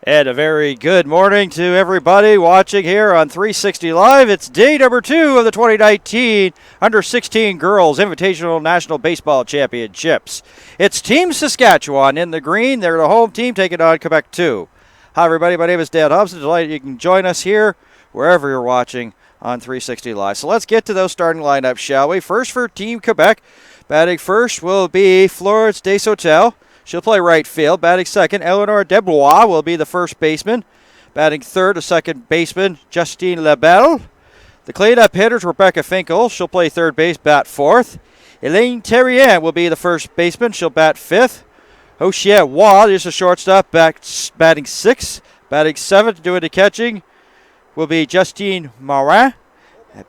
And a very good morning to everybody watching here on 360 Live. It's day number 2 of the 2019 Under-16 Girls Invitational National Baseball Championships. It's Team Saskatchewan in the green. They're the home team taking on Quebec 2. Hi, everybody. My name is Dan Hobson. Delighted you can join us here wherever you're watching on 360 Live. So let's get to those starting lineups, shall we? First for Team Quebec. Batting first will be Florence Desautel. She'll play right field. Batting second, Eleanor Desbois will be the first baseman. Batting third, the second baseman, Justine Labelle. The cleanup hitters, Rebecca Finkel. She'll play third base, bat fourth. Elaine Terrien will be the first baseman. She'll bat fifth. Hochiette Waugh is the shortstop, batting sixth. Batting seventh, doing the catching, will be Justine Marin.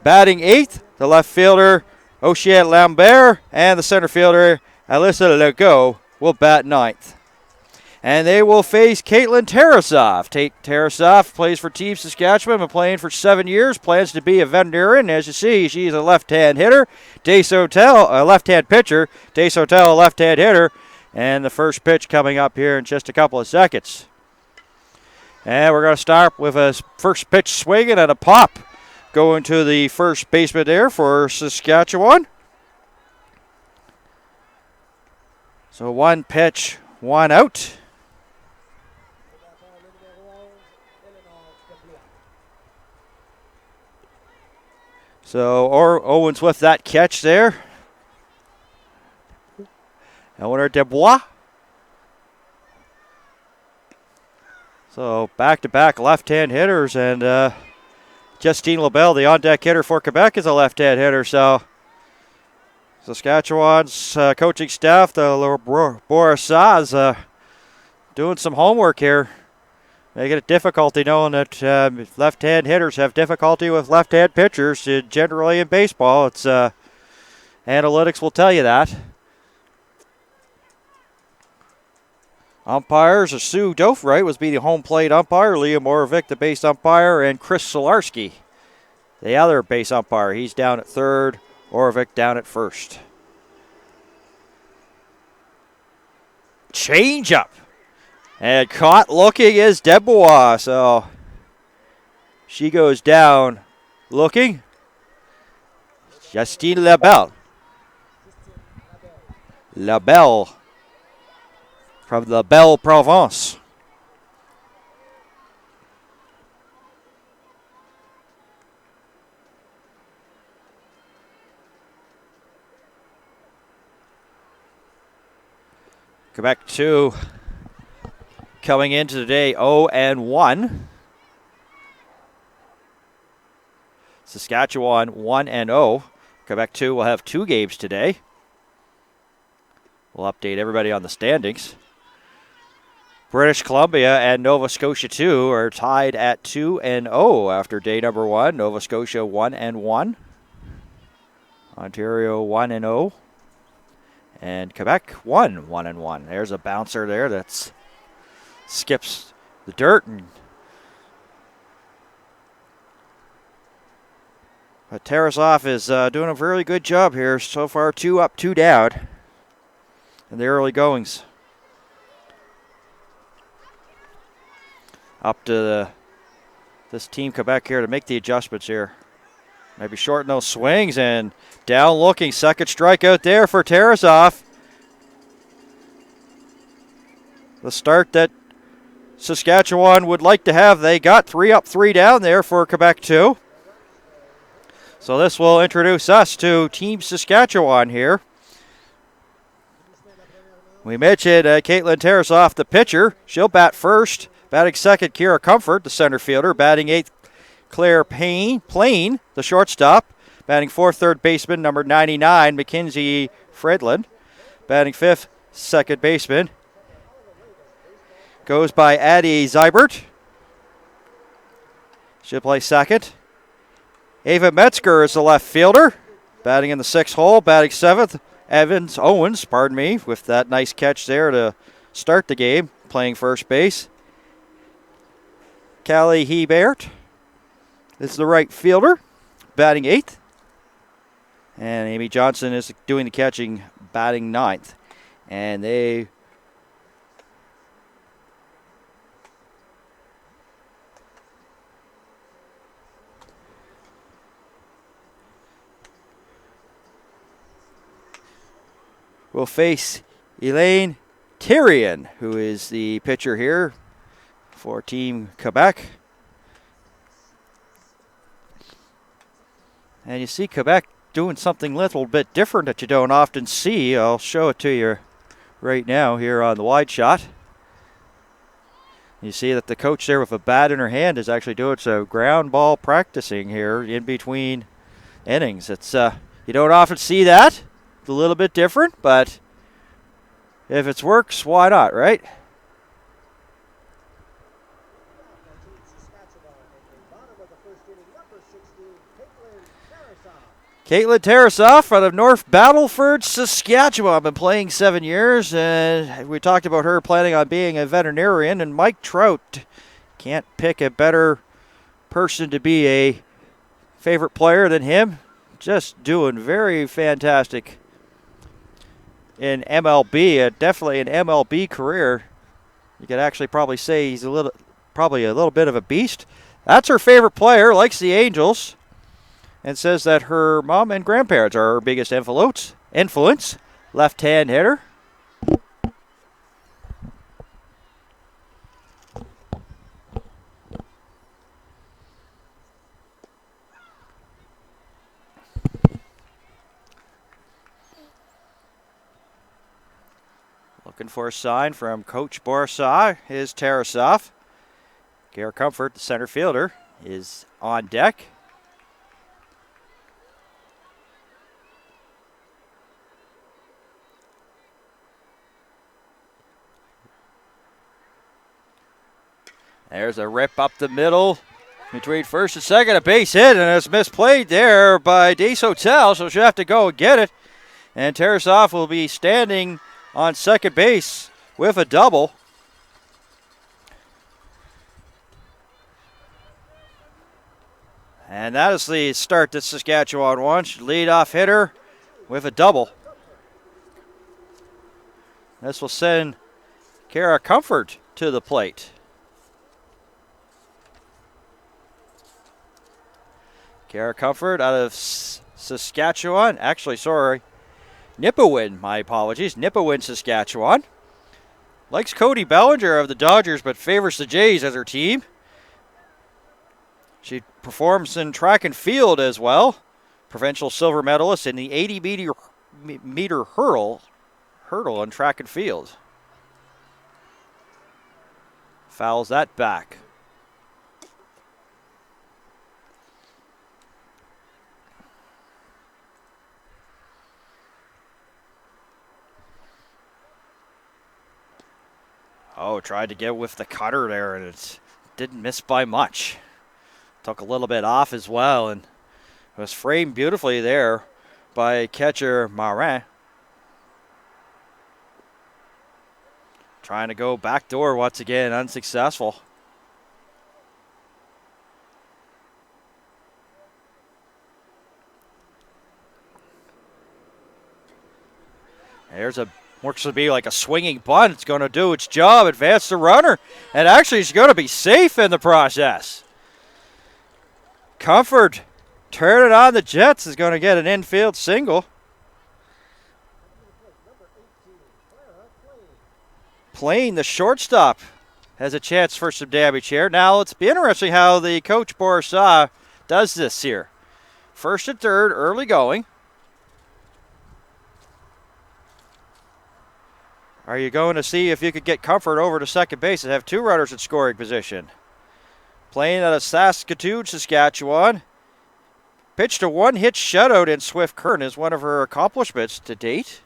Batting eighth, the left fielder, Hochiette Lambert. And the center fielder, Alyssa Legault, will bat ninth. And they will face Caitlin Tarasoff. Tarasoff plays for Team Saskatchewan, been playing for 7 years, plans to be a veteran. As you see, she's a left-hand hitter. Desautel, a left-hand pitcher. Desautel, a left-hand hitter. And the first pitch coming up here in just a couple of seconds. And we're going to start with a first pitch swinging and a pop going to the first baseman there for Saskatchewan. So one pitch, one out. So Owens with that catch there. Eleanor Desbois. So back-to-back left-hand hitters, and Justine Labelle, the on-deck hitter for Quebec, is a left-hand hitter. So Saskatchewan's coaching staff, the Bourassa, doing some homework here. Making it difficulty knowing that left-hand hitters have difficulty with left-hand pitchers. Generally in baseball, it's analytics will tell you that. Umpires are Sue Dofright was the home plate umpire, Leah Moravik the base umpire, and Chris Solarski, the other base umpire. He's down at third. Orvik down at first. Change up. And caught looking is Desbois. So she goes down looking. Justine Labelle. Labelle from the Belle Provence. Quebec 2 coming into the day 0-1. Saskatchewan 1-0. Quebec 2 will have 2 games today. We'll update everybody on the standings. British Columbia and Nova Scotia 2 are tied at 2-0 after day number 1. Nova Scotia 1-1. Ontario 1-0. And Quebec 1-1. There's a bouncer there that skips the dirt. But Tarasoff is doing a very good job here. So far, 2 up, 2 down in the early goings. Up to this Team Quebec here to make the adjustments here. Maybe shorten those swings, and down looking. Second strikeout there for Tarasoff. The start that Saskatchewan would like to have. They got 3 up, 3 down there for Quebec 2. So this will introduce us to Team Saskatchewan here. We mentioned Caitlin Tarasoff, the pitcher. She'll bat first. Batting second, Kira Comfort, the center fielder. Batting eighth, Claire Plain, the shortstop. Batting fourth, third baseman, number 99, Mackenzie Fredlin. Batting fifth, second baseman, goes by Addie Zybert. She'll play second. Ava Metzger is the left fielder. Batting in the sixth hole. Batting seventh, Owens, with that nice catch there to start the game, playing first base. Callie Hebert is the right fielder, batting eighth. And Amy Johnson is doing the catching, batting ninth. And they will face Elaine Therian, who is the pitcher here for Team Quebec. And you see Quebec doing something a little bit different that you don't often see. I'll show it to you right now here on the wide shot. You see that the coach there with a bat in her hand is actually doing some ground ball practicing here in between innings. It's you don't often see that. It's a little bit different, but if it works, why not, right? Caitlin Tarasoff out of North Battleford, Saskatchewan. Been playing 7 years, and we talked about her planning on being a veterinarian. And Mike Trout, can't pick a better person to be a favorite player than him. Just doing very fantastic in MLB. Definitely an MLB career. You could actually probably say he's probably a little bit of a beast. That's her favorite player. Likes the Angels. And says that her mom and grandparents are her biggest influence. Left-hand hitter. Looking for a sign from Coach Bourassa is Tarasoff. Garrett Comfort, the center fielder, is on deck. There's a rip up the middle between first and second. A base hit, and it's misplayed there by Dace Hotel, so she'll have to go and get it. And Tarasoff will be standing on second base with a double. And that is the start that Saskatchewan wants. Leadoff hitter with a double. This will send Kara Comfort to the plate. Kara Comfort out of Saskatchewan. Actually, sorry, Nipawin. My apologies. Nipawin, Saskatchewan. Likes Cody Bellinger of the Dodgers, but favors the Jays as her team. She performs in track and field as well. Provincial silver medalist in the 80-meter hurdle on track and field. Fouls that back. Oh, tried to get with the cutter there, and it didn't miss by much. Took a little bit off as well, and was framed beautifully there by catcher Marin. Trying to go backdoor once again, unsuccessful. There's a works to be like a swinging bunt. It's going to do its job, advance the runner, and actually it's going to be safe in the process. Comfort turning on the Jets is going to get an infield single. Plain, the shortstop, has a chance for some damage here. Now it's be interesting how the coach Bourassa does this here. First and third, early going. Are you going to see if you could get Comfort over to second base and have two runners in scoring position? Playing out of Saskatoon, Saskatchewan. Pitched a one-hit shutout in Swift Current is one of her accomplishments to date.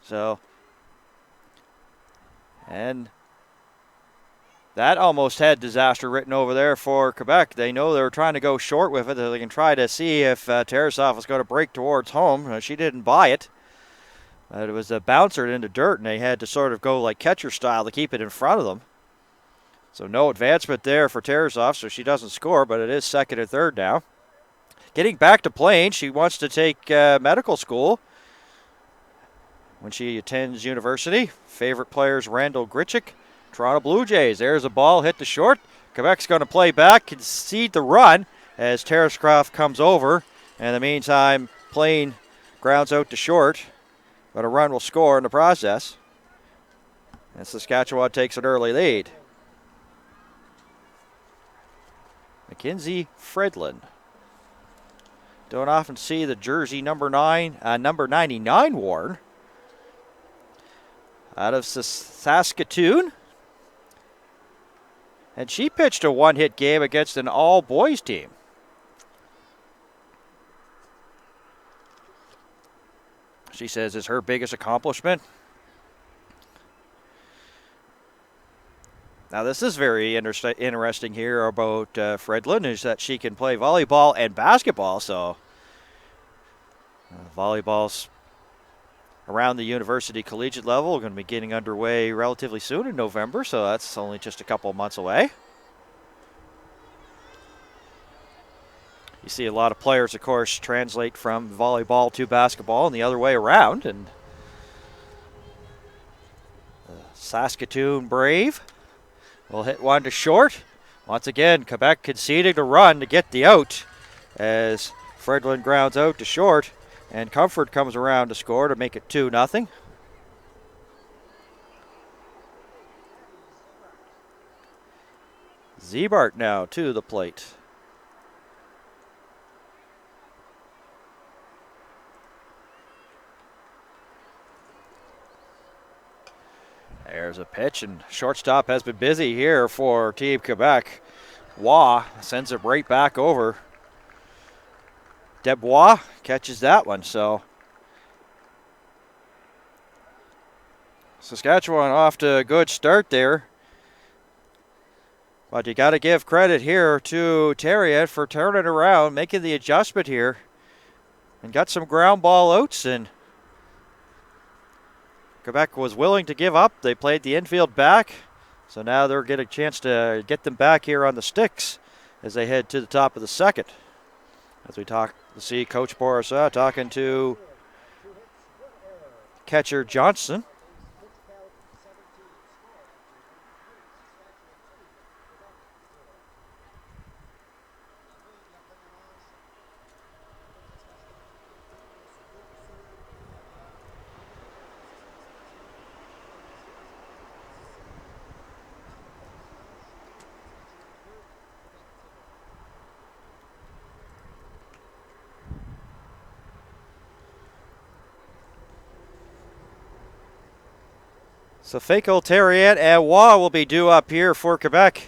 So, and that almost had disaster written over there for Quebec. They know they were trying to go short with it. They can try to see if Tarasoff was going to break towards home. She didn't buy it. It was a bouncer into dirt, and they had to sort of go like catcher style to keep it in front of them. So no advancement there for Tarasoff, so she doesn't score, but it is second and third now. Getting back to playing, she wants to take medical school when she attends university. Favorite players, Randall Grichuk, Toronto Blue Jays. There's a ball hit to short. Quebec's going to play back, concede the run as Tarasoff comes over. And in the meantime, Plain grounds out to short. but a run will score in the process. And Saskatchewan takes an early lead. Mackenzie Fredlin. Don't often see the jersey number 99 worn. Out of Saskatoon. And she pitched a one-hit game against an all-boys team. She says it's her biggest accomplishment. Now this is very interesting here about Fredlin, is that she can play volleyball and basketball. So volleyball's around the university collegiate level, going to be getting underway relatively soon in November. So that's only just a couple of months away. You see a lot of players, of course, translate from volleyball to basketball and the other way around. And Saskatoon Brave will hit one to short. Once again, Quebec conceding a run to get the out as Fredlin grounds out to short, and Comfort comes around to score to make it 2-0. Zebart now to the plate. There's a pitch, and shortstop has been busy here for Team Quebec. Waugh sends it right back over. Debois catches that one, so Saskatchewan off to a good start there. But you got to give credit here to Terrien for turning around, making the adjustment here, and got some ground ball outs, and Quebec was willing to give up. They played the infield back, so now they're getting a chance to get them back here on the sticks as they head to the top of the second. As we see Coach Bourassa talking to catcher Johnson. So Finkel, Terrien, and Waugh will be due up here for Quebec.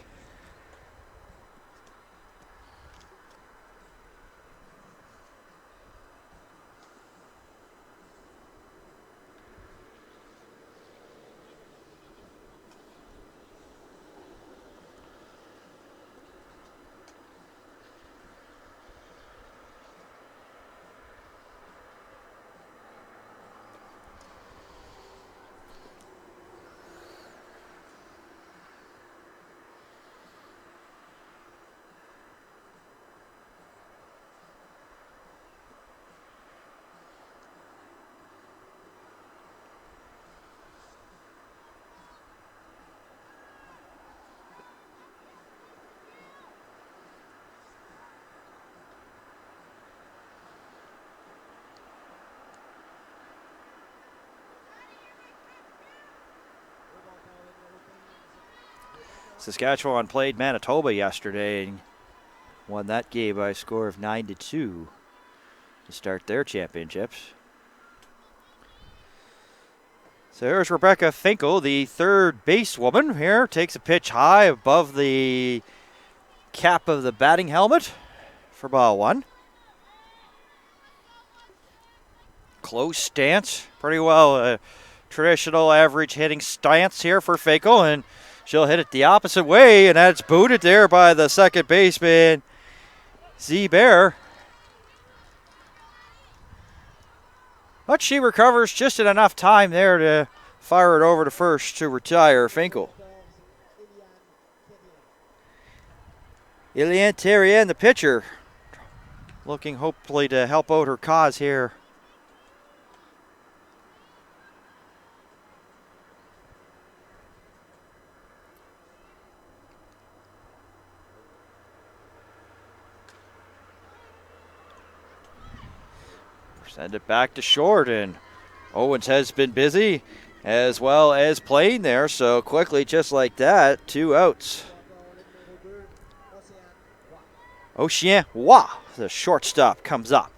Saskatchewan played Manitoba yesterday and won that game by a score of 9-2 to start their championships. So here's Rebecca Finkel, the third basewoman here, takes a pitch high above the cap of the batting helmet for ball one. Close stance, pretty well a traditional average hitting stance here for Finkel, and she'll hit it the opposite way, and that's booted there by the second baseman, Z-Bear. But she recovers just in enough time there to fire it over to first to retire Finkel. Iliane Terrien, the pitcher, looking hopefully to help out her cause here. Send it back to short, and Owens has been busy as well as playing there, so quickly, just like that, 2 outs. Ocean Wa, the shortstop, comes up.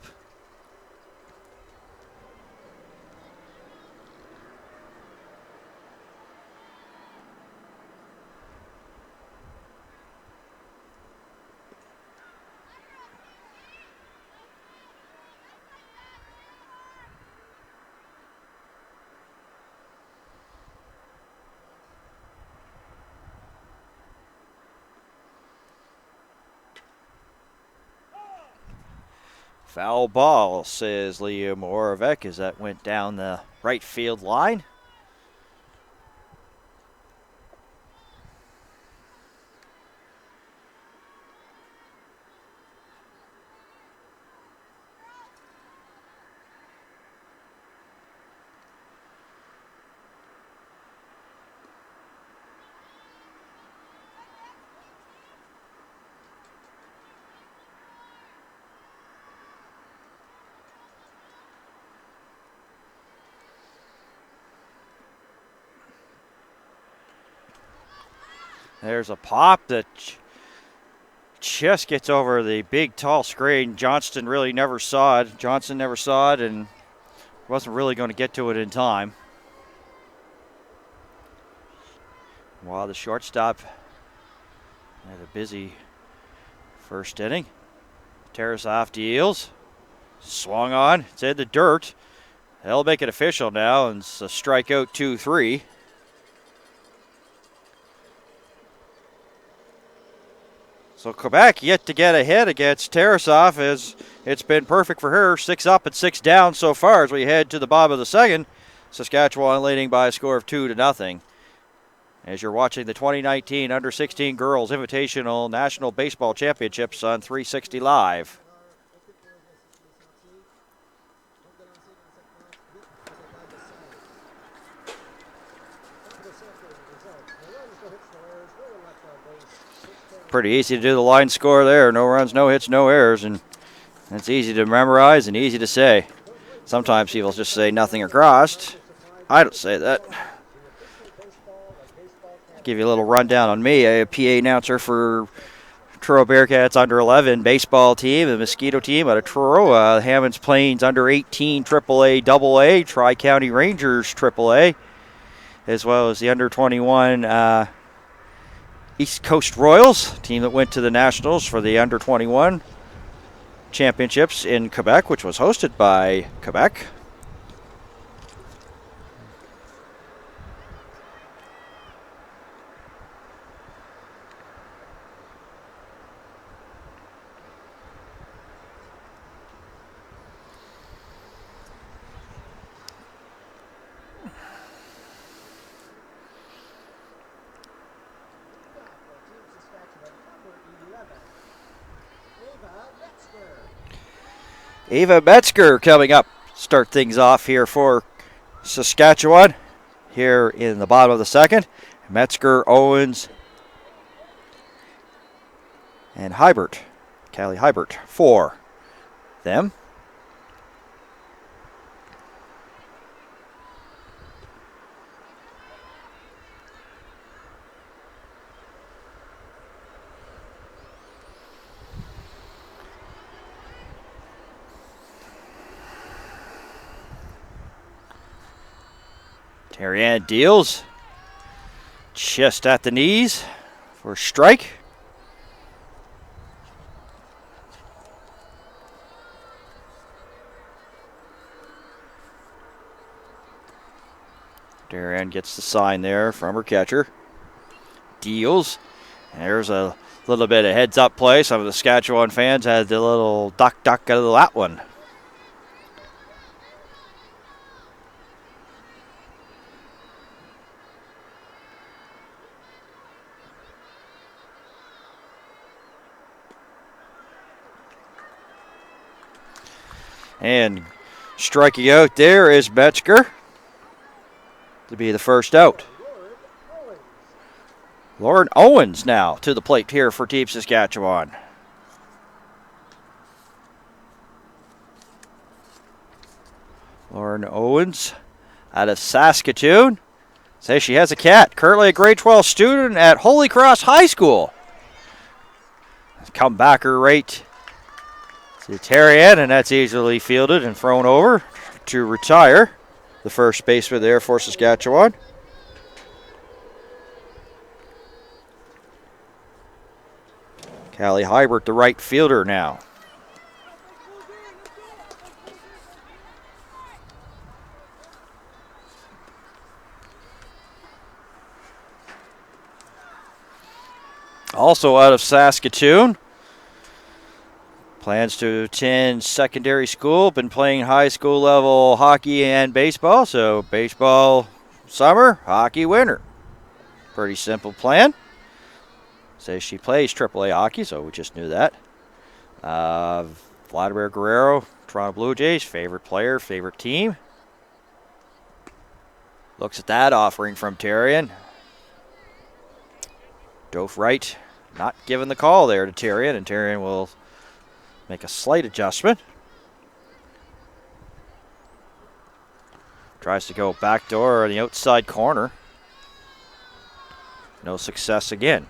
Foul ball, says Leo Moravec as that went down the right field line. There's a pop that just gets over the big, tall screen. Johnson really never saw it. Johnson never saw it and wasn't really going to get to it in time. While the shortstop had a busy first inning. Tarasoff deals. Swung on. It's in the dirt. They'll make it official now, and it's a strikeout 2-3. So Quebec yet to get ahead against Tarasoff, as it's been perfect for her. 6 up and 6 down so far as we head to the bottom of the second. Saskatchewan leading by a score of 2-0. As you're watching the 2019 Under-16 Girls Invitational National Baseball Championships on 360 Live. Pretty easy to do the line score there. No runs, no hits, no errors, and it's easy to memorize and easy to say. Sometimes people just say nothing or crossed. I don't say that. Give you a little rundown on me. I'm a PA announcer for Truro Bearcats under 11 baseball team, the Mosquito team out of Truro, Hammonds Plains under 18 AAA AA, Tri-County Rangers AAA, as well as the under 21 East Coast Royals, team that went to the Nationals for the under 21 championships in Quebec, which was hosted by Quebec. Ava Metzger coming up, start things off here for Saskatchewan here in the bottom of the second. Metzger, Owens, and Hybert, Callie Hybert for them. Terrian deals. Just at the knees for a strike. Terrian gets the sign there from her catcher. Deals. And there's a little bit of heads-up play. Some of the Saskatchewan fans had the little duck out of that one. And striking out there is Metzger to be the first out. Lauren Owens now to the plate here for Team Saskatchewan. Lauren Owens out of Saskatoon. Says she has a cat. Currently a grade 12 student at Holy Cross High School. Come back her right to Terrian, and that's easily fielded and thrown over to retire. The first baseman there for Saskatchewan. Callie Hybert, the right fielder now. Also out of Saskatoon. Plans to attend secondary school. Been playing high school level hockey and baseball. So baseball summer, hockey winter. Pretty simple plan. Says she plays AAA hockey, so we just knew that. Vladimir Guerrero, Toronto Blue Jays, favorite player, favorite team. Looks at that offering from Terrian. Dove right, not giving the call there to Terrian, and Terrian will make a slight adjustment. Tries to go backdoor on the outside corner. No success again.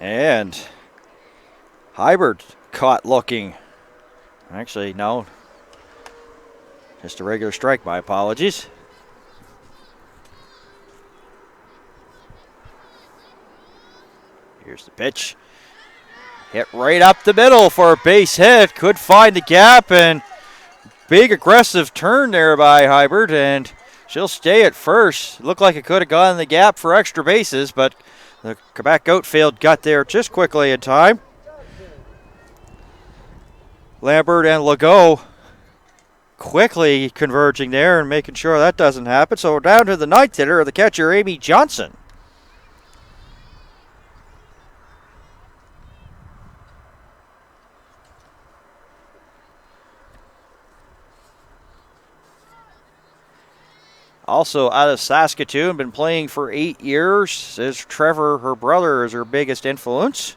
And Hybert caught looking. Actually, no. Just a regular strike, my apologies. Here's the pitch. Hit right up the middle for a base hit. Could find the gap, and big aggressive turn there by Hybert, and she'll stay at first. Looked like it could have gone in the gap for extra bases, but the Quebec outfield got there just quickly in time. Lambert and Legault quickly converging there and making sure that doesn't happen. So we're down to the ninth hitter, the catcher, Amy Johnson. Also out of Saskatoon, been playing for 8 years. Says Trevor, her brother, is her biggest influence.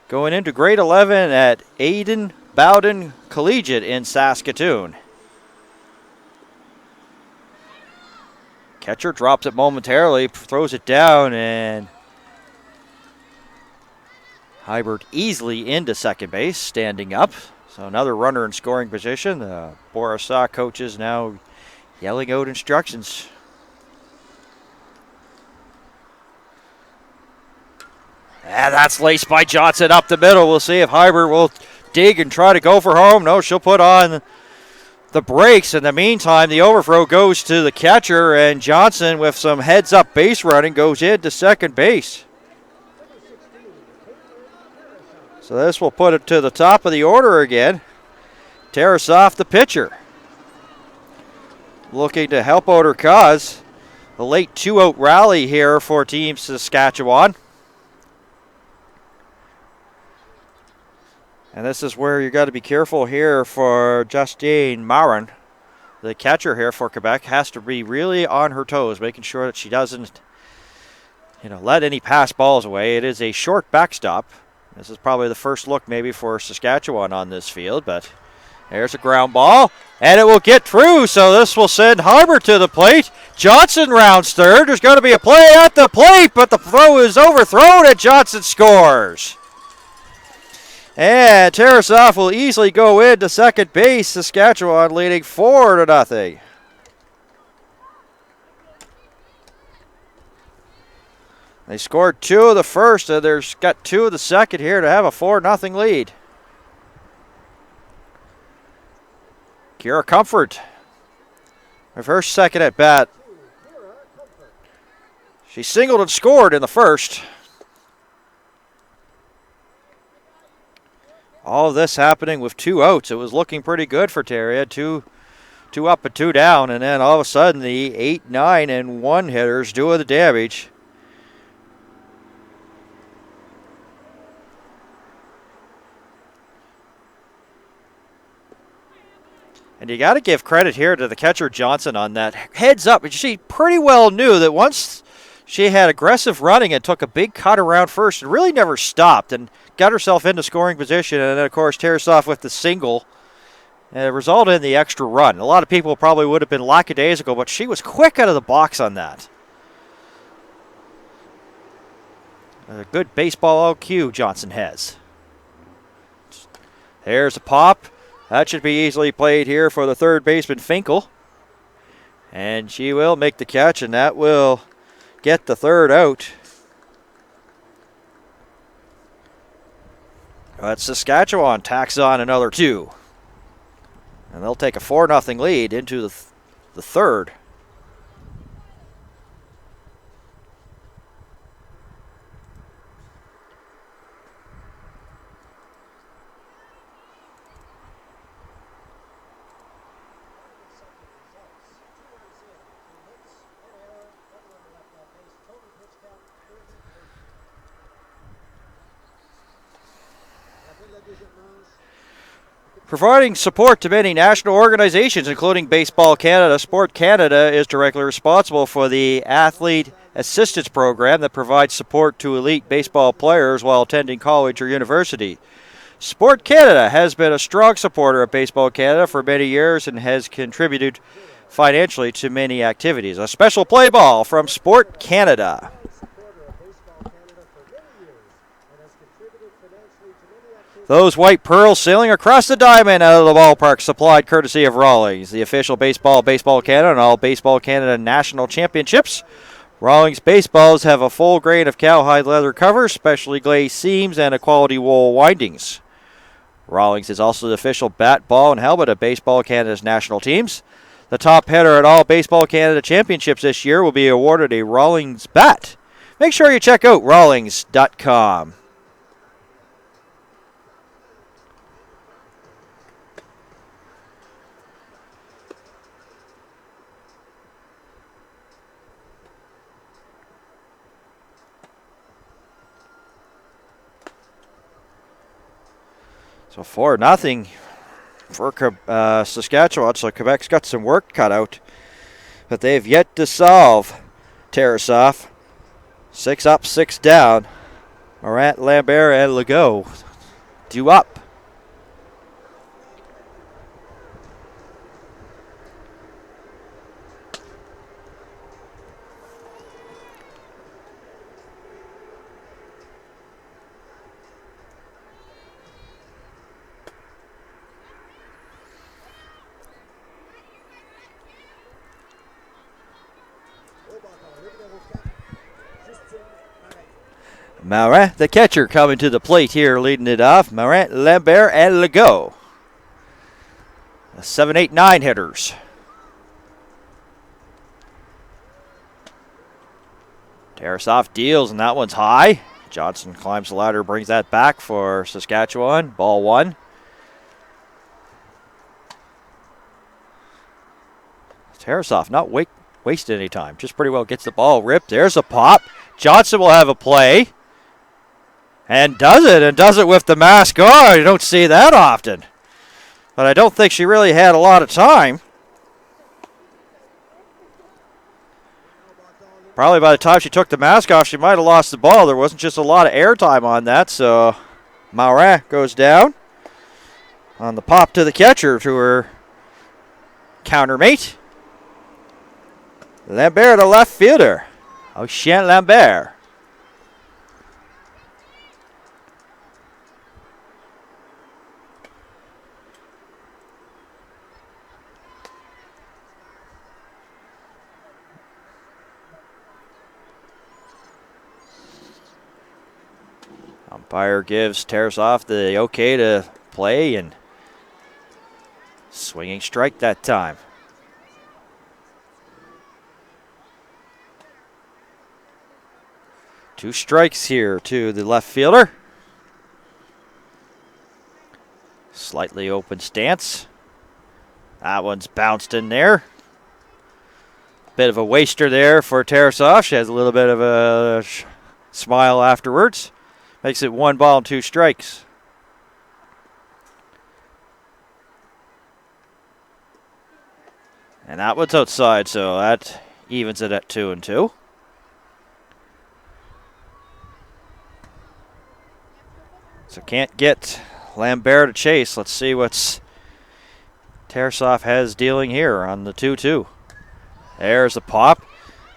Going into grade 11 at Aiden Bowden Collegiate in Saskatoon. Catcher drops it momentarily, throws it down, and Hybert easily into second base, standing up. So another runner in scoring position. The Borisov coaches now yelling out instructions. And that's laced by Johnson up the middle. We'll see if Hybert will dig and try to go for home. No, she'll put on the brakes. In the meantime, the overthrow goes to the catcher, and Johnson, with some heads-up base running, goes into second base. So this will put it to the top of the order again. Tarasov, the pitcher, looking to help out her cause. A late two-out rally here for Team Saskatchewan. And this is where you got to be careful here for Justine Marin. The catcher here for Quebec has to be really on her toes, making sure that she doesn't, let any pass balls away. It is a short backstop. This is probably the first look maybe for Saskatchewan on this field, but there's a ground ball, and it will get through, so this will send Hybert to the plate. Johnson rounds third. There's going to be a play at the plate, but the throw is overthrown, and Johnson scores. And Tarasov will easily go into second base. Saskatchewan leading 4-0. They scored 2 of the first, and there's got 2 of the second here to have a 4-0 lead. Kira Comfort with her second at bat. She singled and scored in the first. All of this happening with 2 outs. It was looking pretty good for Terry. Two up and 2 down, and then all of a sudden the 8, 9, and 1 hitters doing the damage. And you got to give credit here to the catcher Johnson on that. Heads up. She pretty well knew that once she had aggressive running and took a big cut around first and really never stopped and got herself into scoring position. And then, of course, Tarasoff with the single. And it resulted in the extra run. A lot of people probably would have been lackadaisical, but she was quick out of the box on that. A good baseball IQ Johnson has. There's a pop. That should be easily played here for the third baseman, Finkel. And she will make the catch, and that will get the third out. But Saskatchewan tacks on another 2. And they'll take a 4-0 lead into the third. Providing support to many national organizations, including Baseball Canada, Sport Canada is directly responsible for the Athlete Assistance Program that provides support to elite baseball players while attending college or university. Sport Canada has been a strong supporter of Baseball Canada for many years and has contributed financially to many activities. A special play ball from Sport Canada. Those white pearls sailing across the diamond out of the ballpark, supplied courtesy of Rawlings, the official Baseball Canada, and all Baseball Canada national championships. Rawlings baseballs have a full grain of cowhide leather cover, specially glazed seams, and a quality wool windings. Rawlings is also the official bat, ball, and helmet of Baseball Canada's national teams. The top hitter at all Baseball Canada championships this year will be awarded a Rawlings bat. Make sure you check out rawlings.com. So 4-0 for Saskatchewan. So Quebec's got some work cut out, but they've yet to solve Tarasoff. 6 up, 6 down. Morant, Lambert, and Legault due up. Marin, the catcher, coming to the plate here, leading it off. Morant, Lambert, and Legault. 7, 8, 9 hitters. Tarasoff deals, and that one's high. Johnson climbs the ladder, brings that back for Saskatchewan. Ball 1. Tarasoff not wasting any time. Just pretty well gets the ball ripped. There's a pop. Johnson will have a play. And does it with the mask on. You don't see that often. But I don't think she really had a lot of time. Probably by the time she took the mask off, she might have lost the ball. There wasn't just a lot of air time on that, so Marin goes down on the pop to the catcher to her countermate. Lambert, the left fielder. Ocean Lambert. Umpire gives Tarasoff the okay to play, and swinging strike that time. Two strikes here to the left fielder. Slightly open stance. That one's bounced in there. Bit of a waster there for Tarasoff. She has a little bit of a smile afterwards. Makes it 1 ball and 2 strikes. And that one's outside, so that evens it at 2-2. So can't get Lambert to chase. Let's see what's Tarasov has dealing here on the 2-2. There's the pop.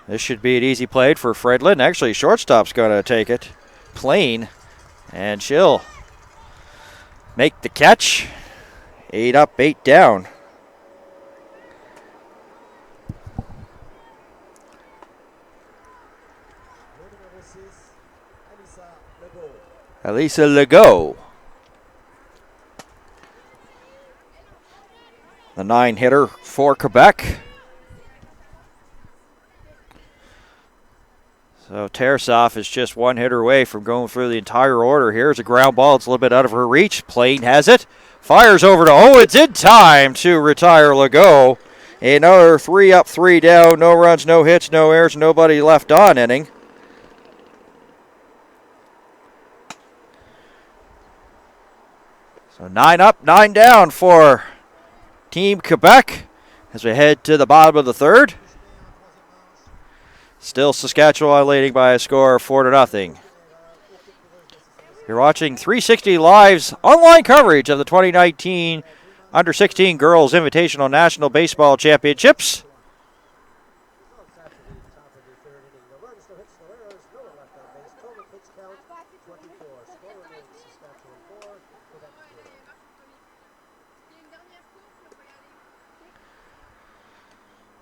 This should be an easy play for Fredlin. Actually, shortstop's going to take it. Plain. And she'll make the catch. 8 up, 8 down. Elisa Legault, the 9-hitter for Quebec. So Tarasov is just 1 hitter away from going through the entire order. Here's a ground ball. It's a little bit out of her reach. Plain has it. Fires over to It's in time to retire Legault. Another 3 up, 3 down. No runs, no hits, no errors, nobody left on inning. So 9 up, 9 down for Team Quebec as we head to the bottom of the 3rd. Still Saskatchewan leading by a score of 4-0. You're watching 360 Live's online coverage of the 2019 Under-16 Girls Invitational National Baseball Championships.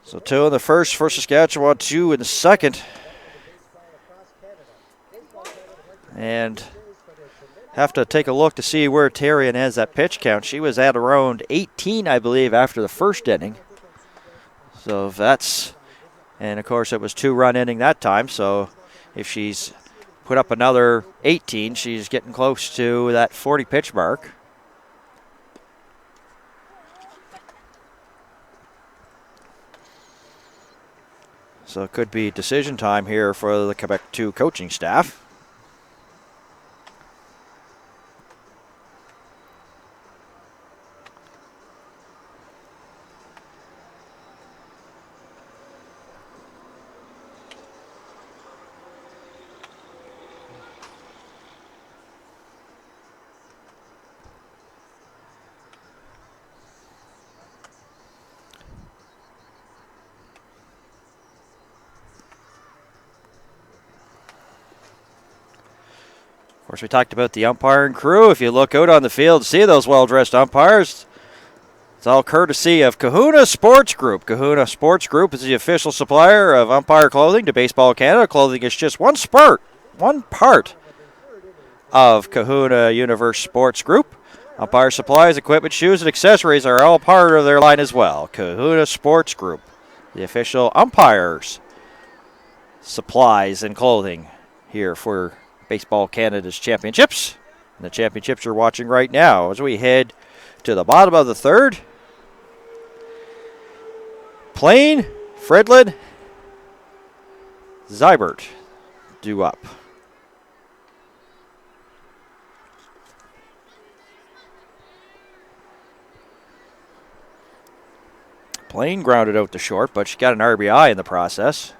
So 2 in the first for Saskatchewan, 2 in the second. And have to take a look to see where Tarian has that pitch count. She was at around 18, I believe, after the first inning. So if that's, and of course it was 2-run inning that time. So if she's put up another 18, she's getting close to that 40 pitch mark. So it could be decision time here for the Quebec 2 coaching staff. Of course, we talked about the umpiring crew. If you look out on the field, see those well-dressed umpires. It's all courtesy of Kahuna Sports Group. Kahuna Sports Group is the official supplier of umpire clothing to Baseball Canada. Clothing is just one part of Kahuna Universe Sports Group. Umpire supplies, equipment, shoes, and accessories are all part of their line as well. Kahuna Sports Group, the official umpires, supplies, and clothing here for Baseball Canada's championships. And the championships you're watching right now as we head to the bottom of the 3rd. Plain, Fredlin, Zybert due up. Plain grounded out to short, but she got an RBI in the process.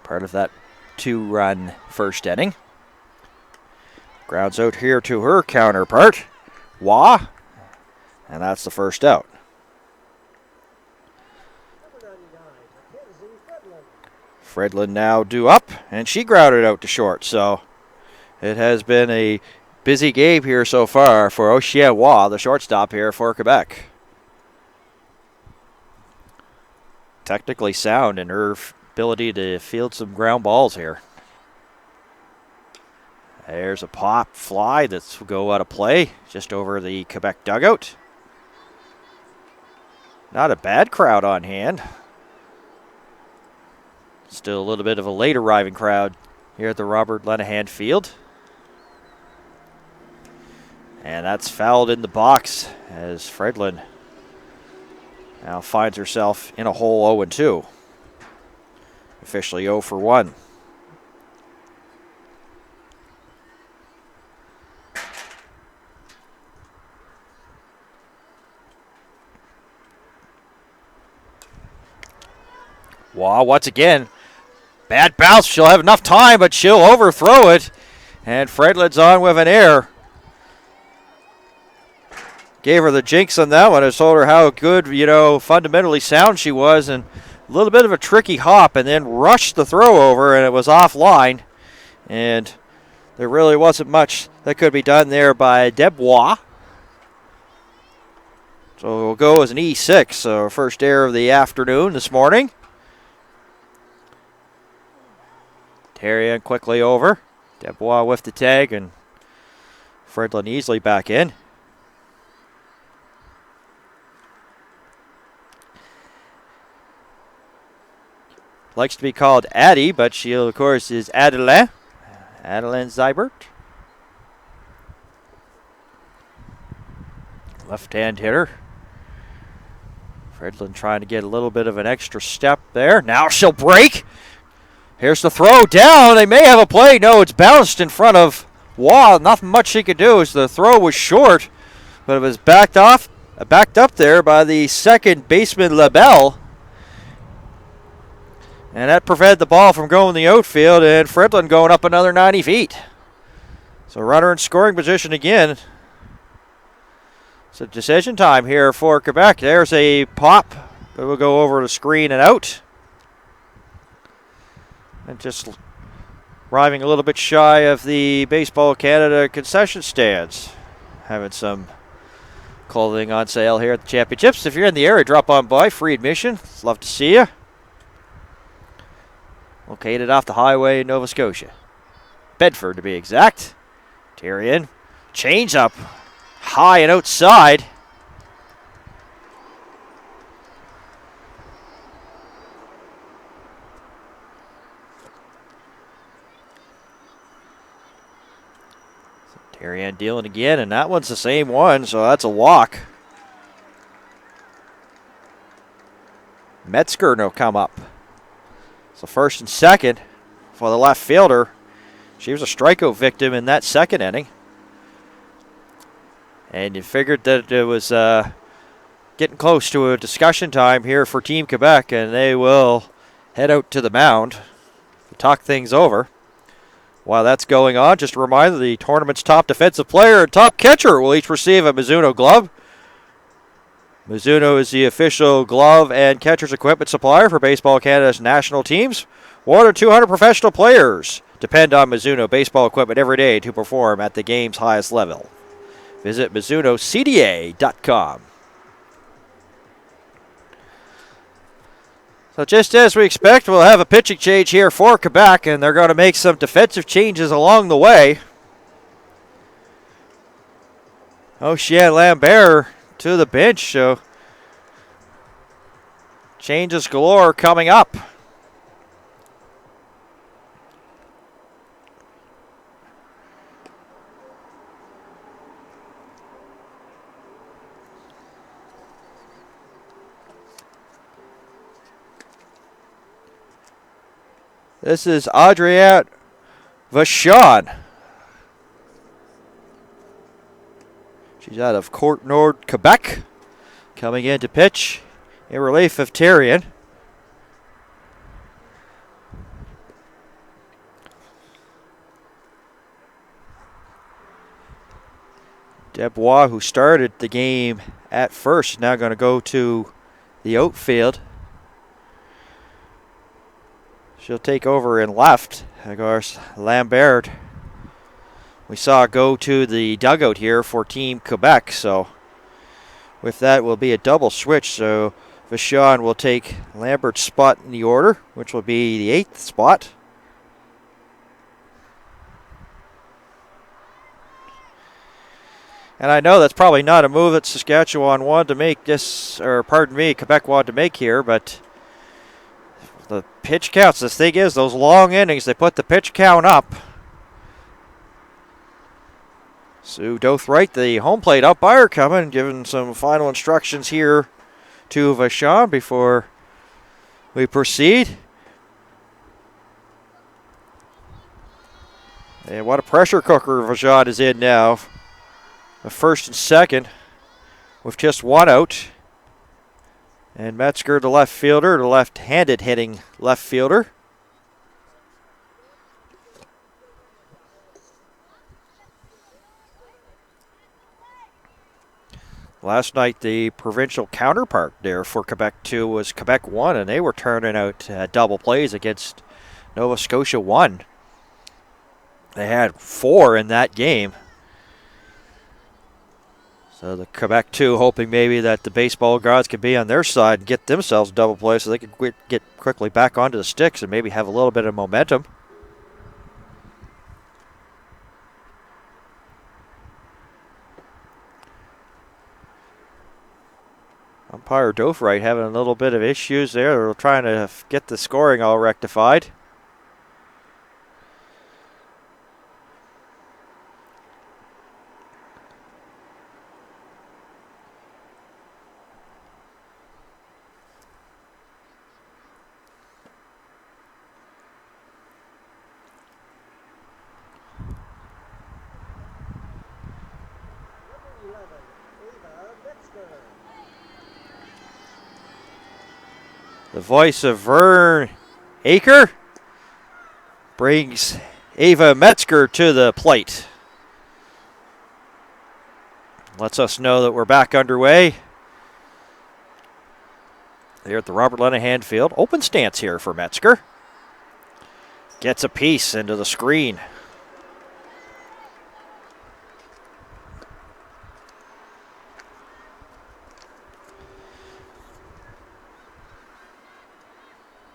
Part of that 2-run first inning. Grounds out here to her counterpart, Wah, and that's the first out. Fredlin now due up, and she grounded out to short, so it has been a busy game here so far for Oshie Wah, the shortstop here for Quebec. Technically sound in her ability to field some ground balls here. There's a pop fly that's go out of play just over the Quebec dugout. Not a bad crowd on hand. Still a little bit of a late arriving crowd here at the Robert Lenahan Field. And that's fouled in the box as Fredlin now finds herself in a hole 0-2. Officially 0 for 1. Wow, once again, bad bounce. She'll have enough time, but she'll overthrow it. And Fredlin's on with an error. Gave her the jinx on that one. I told her how good, fundamentally sound she was, and a little bit of a tricky hop, and then rushed the throw over, and it was offline. And there really wasn't much that could be done there by Debois. So we'll go as an E6, so first error of the afternoon this morning. Terrian quickly over. Debois with the tag, and Fredlin easily back in. Likes to be called Addie, but she, of course, is Adeline. Adeline Zybert. Left-hand hitter. Fredlin trying to get a little bit of an extra step there. Now she'll break. Here's the throw down. They may have a play. No, it's bounced in front of Waugh. Nothing much she could do as the throw was short, but it was backed up there by the second baseman LaBelle. And that prevented the ball from going in the outfield, and Fredlin going up another 90 feet. So runner in scoring position again. So decision time here for Quebec. There's a pop, but we'll go over the screen and out. And just arriving a little bit shy of the Baseball Canada concession stands. Having some clothing on sale here at the championships. If you're in the area, drop on by. Free admission. Love to see you. Located off the highway in Nova Scotia. Bedford to be exact. Terrian. Change up. High and outside. Terrian dealing again, and that one's the same one, so that's a walk. Metzger will come up. So first and second for the left fielder. She was a strikeout victim in that second inning. And you figured that it was getting close to a discussion time here for Team Quebec, and they will head out to the mound to talk things over. While that's going on, just a reminder, the tournament's top defensive player and top catcher will each receive a Mizuno glove. Mizuno is the official glove and catcher's equipment supplier for Baseball Canada's national teams. More than 200 professional players depend on Mizuno baseball equipment every day to perform at the game's highest level. Visit MizunoCDA.com. So just as we expect, we'll have a pitching change here for Quebec, and they're going to make some defensive changes along the way. Ocean Lambert to the bench, so changes galore coming up. This is Adrienne Vachon. She's out of Court Nord, Quebec, coming in to pitch in relief of Terrian. Debois, who started the game at first, now going to go to the outfield. She'll take over in left. Of course, Lambert, we saw go to the dugout here for Team Quebec. So with that will be a double switch. So Vachon will take Lambert's spot in the order, which will be the 8th spot. And I know that's probably not a move that Saskatchewan wanted to make Quebec wanted to make here, but the pitch counts. The thing is, those long innings, they put the pitch count up. Sue Dothright, the home plate umpire, coming, giving some final instructions here to Vachon before we proceed. And what a pressure cooker Vachon is in now. The first and second with just one out. And Metzger, the left fielder, the left-handed hitting left fielder. Last night, the provincial counterpart there for Quebec 2 was Quebec 1, and they were turning out double plays against Nova Scotia 1. They had 4 in that game. So the Quebec 2 hoping maybe that the baseball gods could be on their side and get themselves double play so they could get quickly back onto the sticks and maybe have a little bit of momentum. Umpire Dofright having a little bit of issues there. They're trying to get the scoring all rectified. The voice of Vern Aker brings Ava Metzger to the plate. Lets us know that we're back underway. Here at the Robert Lenahan Field. Open stance here for Metzger. Gets a piece into the screen.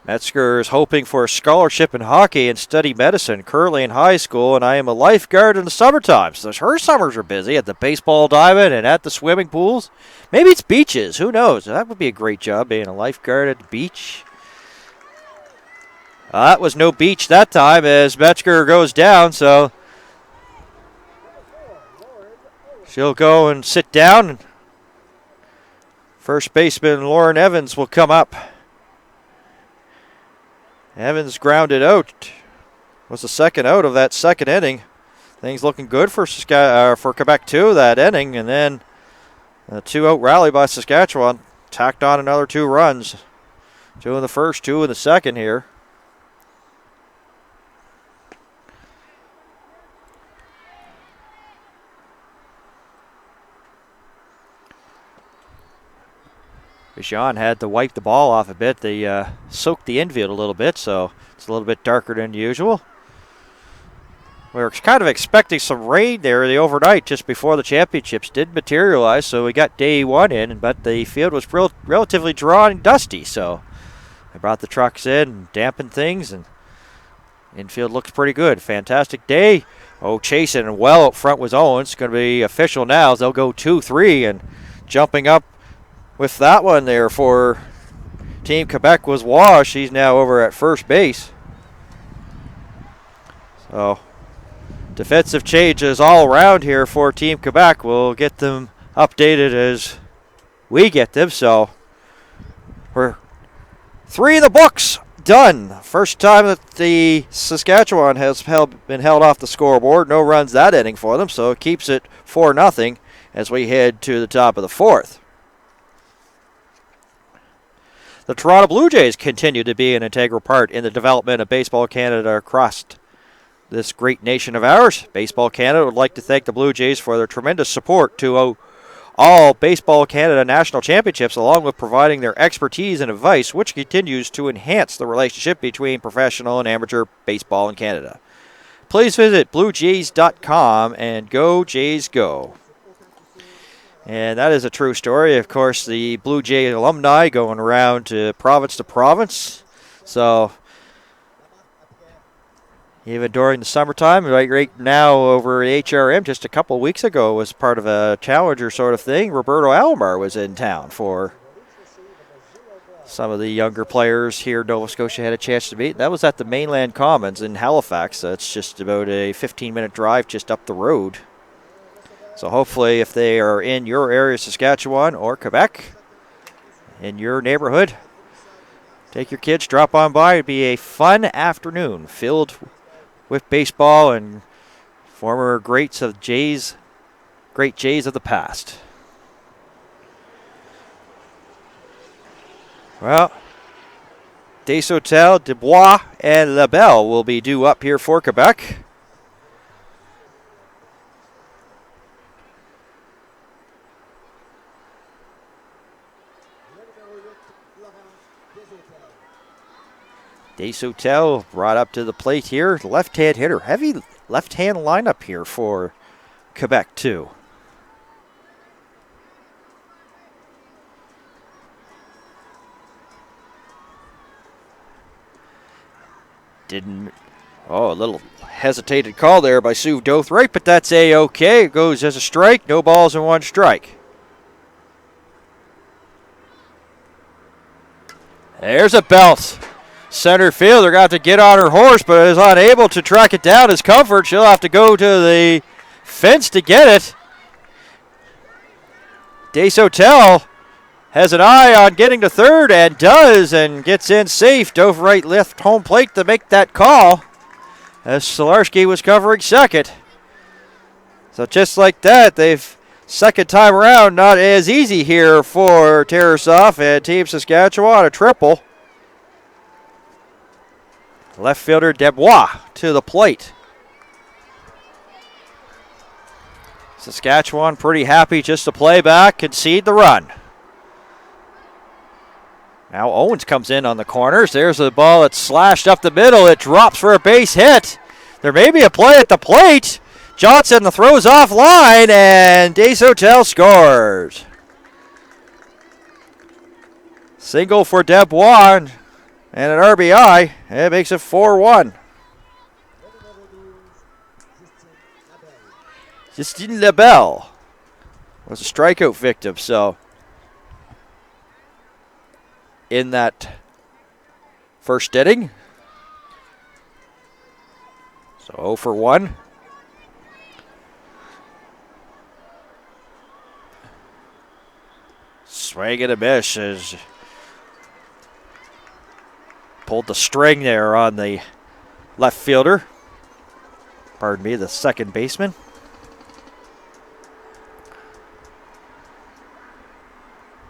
Metzger is hoping for a scholarship in hockey and study medicine currently in high school, and I am a lifeguard in the summertime. So her summers are busy at the baseball diamond and at the swimming pools. Maybe it's beaches. Who knows? That would be a great job, being a lifeguard at the beach. That was no beach that time as Metzger goes down, so she'll go and sit down. First baseman Lauren Evans will come up. Evans grounded out. Was the second out of that second inning. Things looking good for Quebec 2 that inning, and then a 2-out rally by Saskatchewan tacked on another 2 runs. 2 in the first, 2 in the second here. Bichon had to wipe the ball off a bit. They soaked the infield a little bit, so it's a little bit darker than usual. We were kind of expecting some rain there the overnight just before the championships did materialize, so we got day 1 in, but the field was relatively dry and dusty, so I brought the trucks in and dampened things, and infield looks pretty good. Fantastic day. Oh, chasing and well up front was Owens. It's going to be official now as they'll go 2-3, and jumping up with that one there for Team Quebec was Wash. He's now over at first base. So defensive changes all around here for Team Quebec. We'll get them updated as we get them. So we're 3 in the books. Done. First time that the Saskatchewan has been held off the scoreboard. No runs that inning for them, so it keeps it 4-0 as we head to the top of the 4th. The Toronto Blue Jays continue to be an integral part in the development of Baseball Canada across this great nation of ours. Baseball Canada would like to thank the Blue Jays for their tremendous support to all Baseball Canada national championships, along with providing their expertise and advice, which continues to enhance the relationship between professional and amateur baseball in Canada. Please visit bluejays.com and go Jays go. And that is a true story. Of course, the Blue Jay alumni going around to province. So even during the summertime, right now over at HRM, just a couple of weeks ago, was part of a challenger sort of thing. Roberto Alomar was in town for some of the younger players here Nova Scotia had a chance to meet. That was at the Mainland Commons in Halifax. It's just about a 15-minute drive just up the road. So hopefully if they are in your area, Saskatchewan or Quebec, in your neighborhood, take your kids, drop on by. It'd be a fun afternoon filled with baseball and former greats of Jays, great Jays of the past. Well, Desautel, Dubois, and Labelle will be due up here for Quebec. Desautel brought up to the plate here. Left-hand hitter. Heavy left-hand lineup here for Quebec, too. A little hesitated call there by Sue Dothright, but that's A-OK. It goes as a strike. No balls and one strike. There's a belt. Center fielder got to get on her horse, but is unable to track it down as Comfort. She'll have to go to the fence to get it. Desautel has an eye on getting to third and does, and gets in safe. Dothright left home plate to make that call as Solarski was covering second. So just like that, they've second time around not as easy here for Tarasov and Team Saskatchewan. A triple. Left fielder Dubois to the plate. Saskatchewan pretty happy just to play back, concede the run. Now Owens comes in on the corners. There's a ball that's slashed up the middle. It drops for a base hit. There may be a play at the plate. Johnson throws off line, and Desautel scores. Single for Dubois and an RBI. It makes it 4-1. Justine Labelle was a strikeout victim, so in that first inning. So 0 for 1. Swing and a miss as pulled the string there on the left fielder. Pardon me, the second baseman.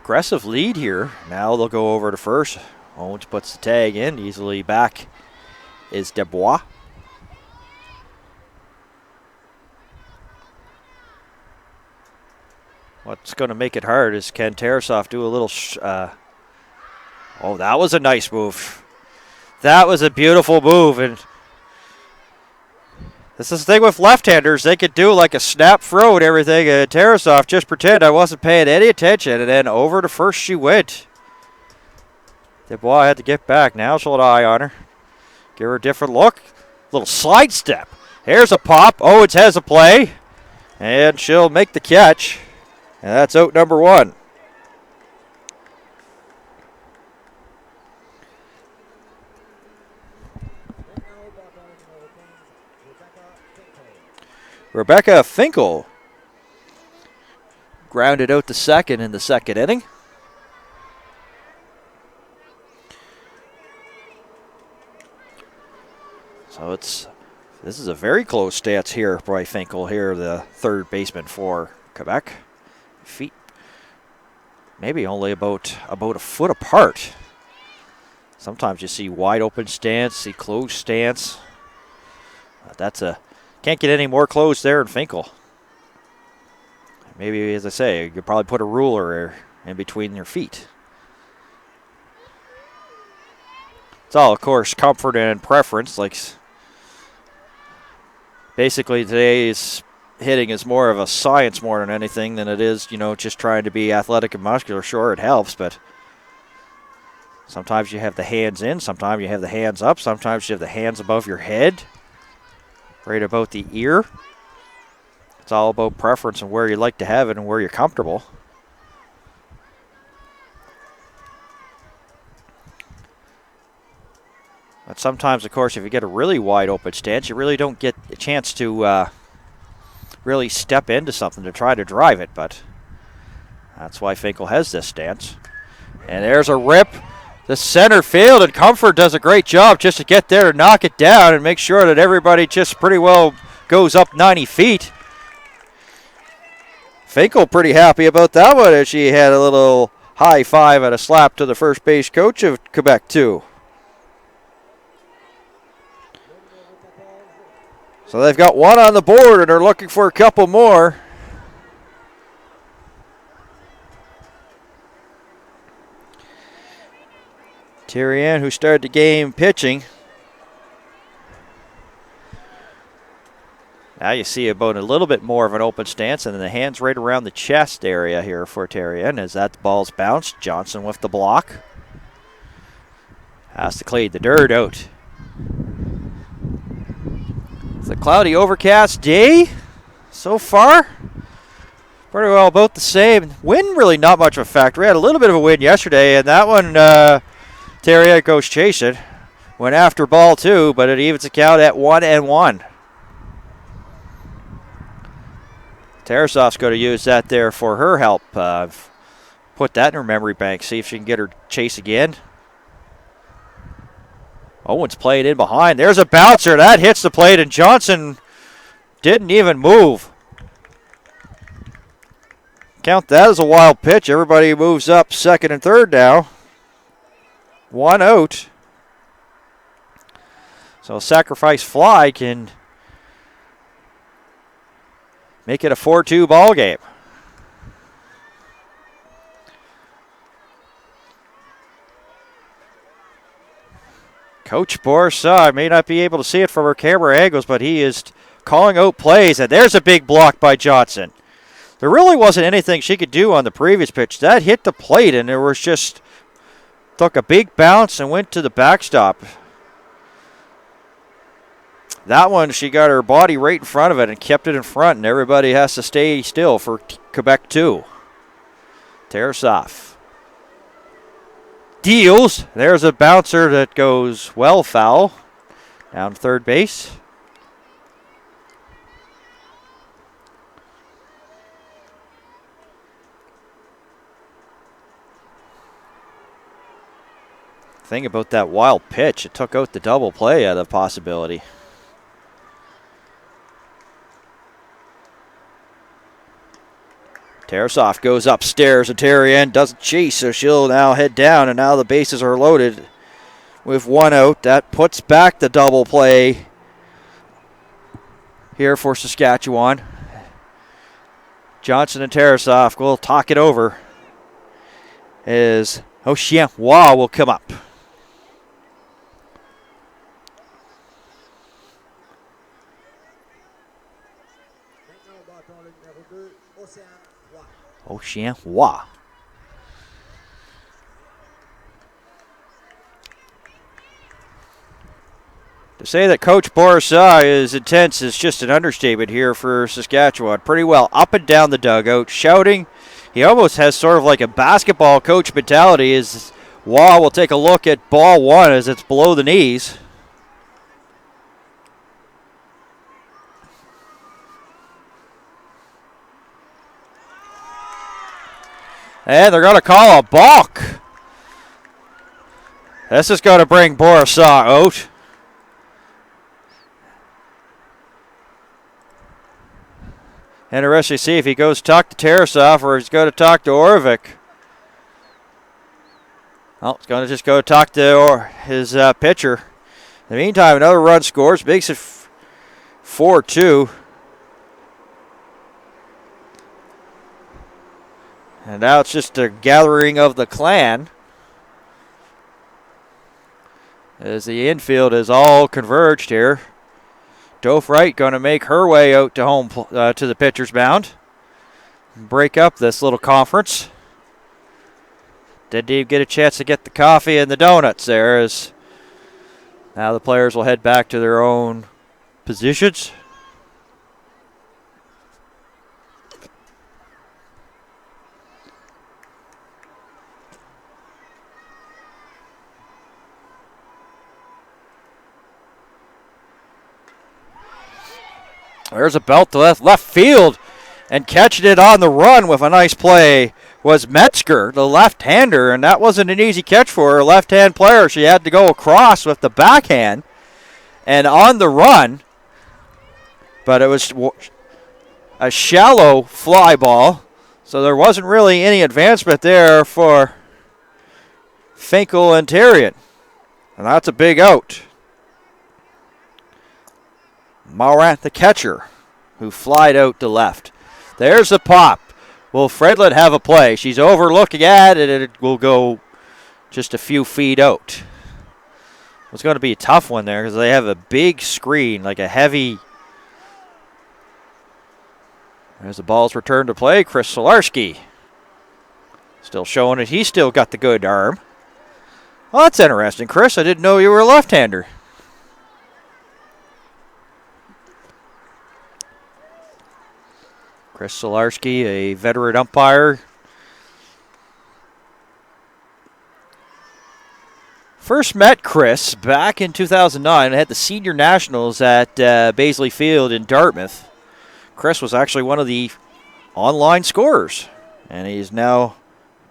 Aggressive lead here. Now they'll go over to first. Owens puts the tag in. Easily back is Dubois. What's going to make it hard is can Tarasov do a little... oh, that was a nice move. That was a beautiful move. And this is the thing with left-handers. They could do like a snap throw and everything. And Tarasov just pretend I wasn't paying any attention. And then over to first she went. Dubois had to get back. Now she'll have an eye on her. Give her a different look. Little slide step. Here's a pop. Owens has a play. And she'll make the catch. And that's out number 1. Rebecca Finkel grounded out the second in the second inning. So this is a very close stance here by Finkel here, the third baseman for Quebec. Feet maybe only about a foot apart. Sometimes you see wide open stance, see closed stance. Can't get any more closed there in Finkel. Maybe, as I say, you could probably put a ruler in between your feet. It's all, of course, comfort and preference. Like, basically today's hitting is more of a science more than anything than it is, just trying to be athletic and muscular. Sure, it helps, but sometimes you have the hands in, sometimes you have the hands up, sometimes you have the hands above your head, right about the ear. It's all about preference and where you like to have it and where you're comfortable. But sometimes, of course, if you get a really wide open stance, you really don't get a chance to really step into something to try to drive it, but that's why Finkel has this stance. And there's a rip. The center field, and Comfort does a great job just to get there and knock it down and make sure that everybody just pretty well goes up 90 feet. Finkel pretty happy about that one as she had a little high five and a slap to the first base coach of Quebec 2. So they've got one on the board and they're looking for a couple more. Thierrien, who started the game pitching. Now you see about a little bit more of an open stance, and then the hands right around the chest area here for Thierrien as that ball's bounced. Johnson with the block. Has to clean the dirt out. It's a cloudy, overcast day so far. Pretty well about the same. Wind really not much of a factor. We had a little bit of a wind yesterday, and that one, Thierrien goes chasing. Went after ball 2, but it evens the count at 1-1. Tarasov's going to use that there for her help. Put that in her memory bank. See if she can get her chase again. Owen's playing in behind. There's a bouncer. That hits the plate, and Johnson didn't even move. Count that as a wild pitch. Everybody moves up second and third now. 1 out. So a sacrifice fly can make it a 4-2 ball game. Coach Bourassa may not be able to see it from our camera angles, but he is calling out plays, and there's a big block by Johnson. There really wasn't anything she could do on the previous pitch. That hit the plate, and there was just took a big bounce and went to the backstop. That one, she got her body right in front of it and kept it in front, and everybody has to stay still for Quebec 2. Tarasov deals. There's a bouncer that goes well foul. Down to third base. Thing about that wild pitch, it took out the double play out of possibility. Tarasov goes upstairs, and Thierrien doesn't chase, so she'll now head down, and now the bases are loaded with 1 out. That puts back the double play here for Saskatchewan. Johnson and Tarasov will talk it over as Chien Roy will come up. Chien Roy. To say that Coach Bourassa is intense is just an understatement here for Saskatchewan. Pretty well up and down the dugout, shouting. He almost has sort of like a basketball coach mentality as Roy will take a look at ball 1 as it's below the knees. And they're going to call a balk. This is going to bring Bourassa out. Interesting to see if he goes to talk to Tarasov or he's going to talk to Orvik. Well, he's going to just go talk to his pitcher. In the meantime, another run scores, makes it 4-2. And now it's just a gathering of the clan as the infield is all converged here. Dove Wright going to make her way out to home to the pitcher's mound. Break up this little conference. Didn't even get a chance to get the coffee and the donuts there, as now the players will head back to their own positions. There's a belt to left field, and catching it on the run with a nice play was Metzger, the left-hander, and that wasn't an easy catch for her. A left-hand player, she had to go across with the backhand and on the run, but it was a shallow fly ball, So there wasn't really any advancement there for Finkel and Terrien. And that's a big out. Morant, the catcher, who flied out to left. There's the pop. Will Fredlin have a play? She's overlooking at it, and it will go just a few feet out. It's going to be a tough one there because they have a big screen, like a heavy. As the ball's returned to play, Chris Solarski. Still showing it. He's still got the good arm. Well, that's interesting, Chris. I didn't know you were a left-hander. Chris Solarski, a veteran umpire. First met Chris back in 2009. I had the senior nationals at Baisley Field in Dartmouth. Chris was actually one of the online scorers, and he's now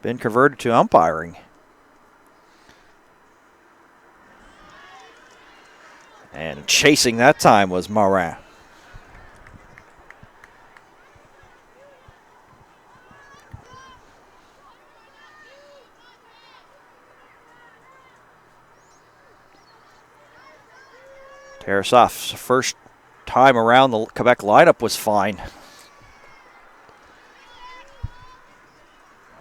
been converted to umpiring. And chasing that time was Morin. Tarasov's first time around the Quebec lineup was fine.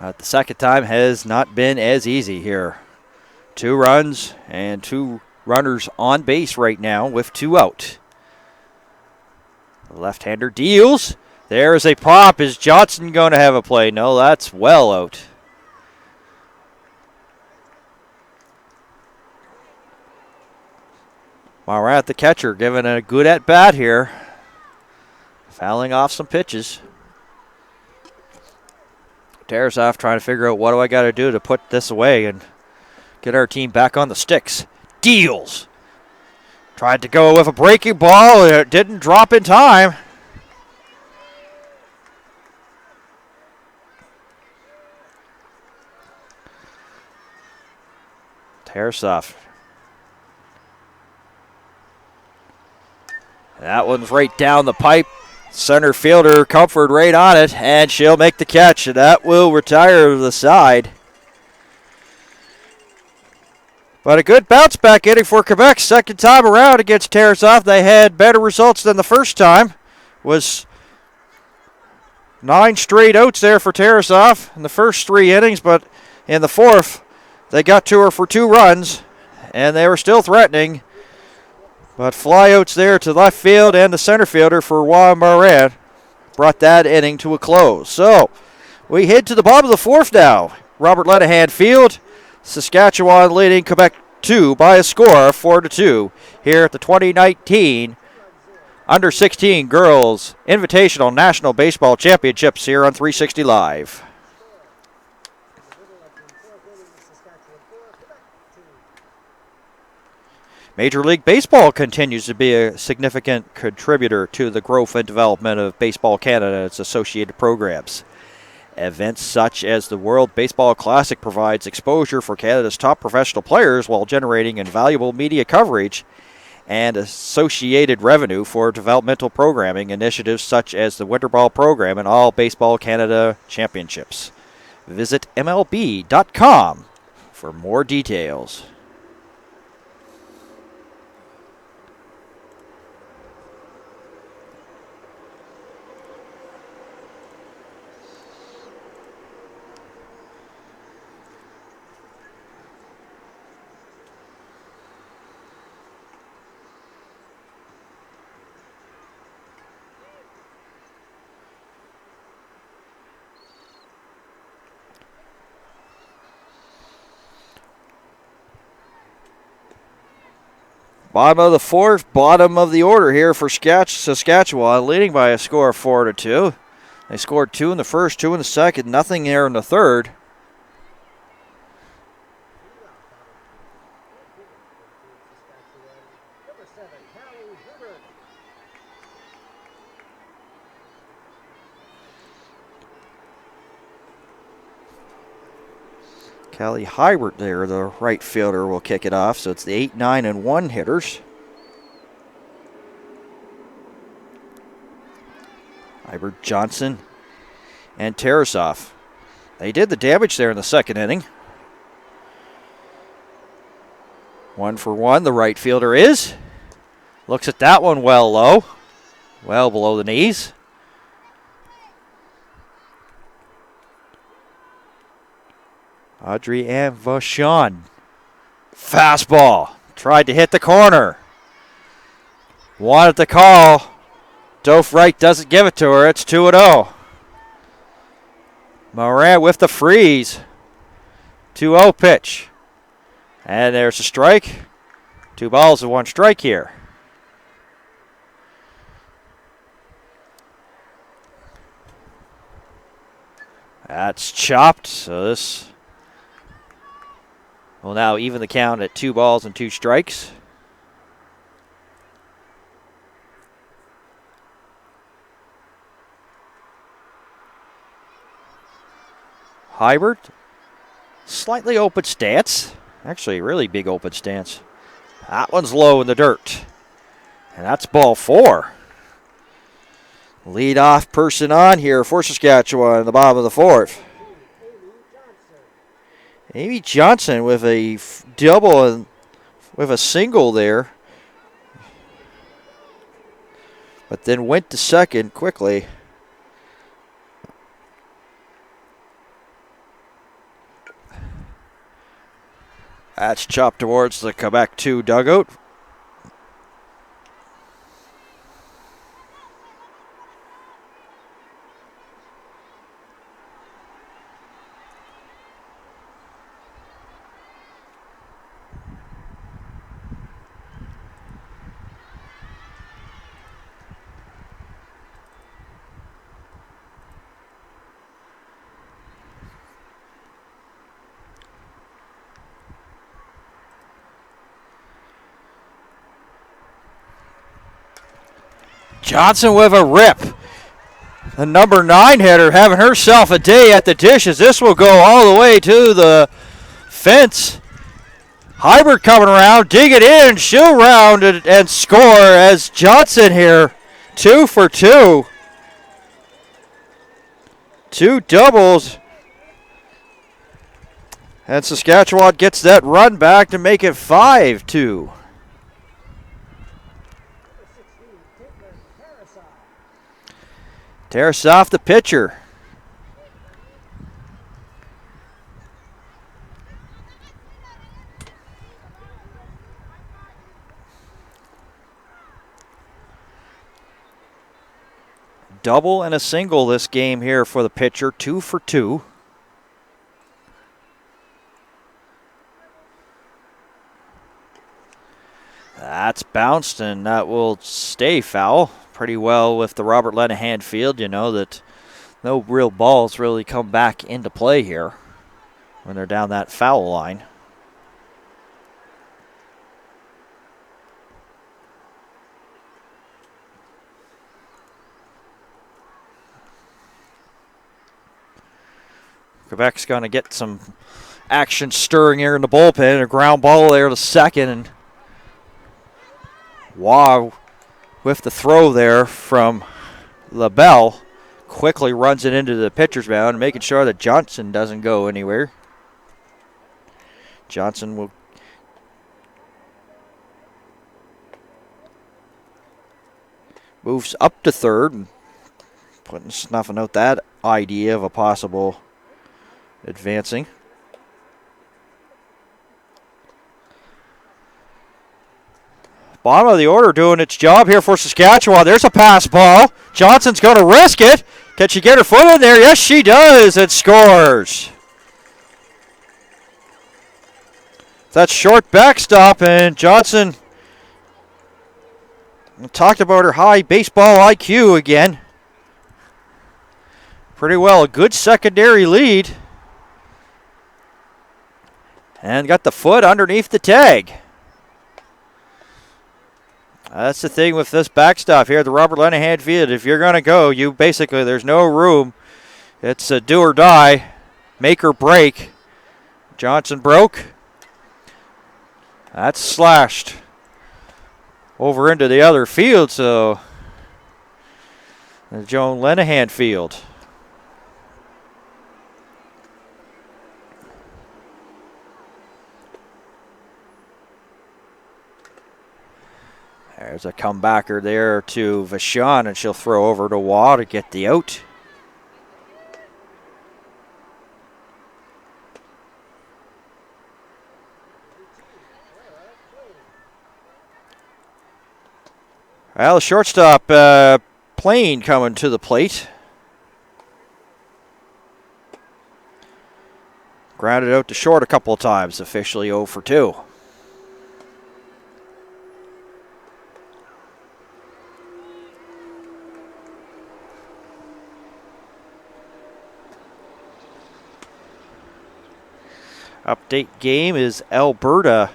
The second time has not been as easy here. 2 runs and 2 runners on base right now with 2 out. The left-hander deals. There's a pop. Is Johnson going to have a play? No, that's well out. Marat, the catcher, giving a good at-bat here. Fouling off some pitches. Tarasov trying to figure out what do I got to do to put this away and get our team back on the sticks. Deals. Tried to go with a breaking ball. It didn't drop in time. Tarasov. That one's right down the pipe. Center fielder Comfort right on it, and she'll make the catch, and that will retire the side. But a good bounce back inning for Quebec. Second time around against Tarasov. They had better results than the first time. Was 9 straight outs there for Tarasov in the first 3 innings, but in the fourth, they got to her for 2 runs, and they were still threatening. But flyouts there to left field and the center fielder for Juan Moran brought that inning to a close. So we head to the bottom of the fourth now. Robert Lenihan Field. Saskatchewan leading Quebec 2 by a score of 4-2 here at the 2019 Under-16 Girls Invitational National Baseball Championships here on 360 Live. Major League Baseball continues to be a significant contributor to the growth and development of Baseball Canada and its associated programs. Events such as the World Baseball Classic provides exposure for Canada's top professional players while generating invaluable media coverage and associated revenue for developmental programming initiatives such as the Winter Ball program and all Baseball Canada championships. Visit MLB.com for more details. Bottom of the fourth, bottom of the order here for Saskatchewan, leading by a score of 4-2. They scored 2 in the first, 2 in the second, nothing there in the third. Callie Hybert there, the right fielder, will kick it off. So it's the 8, 9, and 1 hitters. Hybert Johnson and Tarasov. They did the damage there in the second inning. 1-for-1, the right fielder is. Looks at that one well low. Well below the knees. Adrien Vachon. Fastball. Tried to hit the corner. Wanted the call. Dove Wright doesn't give it to her. It's 2-0. Moran with the freeze. 2-0 pitch. And there's a strike. 2 balls and 1 strike here. That's chopped, so this will now even the count at 2 balls and 2 strikes. Hybrid, slightly open stance. Actually, really big open stance. That one's low in the dirt. And that's ball 4. Lead-off person on here for Saskatchewan in the bottom of the 4th. Amy Johnson with a double and with a single there. But then went to second quickly. That's chopped towards the Quebec 2 dugout. Johnson with a rip. The number 9 hitter having herself a day at the dishes. This will go all the way to the fence. Hybrid coming around, dig it in, she'll round and score as Johnson here, 2 for 2. 2 doubles. And Saskatchewan gets that run back to make it 5-2. Tarasov, the pitcher. Double and a single this game here for the pitcher, 2 for 2. That's bounced and that will stay foul. Pretty well with the Robert Lenahan field. You know that no real balls really come back into play here when they're down that foul line. Quebec's going to get some action stirring here in the bullpen. A ground ball there to second. And wow. With the throw there from LaBelle, quickly runs it into the pitcher's mound, making sure that Johnson doesn't go anywhere. Johnson will moves up to third and snuffing out that idea of a possible advancing. Bottom of the order doing its job here for Saskatchewan. There's a pass ball. Johnson's going to risk it. Can she get her foot in there? Yes, she does. It scores. That's short backstop, and Johnson talked about her high baseball IQ again. Pretty well a good secondary lead. And got the foot underneath the tag. That's the thing with this backstop here at the Robert Lenahan field. If you're going to go, you basically, there's no room. It's a do or die, make or break. Johnson broke. That's slashed over into the other field, so the Joan Lenahan field. There's a comebacker there to Vachon, and she'll throw over to Waugh to get the out. Well, the shortstop, Plain, coming to the plate. Grounded out to short a couple of times, officially 0 for 2. Update game is Alberta.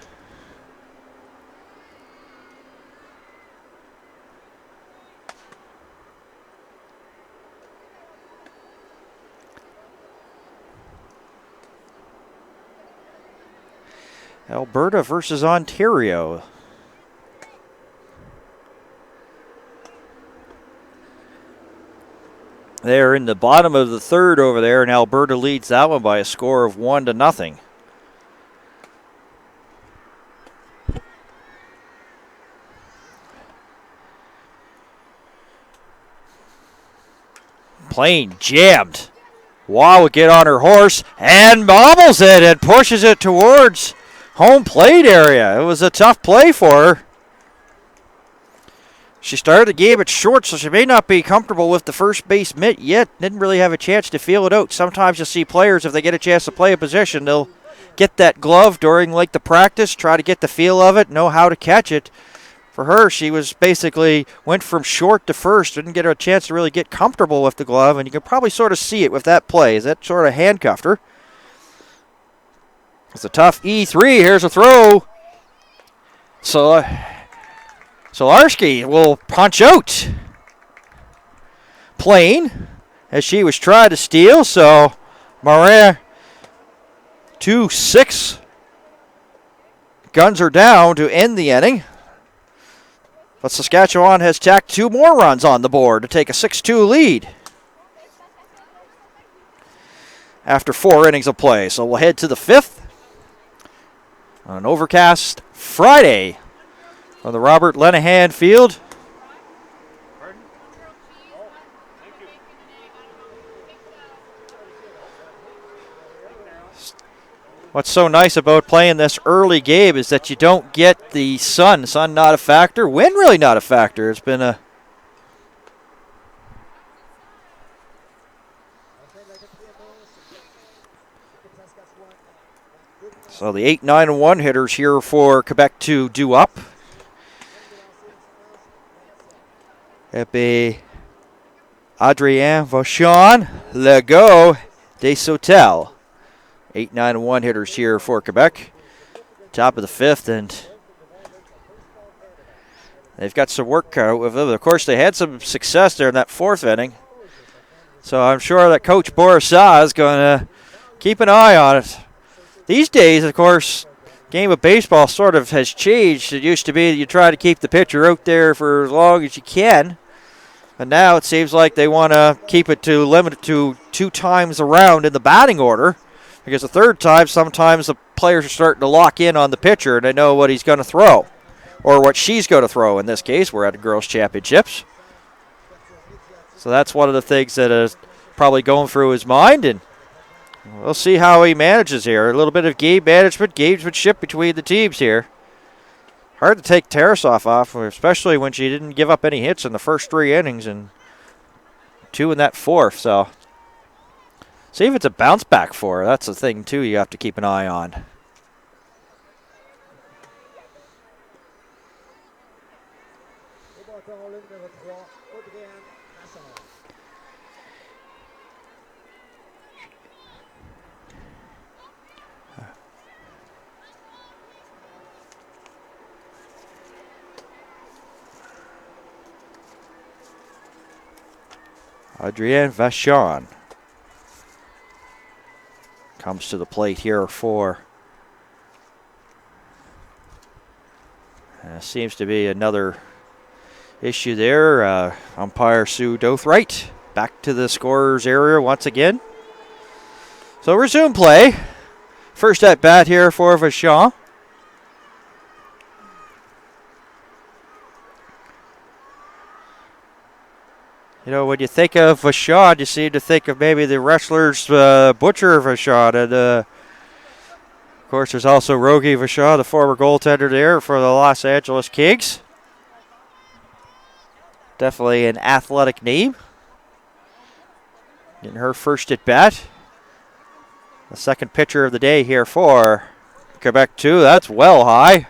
Alberta versus Ontario. They're in the bottom of the third over there, and Alberta leads that one by a score of 1-0. Plain jammed. Waugh would get on her horse and bobbles it and pushes it towards home plate area. It was a tough play for her. She started the game at short, so she may not be comfortable with the first base mitt yet. Didn't really have a chance to feel it out. Sometimes you'll see players, if they get a chance to play a position, they'll get that glove during like the practice, try to get the feel of it, know how to catch it. For her, she was basically went from short to first, didn't get a chance to really get comfortable with the glove, and you can probably sort of see it with that play, as that sort of handcuffed her. It's a tough E3. Here's a throw. So Solarski will punch out Plain as she was trying to steal. So Marin 2-6. Guns are down to end the inning. But Saskatchewan has tacked 2 more runs on the board to take a 6-2 lead after 4 innings of play. So we'll head to the 5th on an overcast Friday on the Robert Lenahan Field. What's so nice about playing this early game is that you don't get the sun. Sun not a factor. Wind really not a factor. It's been a... So the 8, 9, and 1 hitters here for Quebec to do up. Epé, Adrien Vachon, Legault, Desautels. 8, 9, and 1 hitters here for Quebec. Top of the 5th, and they've got some work cut out with them. Of course, they had some success there in that 4th inning. So I'm sure that Coach Bourassa is going to keep an eye on it. These days, of course, game of baseball sort of has changed. It used to be that you try to keep the pitcher out there for as long as you can. And now it seems like they want to keep it to limit it to 2 times around in the batting order. Because the 3rd time, sometimes the players are starting to lock in on the pitcher and they know what he's going to throw. Or what she's going to throw in this case. We're at the Girls' Championships. So that's one of the things that is probably going through his mind. And we'll see how he manages here. A little bit of game management, gamesmanship between the teams here. Hard to take Tarasov off, especially when she didn't give up any hits in the first 3 innings and 2 in that 4th. So see if it's a bounce back for her. That's the thing, too, you have to keep an eye on. Adrien Vachon comes to the plate here for... seems to be another issue there. Umpire Sue Dothright back to the scorer's area once again. So resume play. First at bat here for Vachon. You know, when you think of Vachon, you seem to think of maybe the wrestler's Butcher Vachon. And, of course, there's also Rogie Vachon, the former goaltender there for the Los Angeles Kings. Definitely an athletic name. Getting her first at bat. The second pitcher of the day here for Quebec 2. That's well high.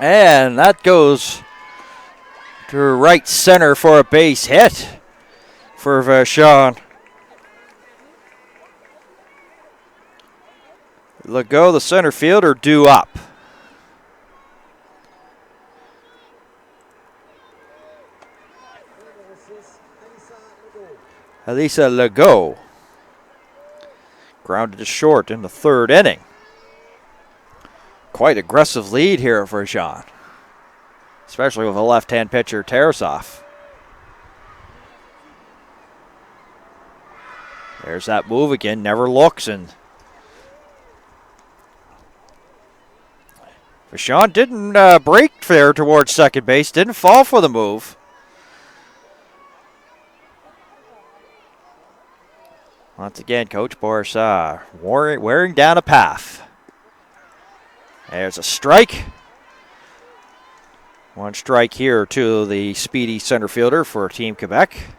And that goes to right center for a base hit for Vachon. Legault, the center fielder, due up. Elisa Legault grounded to short in the third inning. Quite aggressive lead here for Vachon, especially with a left-hand pitcher, Tarasov. There's that move again, never looks, and Vachon didn't break there towards second base, didn't fall for the move. Once again, Coach Bourassa wearing down a path. There's a strike. One strike here to the speedy center fielder for Team Quebec.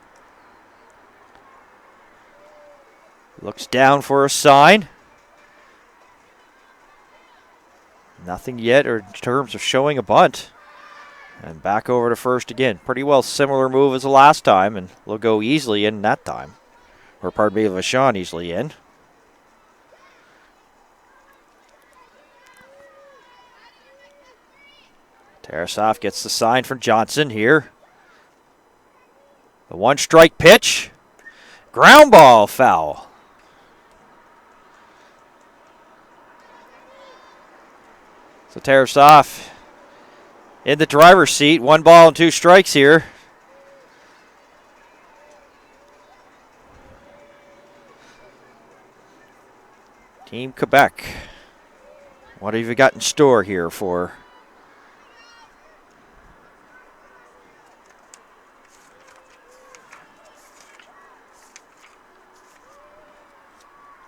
Looks down for a sign. Nothing yet in terms of showing a bunt. And back over to first again. Pretty well similar move as the last time, and we'll go easily in that time. Or pardon me, Vachon easily in. Tarasov gets the sign from Johnson here. The one strike pitch. Ground ball foul. So Tarasov in the driver's seat. 1 ball and 2 strikes here. Team Quebec. What have you got in store here for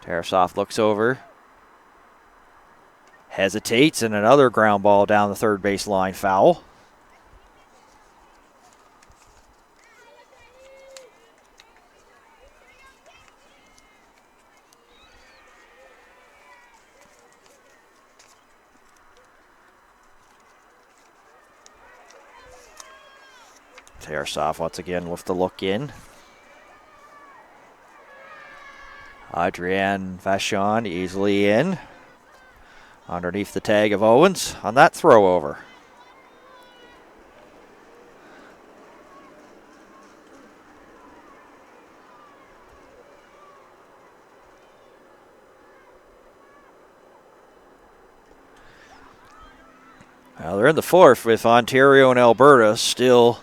Tarasov? Looks over, hesitates, and another ground ball down the third base line, foul. Tarasov once again with the look in. Adrienne Vachon easily in. Underneath the tag of Owens on that throw over. Well, they're in the fourth with Ontario and Alberta still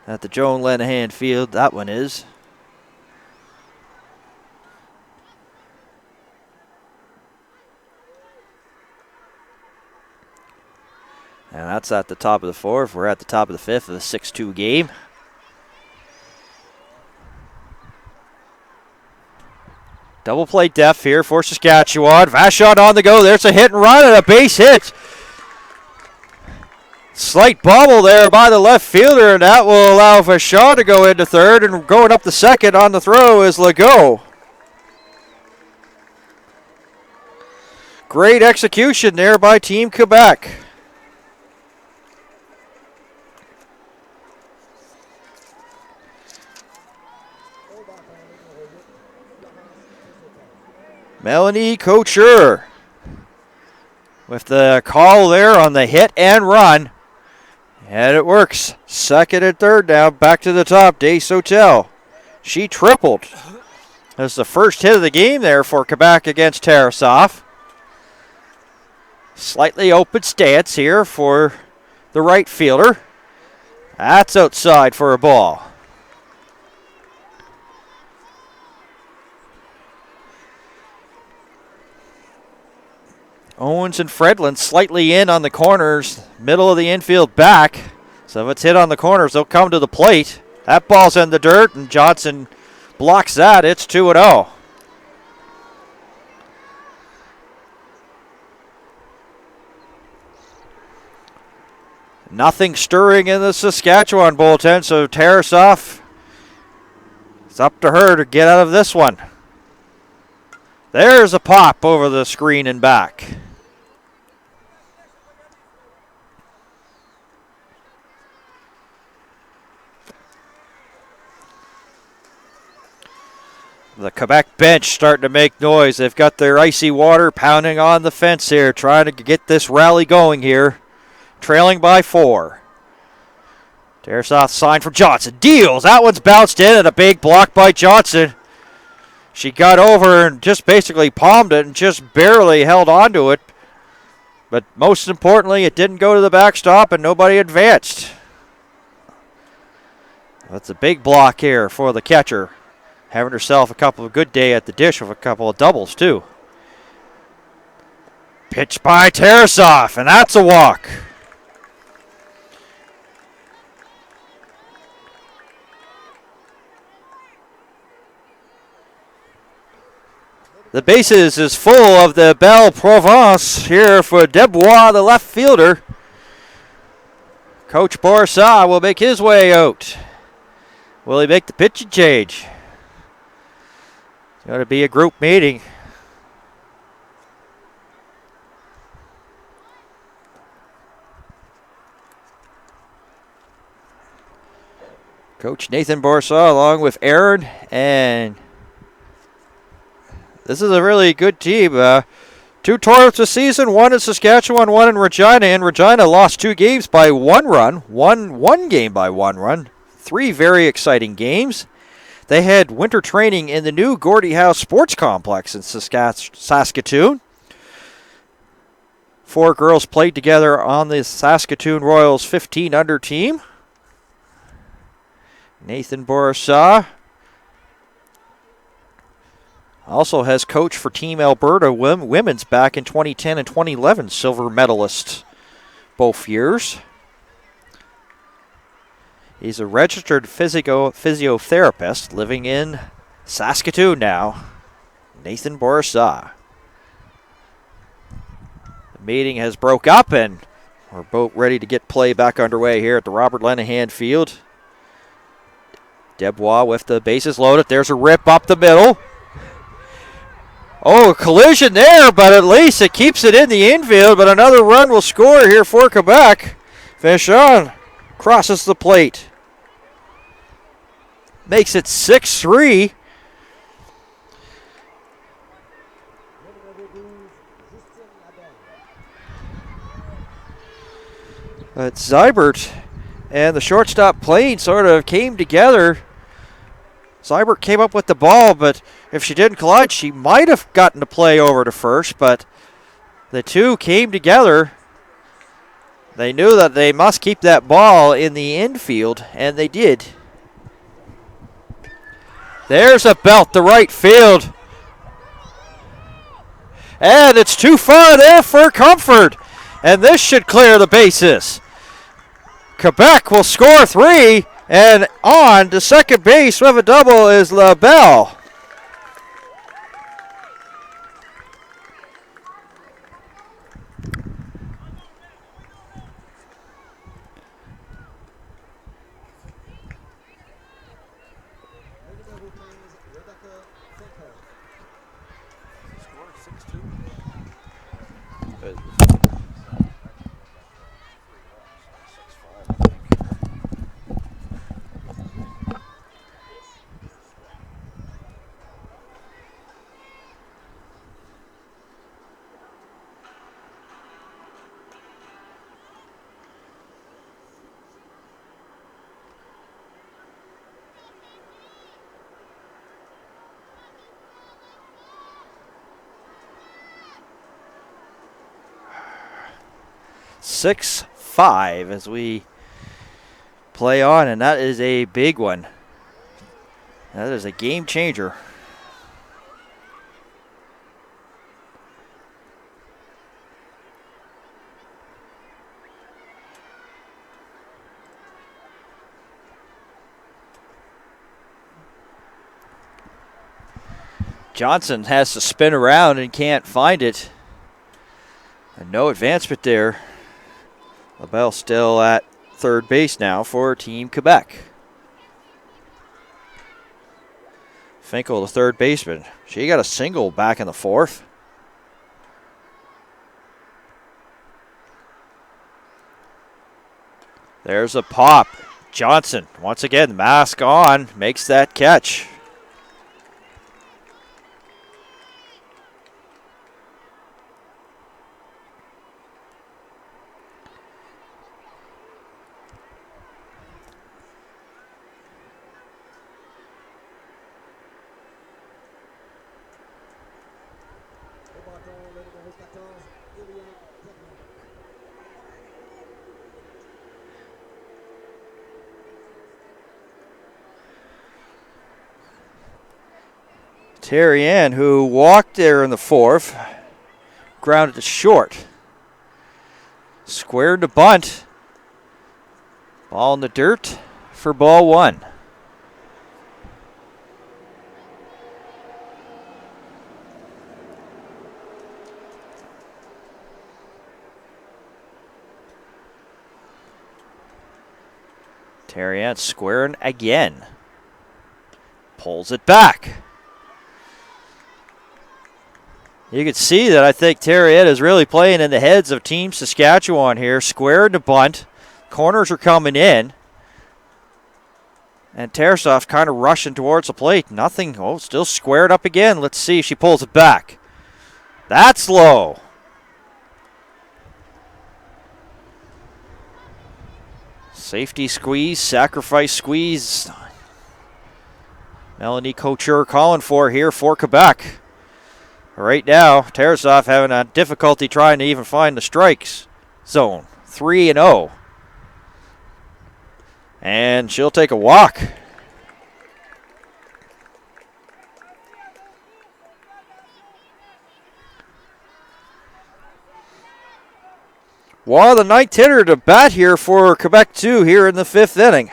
at the Joan Lenahan Field. That one is. And that's at the top of the fourth. We're at the top of the fifth of the 6-2 game. Double play depth here for Saskatchewan. Vachon on the go. There's a hit and run and a base hit. Slight bobble there by the left fielder, and that will allow Vachon to go into third, and going up the second on the throw is Legault. Great execution there by Team Quebec. Melanie Couture with the call there on the hit and run. And it works. Second and third now. Back to the top. Dace Hotel. She tripled. That's the first hit of the game there for Quebec against Tarasov. Slightly open stance here for the right fielder. That's outside for a ball. Owens and Fredlin slightly in on the corners, middle of the infield back. So if it's hit on the corners, they'll come to the plate. That ball's in the dirt, and Johnson blocks that. It's 2-0. Nothing stirring in the Saskatchewan bullpen, so Tarasoff, it's up to her to get out of this one. There's a pop over the screen and back. The Quebec bench starting to make noise. They've got their icy water pounding on the fence here, trying to get this rally going here. Trailing by 4. Tarasoff sign from Johnson. Deals. That one's bounced in and a big block by Johnson. She got over and just basically palmed it and just barely held on to it. But most importantly, it didn't go to the backstop and nobody advanced. That's a big block here for the catcher. Having herself a couple of good day at the dish with a couple of doubles too. Pitch by Tarasoff, and that's a walk. The bases is full of the Belle Provence here for Desbois, the left fielder. Coach Bourassa will make his way out. Will he make the pitching change? It's going to be a group meeting. Coach Nathan Bourassa along with Aaron, and this is a really good team. 2 tournaments this season, 1 in Saskatchewan, 1 in Regina. And Regina lost 2 games by 1 run, one game by 1 run. 3 very exciting games. They had winter training in the new Gordie House Sports Complex in Saskatoon. 4 girls played together on the Saskatoon Royals 15 under team. Nathan Bourassa also has coached for Team Alberta Women's back in 2010 and 2011, silver medalist both years. He's a registered physiotherapist living in Saskatoon now. Nathan Bourassa. The meeting has broke up and we're both ready to get play back underway here at the Robert Lenahan Field. Desbois with the bases loaded. There's a rip up the middle. Oh, a collision there, but at least it keeps it in the infield. But another run will score here for Quebec. Vachon crosses the plate. Makes it 6-3. But Zybert and the shortstop Plain sort of came together. Zybert came up with the ball, but if she didn't collide, she might have gotten to play over to first, but the two came together. They knew that they must keep that ball in the infield, and they did. There's a belt to right field. And it's too far there for comfort, and this should clear the bases. Quebec will score 3. And on to second base with a double is LaBelle. Six 5 as we play on, and that is a big one. That is a game changer. Johnson has to spin around and can't find it. And no advancement there. LaBelle still at third base now for Team Quebec. Finkel, the third baseman. She got a single back in the fourth. There's a pop. Johnson, once again, mask on, makes that catch. Terry Ann, who walked there in the fourth, grounded to short. Squared to bunt. Ball in the dirt for ball one. Terry Ann squaring again. Pulls it back. You can see that I think Terriette is really playing in the heads of Team Saskatchewan here. Squared to bunt. Corners are coming in. And Tarasov's kind of rushing towards the plate. Nothing. Oh, still squared up again. Let's see if she pulls it back. That's low. Safety squeeze, sacrifice squeeze. Melanie Couture calling for here for Quebec. Right now, Tarasov having a difficulty trying to even find the strikes zone. 3-0. And she'll take a walk. Waugh, the ninth hitter to bat here for Quebec 2 here in the fifth inning.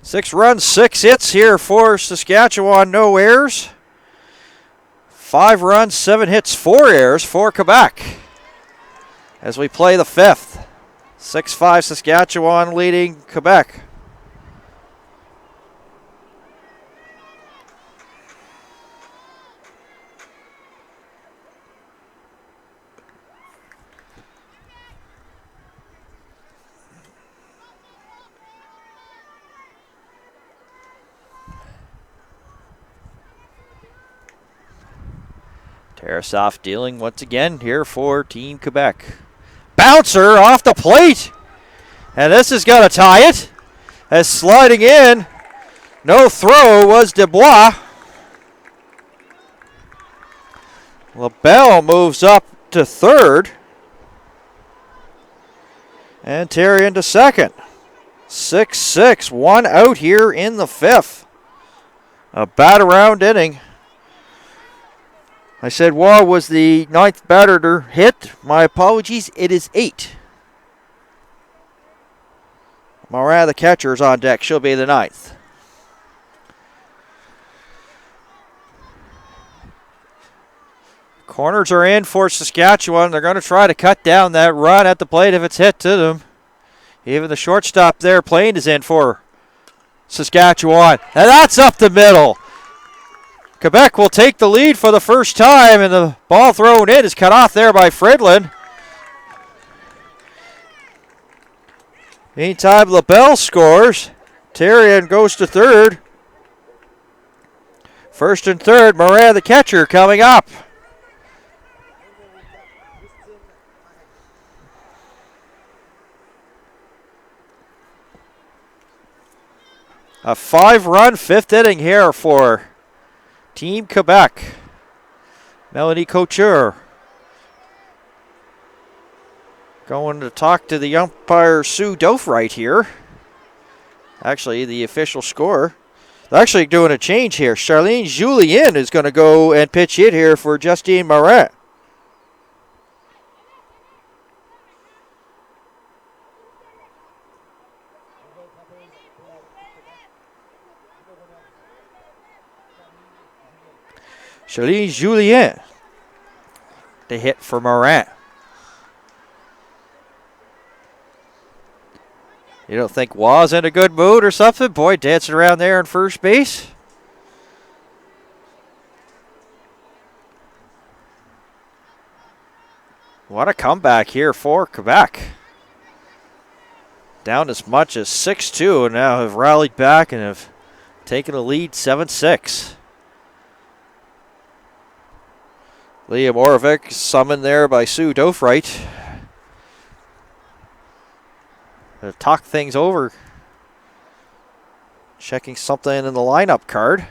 Six runs, 6 hits here for Saskatchewan, no errors. 5 runs, 7 hits, 4 errors for Quebec. As we play the fifth. 6-5 Saskatchewan leading Quebec. Tarasov dealing once again here for Team Quebec. Bouncer off the plate. And this is going to tie it. As sliding in, no throw was Dubois. LaBelle moves up to third. And Terry into second. 6-6, 1 out here in the fifth. A bat-around inning. I said Waugh was the ninth batter to hit. My apologies, it is 8. Moran, the catcher, is on deck. She'll be the ninth. Corners are in for Saskatchewan. They're going to try to cut down that run at the plate if it's hit to them. Even the shortstop there, Plain, is in for Saskatchewan. And that's up the middle. Quebec will take the lead for the first time, and the ball thrown in is cut off there by Fredlin. Meantime, LaBelle scores. Terrian goes to third. First and third, Moran, the catcher, coming up. A 5-run fifth inning here for Team Quebec. Melanie Couture going to talk to the umpire, Sue Dofright here. Actually, the official scorer. They're actually doing a change here. Charlene Julien is going to go and pitch hit here for Justine Morin. Charlie Julien. The hit for Morant. You don't think Waugh's in a good mood or something? Boy, dancing around there on first base. What a comeback here for Quebec. Down as much as 6-2 and now have rallied back and have taken a lead 7-6. Liam Orvik summoned there by Sue Dofright. To talk things over. Checking something in the lineup card.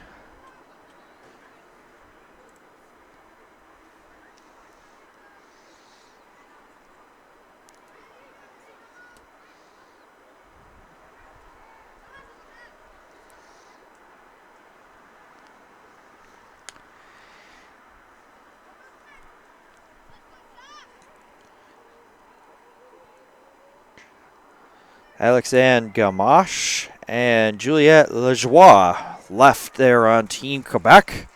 Alexandre Gamache and Juliette Lajoie left there on Team Quebec.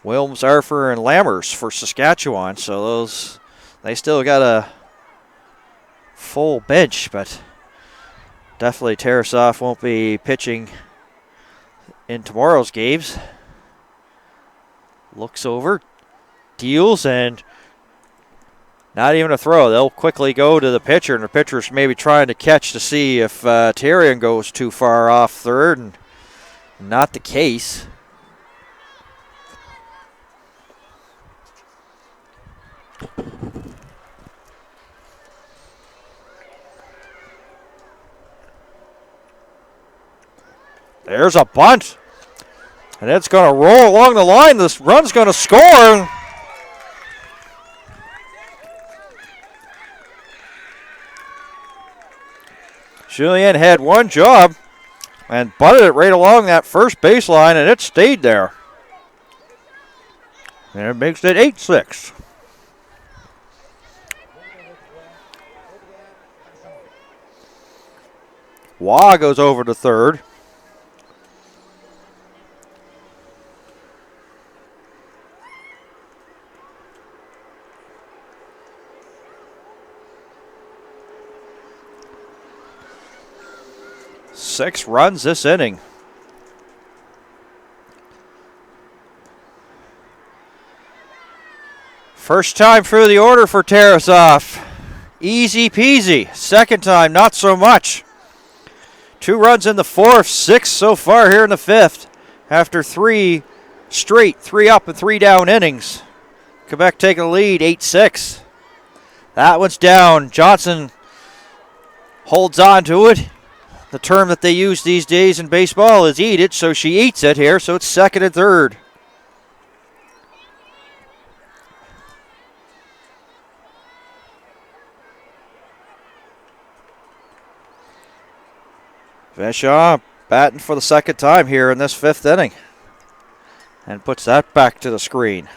Wilms, Arfer, and Lammers for Saskatchewan. So they still got a full bench, but definitely Tarasov won't be pitching in tomorrow's games. Looks over, deals, and not even a throw. They'll quickly go to the pitcher, and the pitcher's maybe trying to catch to see if Tyrion goes too far off third, and not the case. There's a bunt, and it's going to roll along the line. This run's going to score. Julien had one job and butted it right along that first baseline, and it stayed there. And it makes it 8-6. Waugh goes over to third. Six runs this inning. First time through the order for Tarasov. Easy peasy. Second time, not so much. 2 runs in the fourth, 6 so far here in the fifth. After 3 straight, 3 up and 3 down innings. Quebec taking the lead, 8-6. That one's down. Johnson holds on to it. The term that they use these days in baseball is eat it, so she eats it here, so it's second and third. Vachon batting for the second time here in this fifth inning and puts that back to the screen.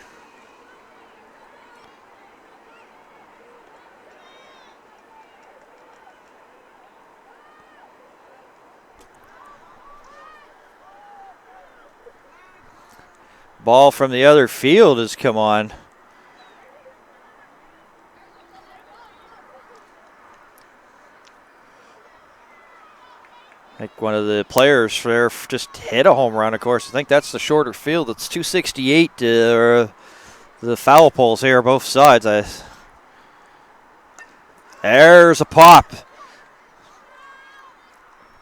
Ball from the other field has come on. I think one of the players there just hit a home run, of course. I think that's the shorter field. It's 268. The foul poles here, both sides. There's a pop.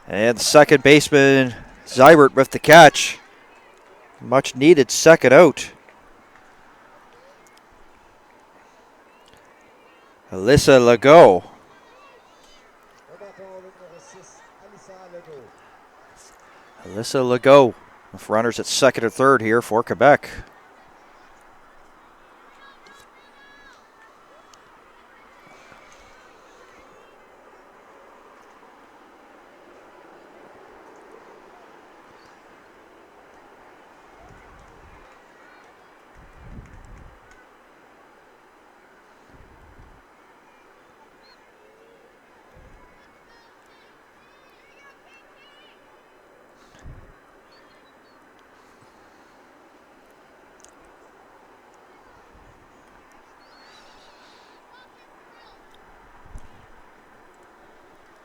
And second baseman Zybert with the catch. Much needed second out. Alyssa Legault. Alyssa Legault with runners at second and third here for Quebec.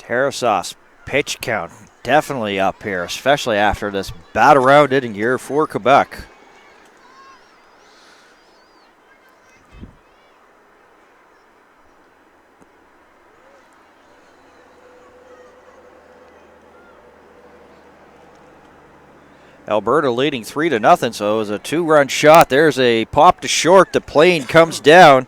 Tarasov's pitch count definitely up here, especially after this bat around inning here for Quebec. Alberta leading 3-0, so it was a 2-run shot. There's a pop to short. The plane comes down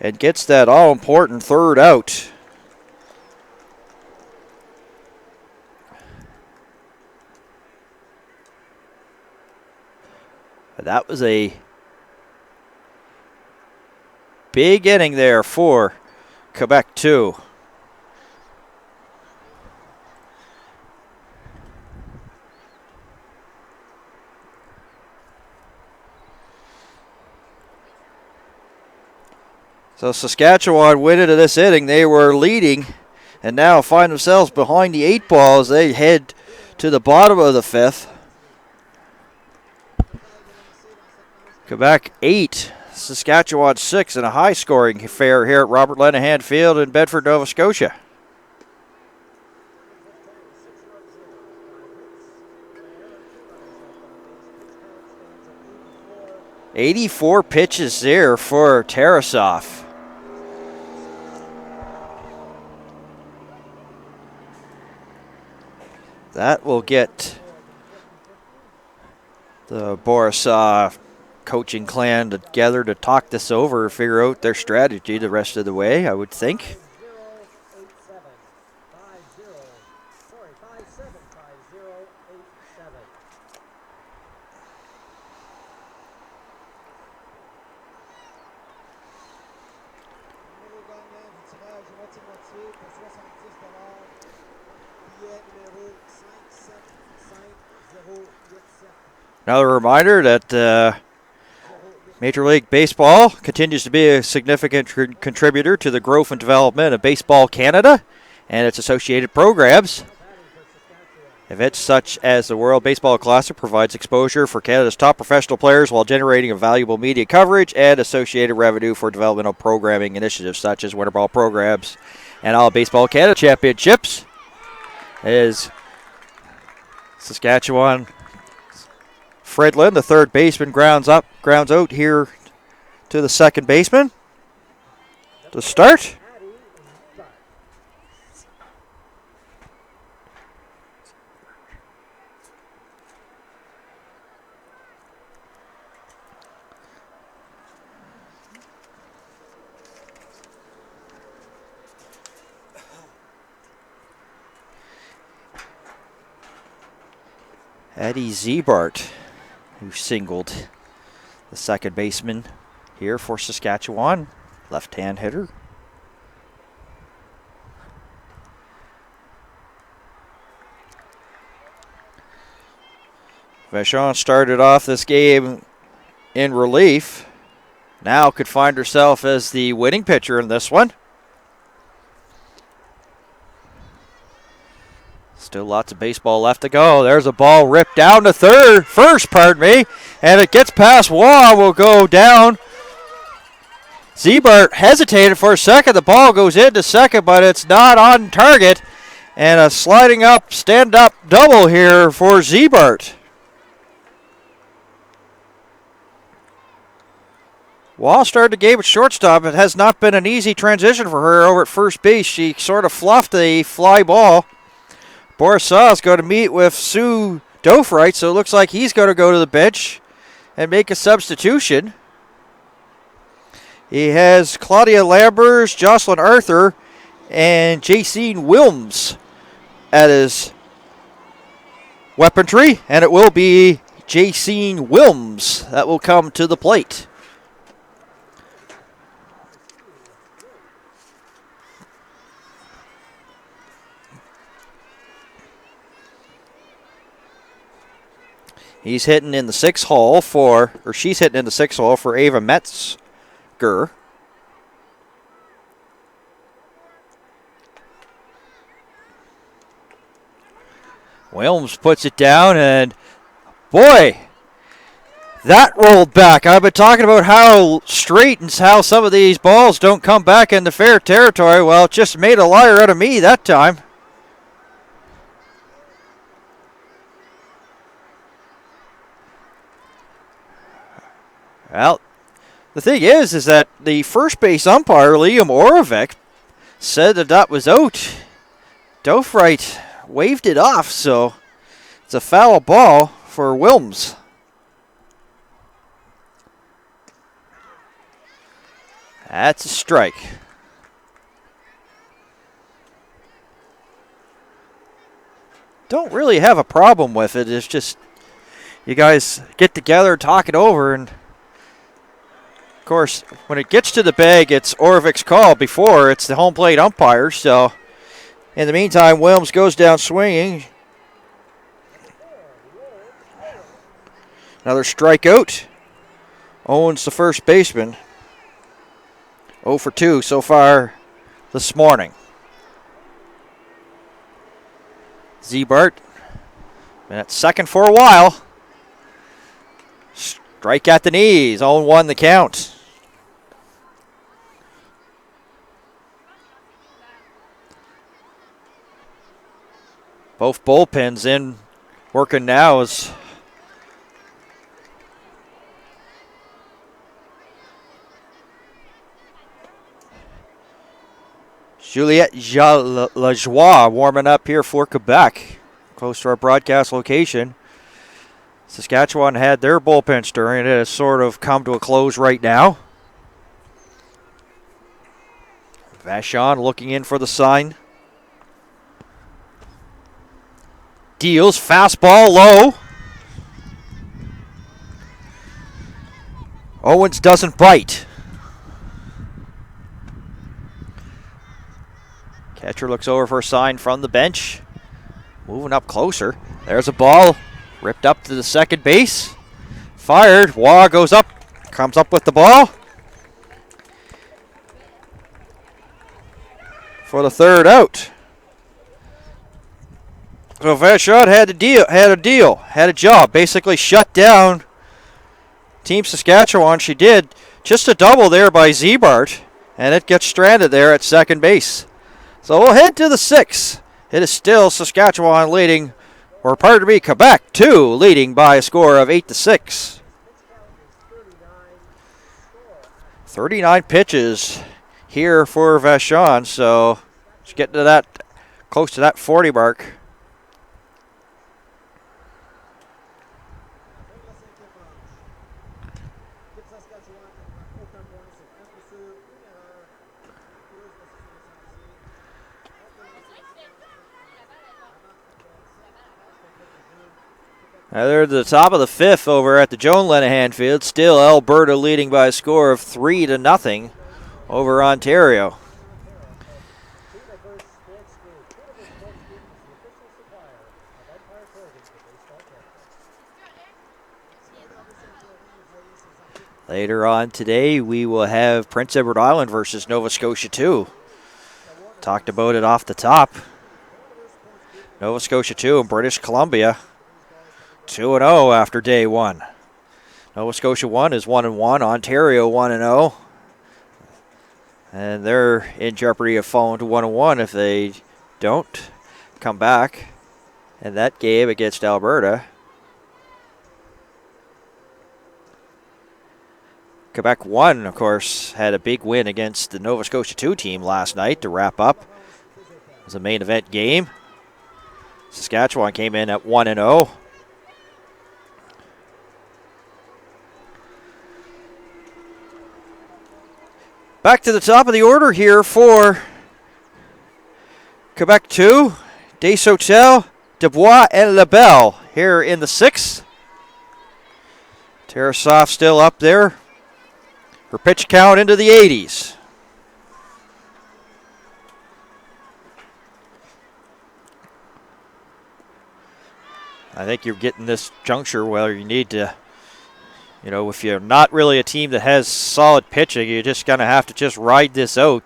and gets that all-important third out. That was a big inning there for Quebec 2. So Saskatchewan went into this inning. They were leading and now find themselves behind the 8 ball as they head to the bottom of the 5th. Quebec 8, Saskatchewan 6 in a high-scoring affair here at Robert Lenahan Field in Bedford, Nova Scotia. "84 pitches there for Tarasov. That will get the Borisov coaching clan together to talk this over, figure out their strategy the rest of the way, I would think. Another reminder that Major League Baseball continues to be a significant contributor to the growth and development of Baseball Canada and its associated programs. Events such as the World Baseball Classic provides exposure for Canada's top professional players while generating a valuable media coverage and associated revenue for developmental programming initiatives such as winter ball programs and all Baseball Canada championships. As Saskatchewan Fredlin, the third baseman, grounds out here to the second baseman to start. Eddie Zebart, who singled the second baseman here for Saskatchewan, left-hand hitter. Vachon started off this game in relief. Now could find herself as the winning pitcher in this one. Still lots of baseball left to go. There's a ball ripped down to first, and it gets past Waugh, will go down. Zebart hesitated for a second. The ball goes into second, but it's not on target. And a sliding up, stand-up double here for Zebart. Waugh started the game at shortstop. It has not been an easy transition for her over at first base. She sort of fluffed a fly ball. Borisov's going to meet with Sue Dofright, so it looks like he's going to go to the bench and make a substitution. He has Claudia Lambers, Jocelyn Arthur, and Jacine Wilms at his weaponry, and it will be Jacine Wilms that will come to the plate. She's hitting in the 6th hole for Ava Metzger. Wilms puts it down, and boy, That rolled back. I've been talking about how straight and how some of these balls don't come back into fair territory. Well, it just made a liar out of me that time. Well, the thing is that the first base umpire, Liam Orovec, said that was out. Dofright waved it off, so it's a foul ball for Wilms. That's a strike. Don't really have a problem with it. It's just you guys get together, talk it over, and of course, when it gets to the bag, it's Orovic's call. Before, it's the home plate umpire. So, in the meantime, Wilms goes down swinging. Another strikeout. Owens, the first baseman. 0 for 2 so far this morning. Zebart been at second for a while. Strike at the knees. 0-1 the count. Both bullpens in working now as Juliette Lajoie warming up here for Quebec, close to our broadcast location. Saskatchewan had their bullpen stirring. It has sort of come to a close right now. Vachon looking in for the sign. Deals, fastball low. Owens doesn't bite. Catcher looks over for a sign from the bench. Moving up closer. There's a ball ripped up to the second base. Fired. Waugh goes up. Comes up with the ball. For the third out. So Vachon had a job. Basically shut down Team Saskatchewan. She did. Just a double there by Zebart. And it gets stranded there at second base. So we'll head to the sixth. It is still Saskatchewan leading, or pardon me, Quebec 2 leading by a score of 8-6. 39 pitches here for Vachon, so it's getting to that, close to that 40 mark. Now they're at the top of the fifth over at the Joan Lenahan Field. Still Alberta leading by a score of 3-0 over Ontario. Later on today, we will have Prince Edward Island versus Nova Scotia 2. Talked about it off the top. Nova Scotia 2 and British Columbia 2-0 after day one. Nova Scotia 1 is 1-1. Ontario 1-0. And they're in jeopardy of falling to 1-1 if they don't come back in that game against Alberta. Quebec 1, of course, had a big win against the Nova Scotia 2 team last night to wrap up. It was a main event game. Saskatchewan came in at 1-0. Back to the top of the order here for Quebec 2. Desautel, Dubois, and Lebel here in the sixth. Tarasov still up there. Her pitch count into the 80s. I think you're getting this juncture where you need to, if you're not really a team that has solid pitching, you're just going to have to just ride this out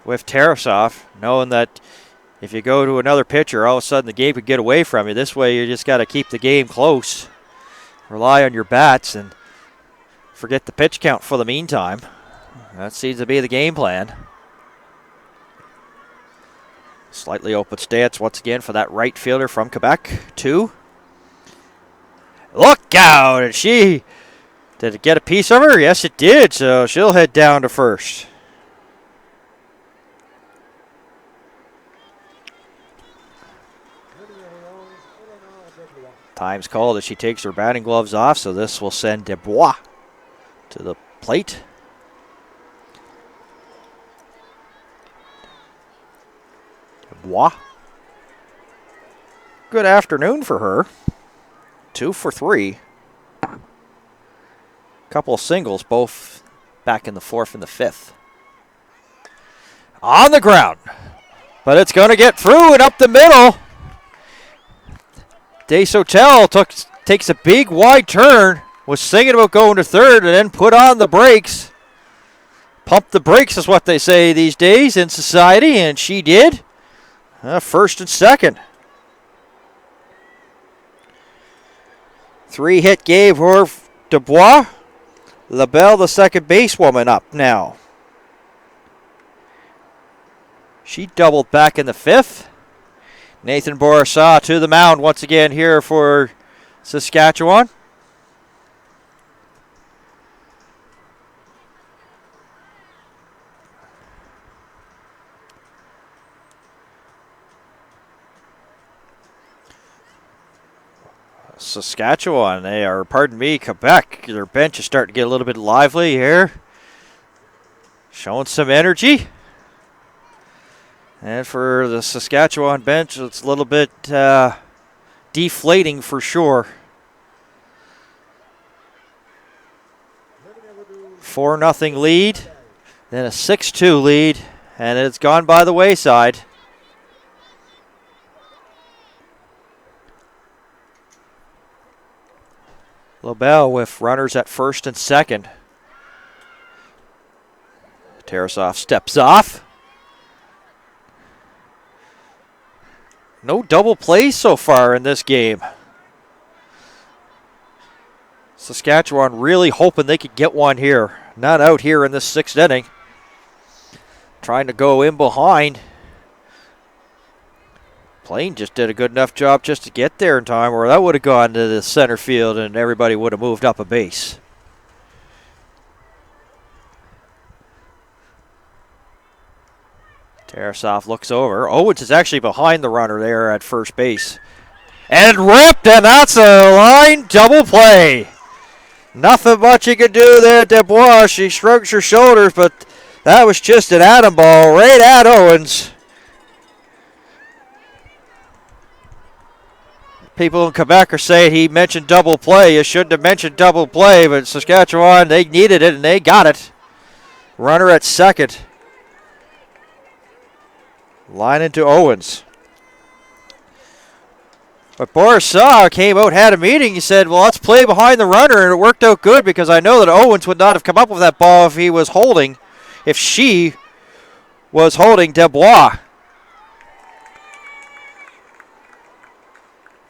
with Tarasov, knowing that if you go to another pitcher, all of a sudden the game could get away from you. This way you just got to keep the game close. rely on your bats and forget the pitch count for the meantime. That seems to be the game plan. Slightly open stance once again for that right fielder from Quebec. 2. Look out! And did it get a piece of her? Yes, it did. So she'll head down to first. Time's called as she takes her batting gloves off, so this will send Dubois to the plate. Dubois. Good afternoon for her. 2 for 3. Couple of singles, both back in the 4th and the 5th. On the ground, but it's going to get through and up the middle. Desotel takes a big wide turn, was thinking about going to third, and then put on the brakes. Pump the brakes is what they say these days in society, and she did. First and second. 3-hit game for Dubois. LaBelle, the second basewoman, up now. She doubled back in the 5th. Nathan Bourassa to the mound once again here for Saskatchewan. Saskatchewan, Quebec. Their bench is starting to get a little bit lively here. Showing some energy. And for the Saskatchewan bench, it's a little bit deflating for sure. 4-0 lead, then a 6-2 lead, and it's gone by the wayside. LaBelle with runners at first and second. Tarasov steps off. No double plays so far in this game. Saskatchewan really hoping they could get one here. Not out here in this 6th inning. Trying to go in behind. Plain just did a good enough job just to get there in time, or that would have gone to the center field and everybody would have moved up a base. Tarasov looks over. Owens is actually behind the runner there at first base. And ripped, and that's a line double play. Nothing much you can do there, Dubois. She shrugs her shoulders, but that was just an atom ball right at Owens. People in Quebec are saying he mentioned double play. You shouldn't have mentioned double play, but Saskatchewan, they needed it, and they got it. Runner at second. Line into Owens. But Bourassa came out, had a meeting. He said, well, let's play behind the runner, and it worked out good because I know that Owens would not have come up with that ball if she was holding Dubois.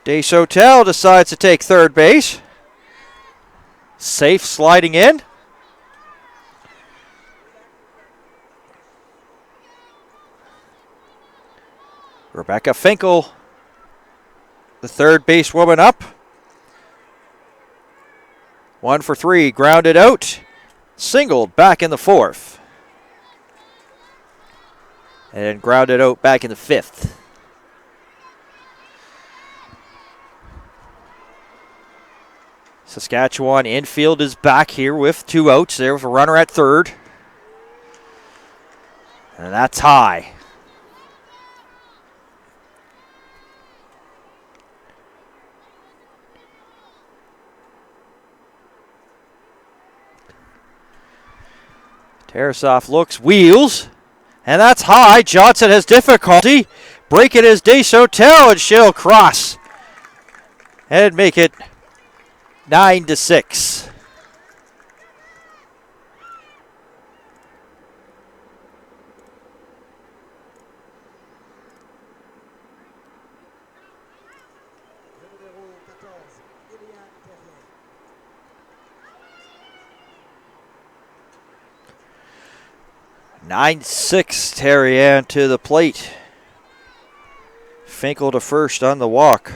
Desotel decides to take third base. Safe sliding in. Rebecca Finkel, the third base woman, up. 1 for 3, grounded out. Singled back in the 4th. And grounded out back in the 5th. Saskatchewan infield is back here with 2 outs. There's a runner at third. And that's high. Tarasov looks, wheels, and that's high. Johnson has difficulty breaking his Desotel, and she'll cross and make it 9-6. 9-6, Terrian to the plate. Finkel to first on the walk.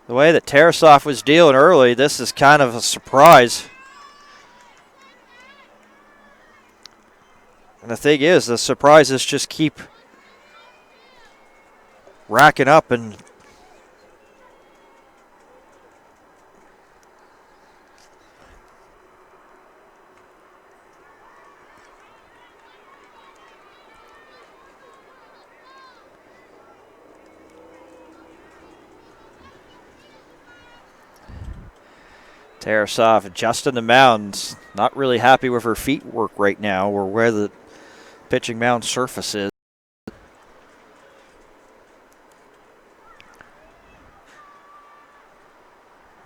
The way that Tarasov was dealing early, this is kind of a surprise. And the thing is, the surprises just keep racking up, and Tarasov adjusting the mounds. Not really happy with her feet work right now, or where the pitching mound surface is.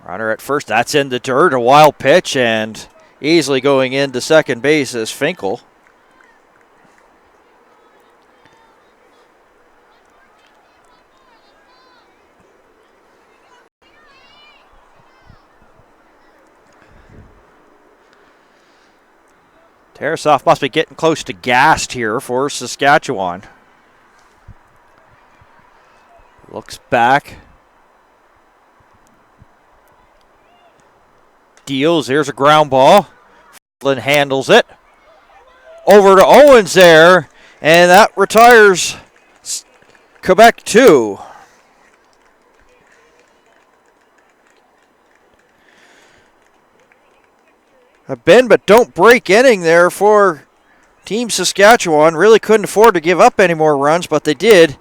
Runner at first, that's in the dirt, a wild pitch, and easily going into second base is Finkel. Tarasov must be getting close to gassed here for Saskatchewan. Looks back. Deals. Here's a ground ball. Flynn handles it. Over to Owens there. And that retires Quebec 2. A bend but don't break inning there for Team Saskatchewan. Really couldn't afford to give up any more runs, but they did.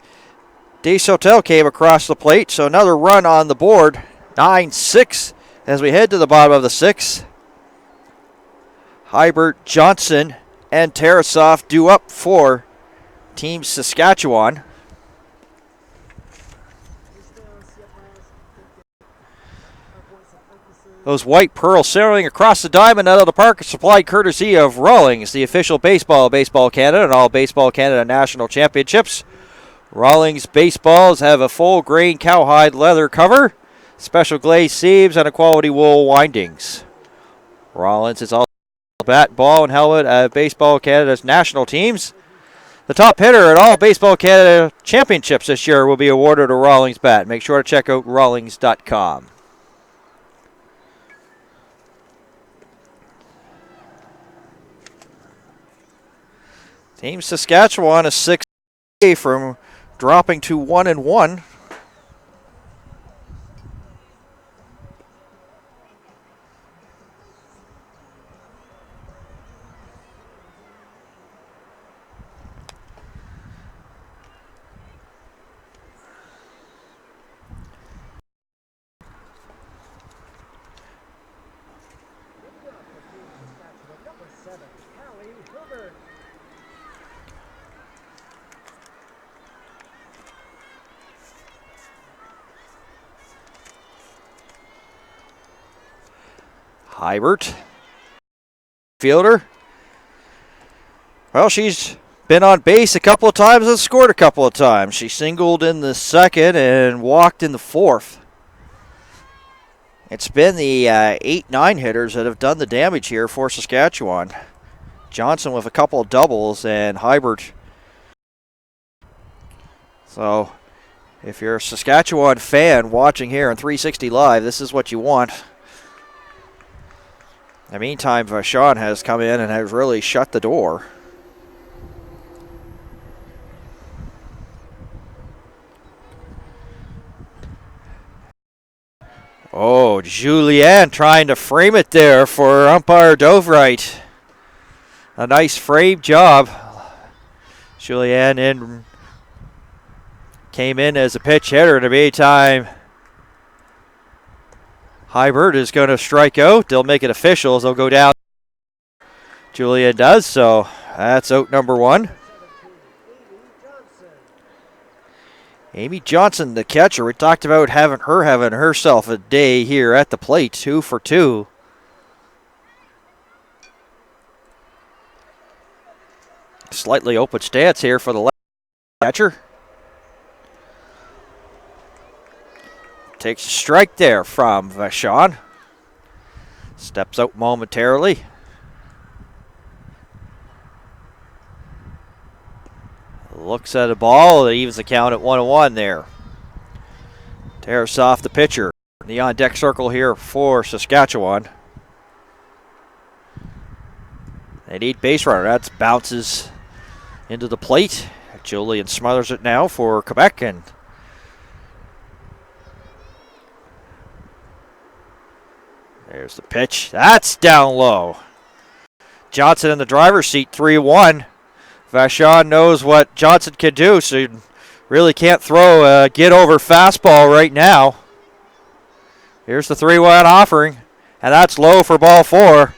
DeSotel came across the plate, so another run on the board. 9-6 as we head to the bottom of the sixth. Hybert, Johnson, and Tarasov due up for Team Saskatchewan. Those white pearls sailing across the diamond out of the park are supplied courtesy of Rawlings, the official Baseball Canada, and all Baseball Canada national championships. Rawlings baseballs have a full grain cowhide leather cover, special glazed sleeves, and a quality wool windings. Rawlings is also bat, ball, and helmet of Baseball Canada's national teams. The top hitter at all Baseball Canada championships this year will be awarded a Rawlings bat. Make sure to check out rawlings.com. Team Saskatchewan is 6 away from dropping to 1-1. Hybert, fielder. Well, she's been on base a couple of times and scored a couple of times. She singled in the second and walked in the fourth. It's been the 8-9 hitters that have done the damage here for Saskatchewan. Johnson with a couple of doubles and Hybert. So, if you're a Saskatchewan fan watching here on 360 Live, this is what you want. In the meantime, Vachon has come in and has really shut the door. Oh, Julien trying to frame it there for umpire Dovright. A nice frame job. Julien came in as a pitch hitter. In the meantime, Hybert is going to strike out. They'll make it official as they'll go down. Julien does, so that's out number one. Amy Johnson, the catcher. We talked about having herself a day here at the plate, 2 for 2. Slightly open stance here for the left catcher. Takes a strike there from Vachon. Steps out momentarily. Looks at the ball. It evens the count at 1-1 there. Tarasov, the pitcher. The on-deck circle here for Saskatchewan. They need base runner. That bounces into the plate. Julian smothers it now for Quebec. And there's the pitch. That's down low. Johnson in the driver's seat, 3-1. Vachon knows what Johnson can do, so you really can't throw a get-over fastball right now. Here's the 3-1 offering, and that's low for ball 4.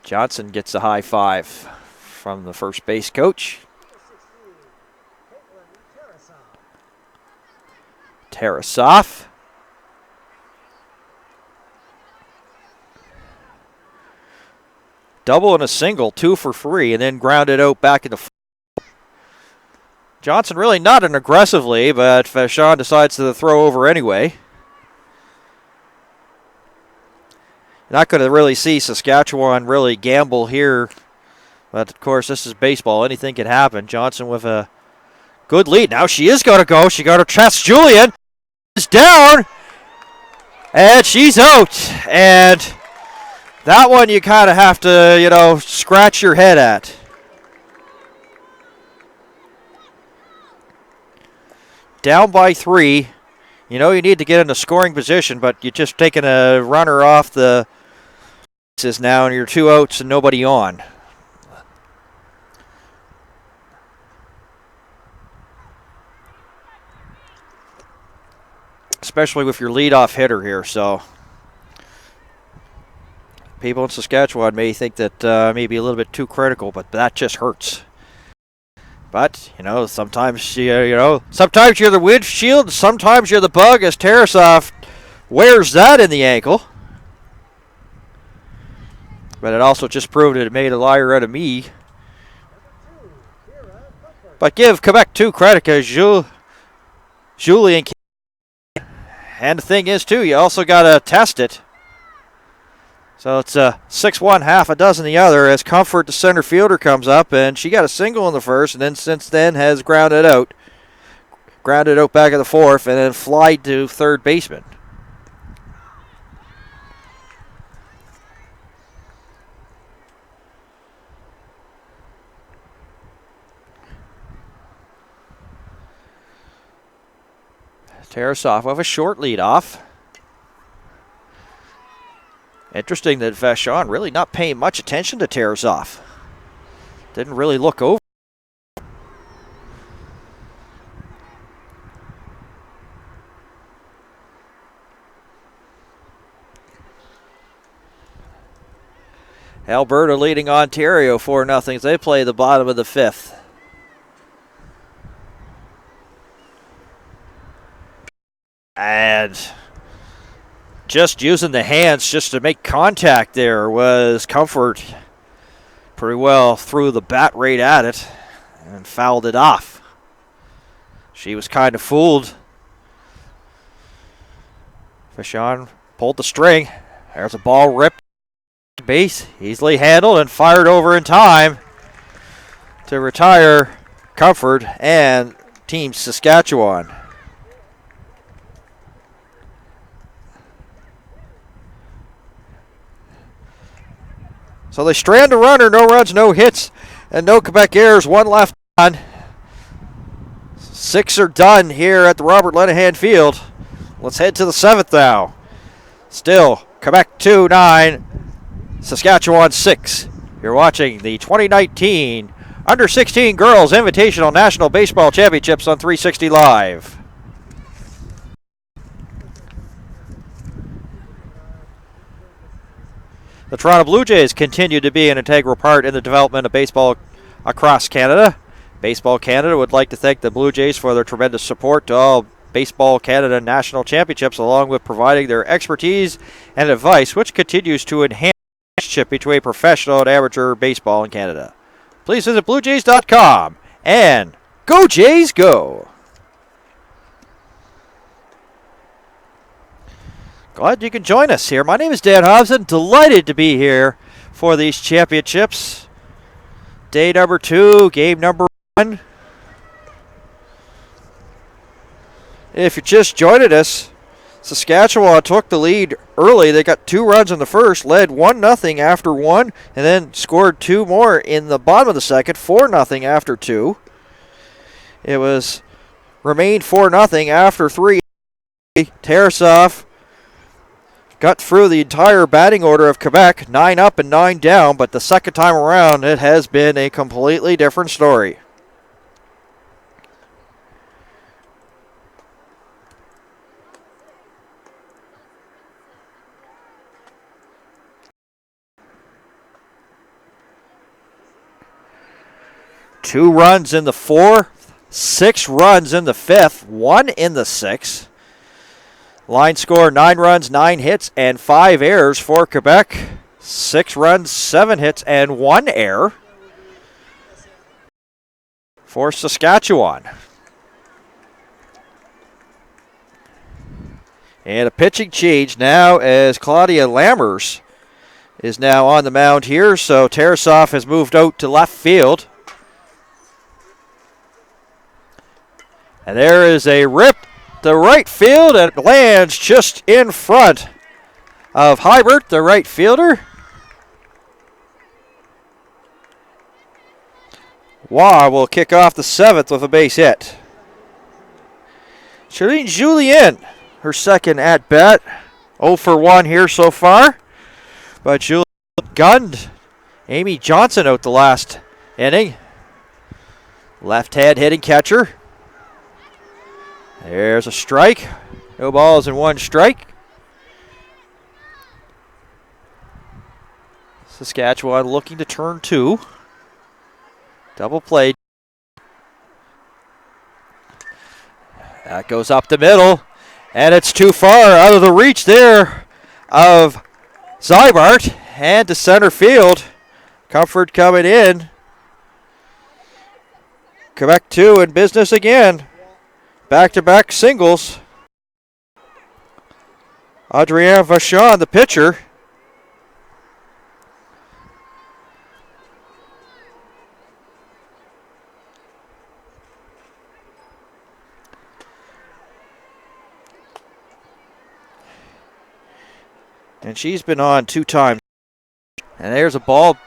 Johnson gets a high five from the first base coach. Tarasov. Double and a single, 2 for 3, and then grounded out back in the. Johnson really not an aggressively, but Vachon decides to throw over anyway. Not going to really see Saskatchewan really gamble here. But, of course, this is baseball. Anything can happen. Johnson with a good lead. Now she is going to go. She got her chest. Julian is down. And she's out. And that one you kind of have to, scratch your head at. Down by 3. You need to get in a scoring position, but you're just taking a runner off the bases now, and you're 2 outs and nobody on. Especially with your leadoff hitter here, so people in Saskatchewan may think that may be a little bit too critical, but that just hurts. But, sometimes, sometimes you're the windshield, sometimes you're the bug, as Tarasov wears that in the ankle. But it also just proved it made a liar out of me. But give Quebec 2 credit, because Julian. And the thing is, too, you also got to test it. So it's a 6-1, half a dozen the other, as Comfort, the center fielder, comes up, and she got a single in the first, and then since then has grounded out back in the fourth, and then flied to third baseman. Tarasov with a short lead off. Interesting that Vachon really not paying much attention to Tarasov. Didn't really look over. Alberta leading Ontario 4-0 as they play the bottom of the 5th. And just using the hands just to make contact there was Comfort. Pretty well threw the bat right at it and fouled it off. She was kind of fooled. Vachon pulled the string. There's a ball ripped to base, easily handled and fired over in time to retire Comfort and Team Saskatchewan. So they strand a runner, no runs, no hits, and no Quebec errors, 1 left on. 6 are done here at the Robert Lenahan Field. Let's head to the 7th now. Still, Quebec 2-9, Saskatchewan 6. You're watching the 2019 Under-16 Girls Invitational National Baseball Championships on 360 Live. The Toronto Blue Jays continue to be an integral part in the development of baseball across Canada. Baseball Canada would like to thank the Blue Jays for their tremendous support to all Baseball Canada national championships, along with providing their expertise and advice, which continues to enhance the relationship between professional and amateur baseball in Canada. please visit BlueJays.com and go Jays go! Glad you can join us here. My name is Dan Hobson. Delighted to be here for these championships. Day number 2, game number 1. If you're just joining us, Saskatchewan took the lead early. They got 2 runs in the first, led 1-0 after 1, and then scored 2 more in the bottom of the second, 4-0 after 2. It remained 4-0 after 3. Tarasov got through the entire batting order of Quebec, 9 up and 9 down, but the second time around it has been a completely different story. Two runs in the 4th, 6 runs in the 5th, 1 in the 6th. Line score, 9 runs, 9 hits, and 5 errors for Quebec. 6 runs, 7 hits, and 1 error for Saskatchewan. And a pitching change now as Claudia Lammers is now on the mound here. So Tarasov has moved out to left field. And there is a rip to right field, and it lands just in front of Hybert, the right fielder. Waugh will kick off the 7th with a base hit. Charlene Julien, her second at bat. 0 for 1 here so far. But Julien gunned Amy Johnson out the last inning. Left hand hitting catcher. There's a strike. No balls and 1 strike. Saskatchewan looking to turn 2. Double play. That goes up the middle. And it's too far out of the reach there of Zybart. And to center field. Comfort coming in. Quebec 2 in business again. Back-to-back singles. Adrienne Vachon, the pitcher. And she's been on 2 times. And there's a ball.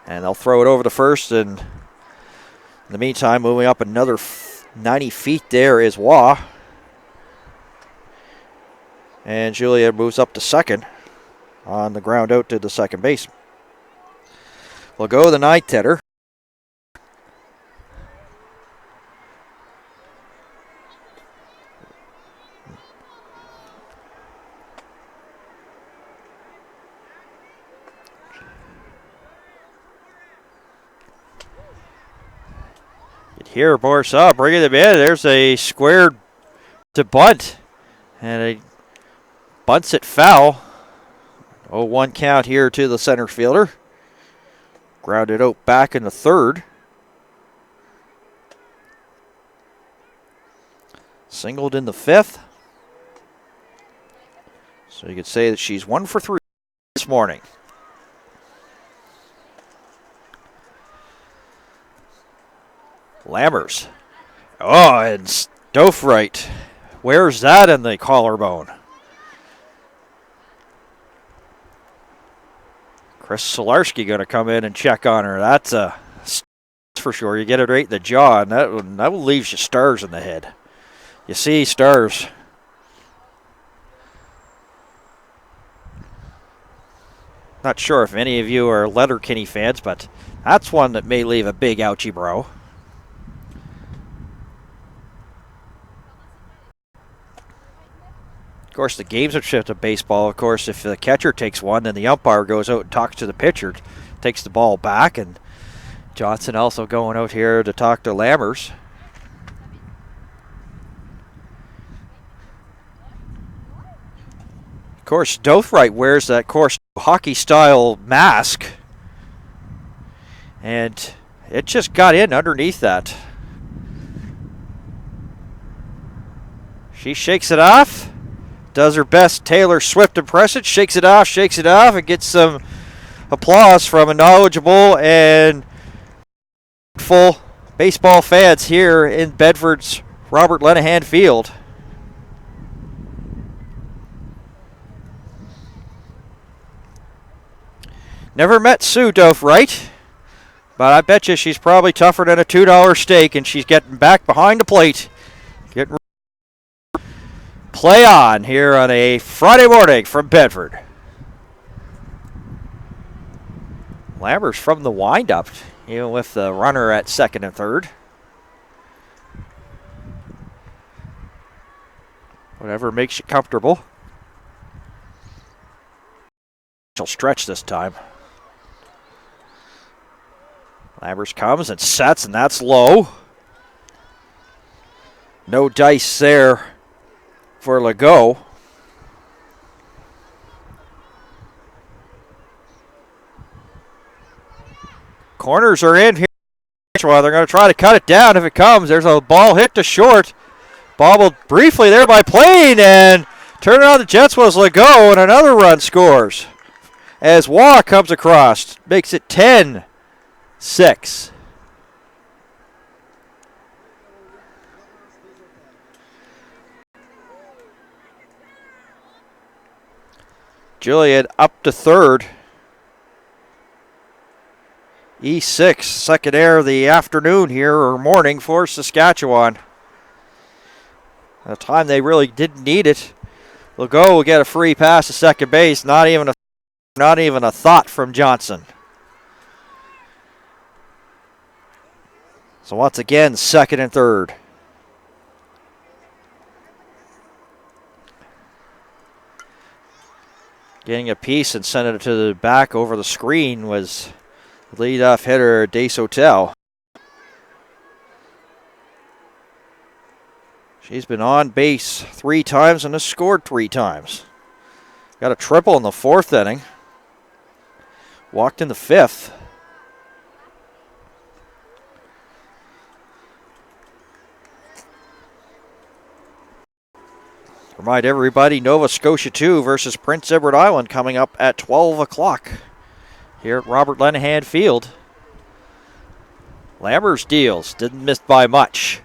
And they'll throw it over to first. And in the meantime, moving up another 90 feet there is Waugh. And Julia moves up to second on the ground out to the second base. We'll go the 9th hitter. Here, Borisov bringing them in. There's a square to bunt. And he bunts it foul. 0-1 count here to the center fielder. Grounded out back in the 3rd. Singled in the 5th. So you could say that she's 1 for 3 this morning. Lammers. Oh, and Stofright. Where's that in the collarbone? Chris Solarski going to come in and check on her. That's for sure. You get it right in the jaw, and that will leave you stars in the head. You see stars. Not sure if any of you are Letterkenny fans, but that's one that may leave a big ouchie brow. Of course, the games have shifted to baseball. Of course, if the catcher takes one, then the umpire goes out and talks to the pitcher, takes the ball back, and Johnson also going out here to talk to Lammers. Of course, Dothright wears that hockey-style mask. And it just got in underneath that. She shakes it off. Does her best Taylor Swift impression. Shakes it off, and gets some applause from a knowledgeable and full baseball fans here in Bedford's Robert Lenahan Field. Never met Sue Dofright, but I bet you she's probably tougher than a $2 steak, and she's getting back behind the plate. Getting play on here on a Friday morning from Bedford. Lambert's from the windup, even with the runner at second and third. Whatever makes you comfortable. She'll stretch this time. Lambers comes and sets, and that's low. No dice there for Legault. Corners are in here. Well, they're going to try to cut it down if it comes. There's a ball hit to short. Bobbled briefly there by Plain, and turning on the Jets was Legault, and another run scores as Waugh comes across. Makes it 10-6. Juliet up to third. E6, second air of the afternoon here, or morning for Saskatchewan. At a time they really didn't need it. Legault will get a free pass to second base. Not even a thought from Johnson. So once again, second and third. Getting a piece and sending it to the back over the screen was the leadoff hitter, Desautel. She's been on base 3 times and has scored 3 times. Got a triple in the 4th inning. Walked in the 5th. Remind everybody, Nova Scotia 2 versus Prince Edward Island coming up at 12 o'clock here at Robert Lenahan Field. Lammers deals, didn't miss by much.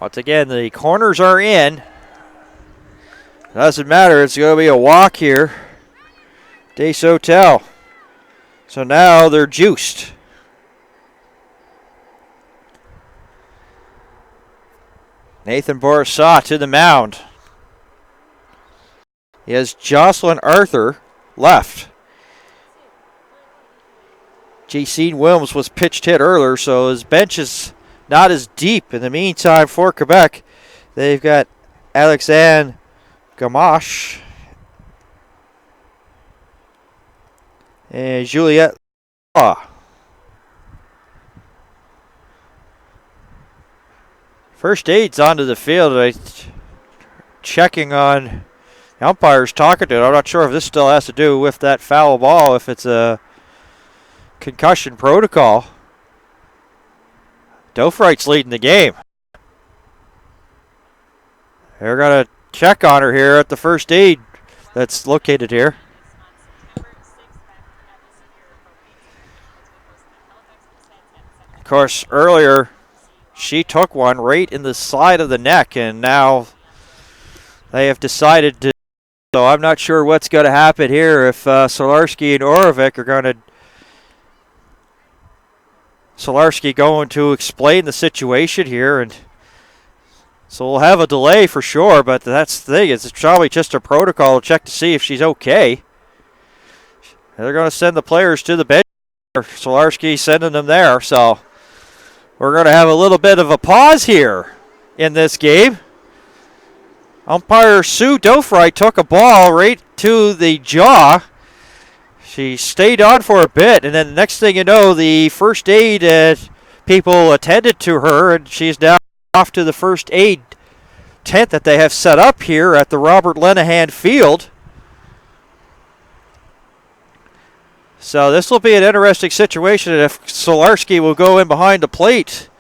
Once again, the corners are in. Doesn't matter. It's going to be a walk here. Desautel. So now they're juiced. Nathan Bourassa to the mound. He has Jocelyn Arthur left. Jacene Wilms was pitched hit earlier, so his bench is not as deep. In the meantime, for Quebec, they've got Alexandre Gamache and Juliette Law. First aid's onto the field. Checking on the umpires, talking to it. I'm not sure if this still has to do with that foul ball, if it's a concussion protocol. Dofright's leading the game. They're going to check on her here at the first aid that's located here. Of course, earlier she took one right in the side of the neck, and now they have decided to. So I'm not sure what's going to happen here if Solarski and Orovic are going to. Solarski going to explain the situation here, and so we'll have a delay for sure, but that's the thing. It's probably just a protocol to check to see if she's okay. They're going to send the players to the bench. Solarski sending them there, so We're going to have a little bit of a pause here in this game. Umpire Sue Dofry took a ball right to the jaw. She stayed on for a bit, and then the next thing you know, the first aid people attended to her, and she's now off to the first aid tent that they have set up here at the Robert Lenahan Field. So this will be an interesting situation if Solarski will go in behind the plate,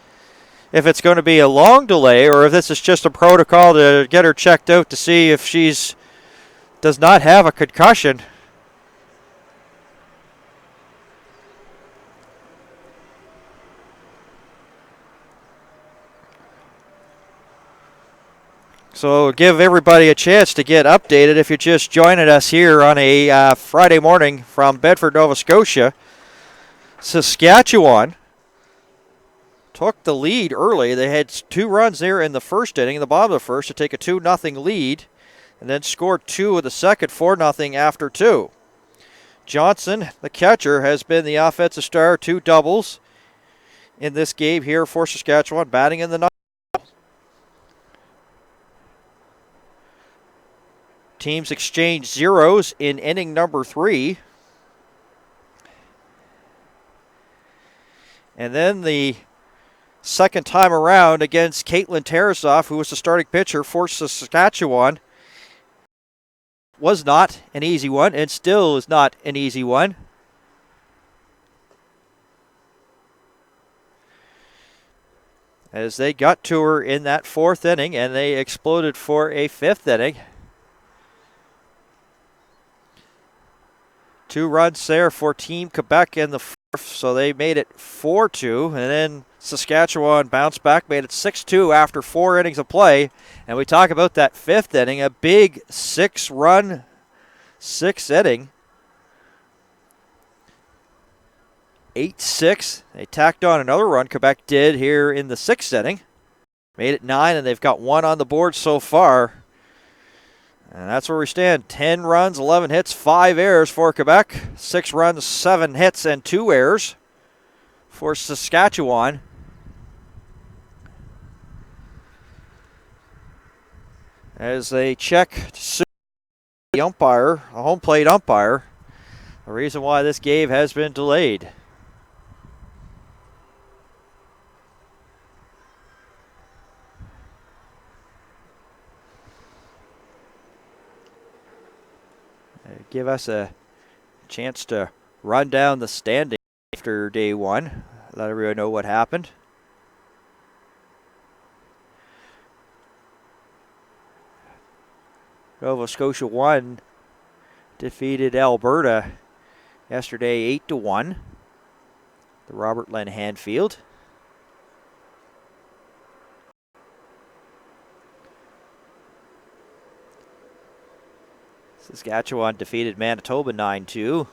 if it's going to be a long delay or if this is just a protocol to get her checked out to see if she's does not have a concussion. So give everybody a chance to get updated if you're just joining us here on a Friday morning from Bedford, Nova Scotia. Saskatchewan took the lead early. They had 2 runs there in the first inning, in the bottom of the first, to take a 2-0 lead, and then scored 2 of the second, 4-0 after 2. Johnson, the catcher, has been the offensive star, 2 doubles in this game here for Saskatchewan, batting in the ninth. Teams exchanged zeros in inning number 3. And then the second time around against Caitlin Tarasoff, who was the starting pitcher for Saskatchewan, was not an easy one and still is not an easy one. As they got to her in that 4th inning and they exploded for a 5th inning. 2 runs there for Team Quebec in the 4th, so they made it 4-2. And then Saskatchewan bounced back, made it 6-2 after 4 innings of play. And we talk about that 5th inning, a big 6-run 6th inning. 8-6. They tacked on another run, Quebec did here in the 6th inning. Made it 9, and they've got 1 on the board so far. And that's where we stand. 10 runs, 11 hits, 5 errors for Quebec. 6 runs, 7 hits, and 2 errors for Saskatchewan. As they check the umpire, a home plate umpire, the reason why this game has been delayed. Give us a chance to run down the standing after day 1. Let everyone know what happened. Nova Scotia 1 defeated Alberta yesterday 8-1. The Robert Lenahan Field. Saskatchewan defeated Manitoba 9-2.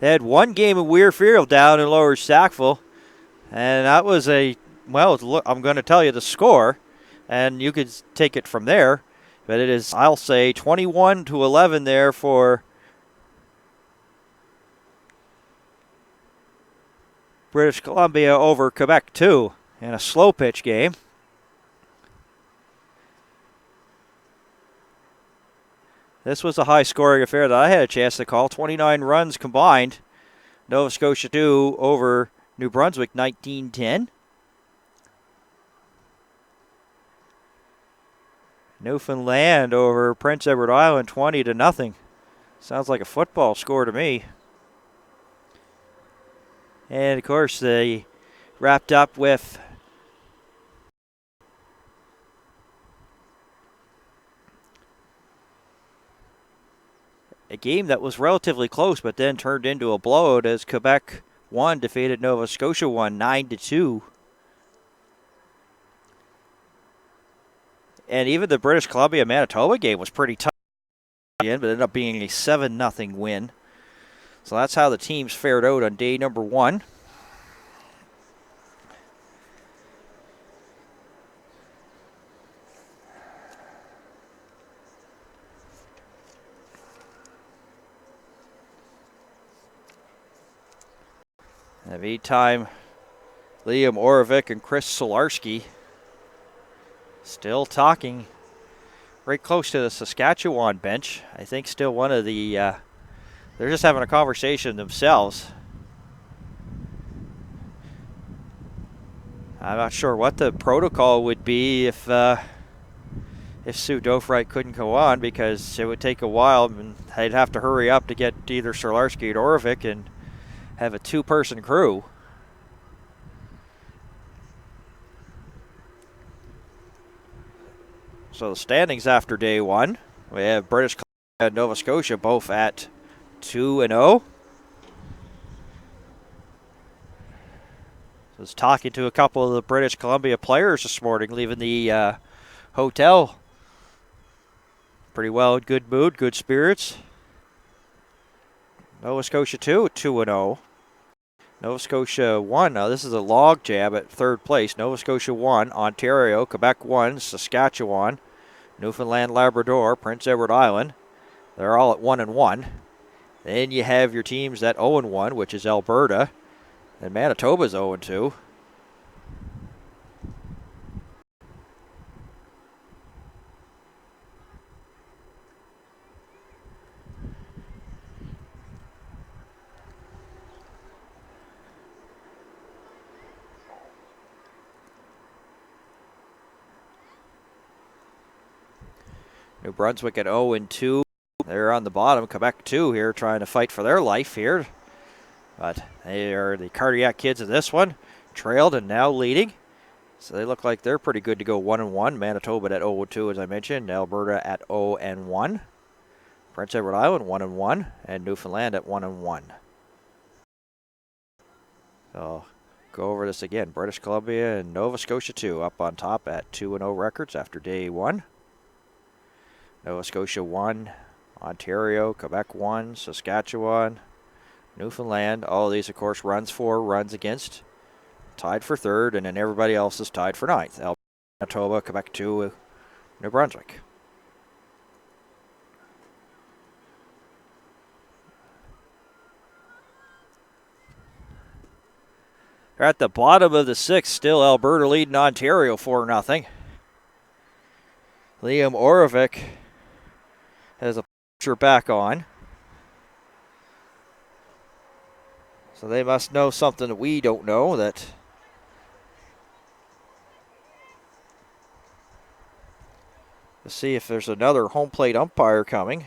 They had 1 game in Weir Field down in Lower Sackville, and that was look, I'm going to tell you the score, and you could take it from there, but it is, I'll say, 21-11 there for British Columbia over Quebec 2 in a slow pitch game. This was a high-scoring affair that I had a chance to call. 29 runs combined. Nova Scotia 2 over New Brunswick 19-10. Newfoundland over Prince Edward Island 20-0. Sounds like a football score to me. And of course they wrapped up with a game that was relatively close, but then turned into a blowout as Quebec 1 defeated Nova Scotia 1 9-2. And even the British Columbia Manitoba game was pretty tough at the end, but ended up being a 7-0 win. So that's how the teams fared out on day number 1. In the meantime, Liam Orovic and Chris Solarski still talking right close to the Saskatchewan bench. I think still one of the, they're just having a conversation themselves. I'm not sure what the protocol would be if Sue Dofright couldn't go on, because it would take a while and they'd have to hurry up to get either Solarski or Orovic and have a two-person crew. So the standings after day one, we have British Columbia and Nova Scotia both at 2-0. I was talking to a couple of the British Columbia players this morning, leaving the hotel. Pretty well in good mood, good spirits. Nova Scotia 2-0. Nova Scotia 1. Now this is a log jam at third place. Nova Scotia 1, Ontario, Quebec 1, Saskatchewan, Newfoundland, Labrador, Prince Edward Island. They're all at 1-1. Then you have your teams at 0-1, which is Alberta. And Manitoba's 0-2. New Brunswick at 0-2. They're on the bottom. Quebec 2 here trying to fight for their life here. But they are the Cardiac Kids in this one. Trailed and now leading. So they look like they're pretty good to go 1-1. Manitoba at 0-2, as I mentioned. Alberta at 0-1. Prince Edward Island 1-1. And Newfoundland at 1-1. So go over this again. British Columbia and Nova Scotia 2 up on top at 2-0 records after day one. Nova Scotia 1, Ontario, Quebec 1, Saskatchewan, Newfoundland. All of these, of course, runs for, runs against. Tied for third, and then everybody else is tied for ninth. Alberta, Manitoba, Quebec 2, New Brunswick. They're at the bottom of the sixth. Still Alberta leading Ontario 4-0. Liam Orovic has a picture back on. So they must know something that we don't know. That to see if there's another home plate umpire coming,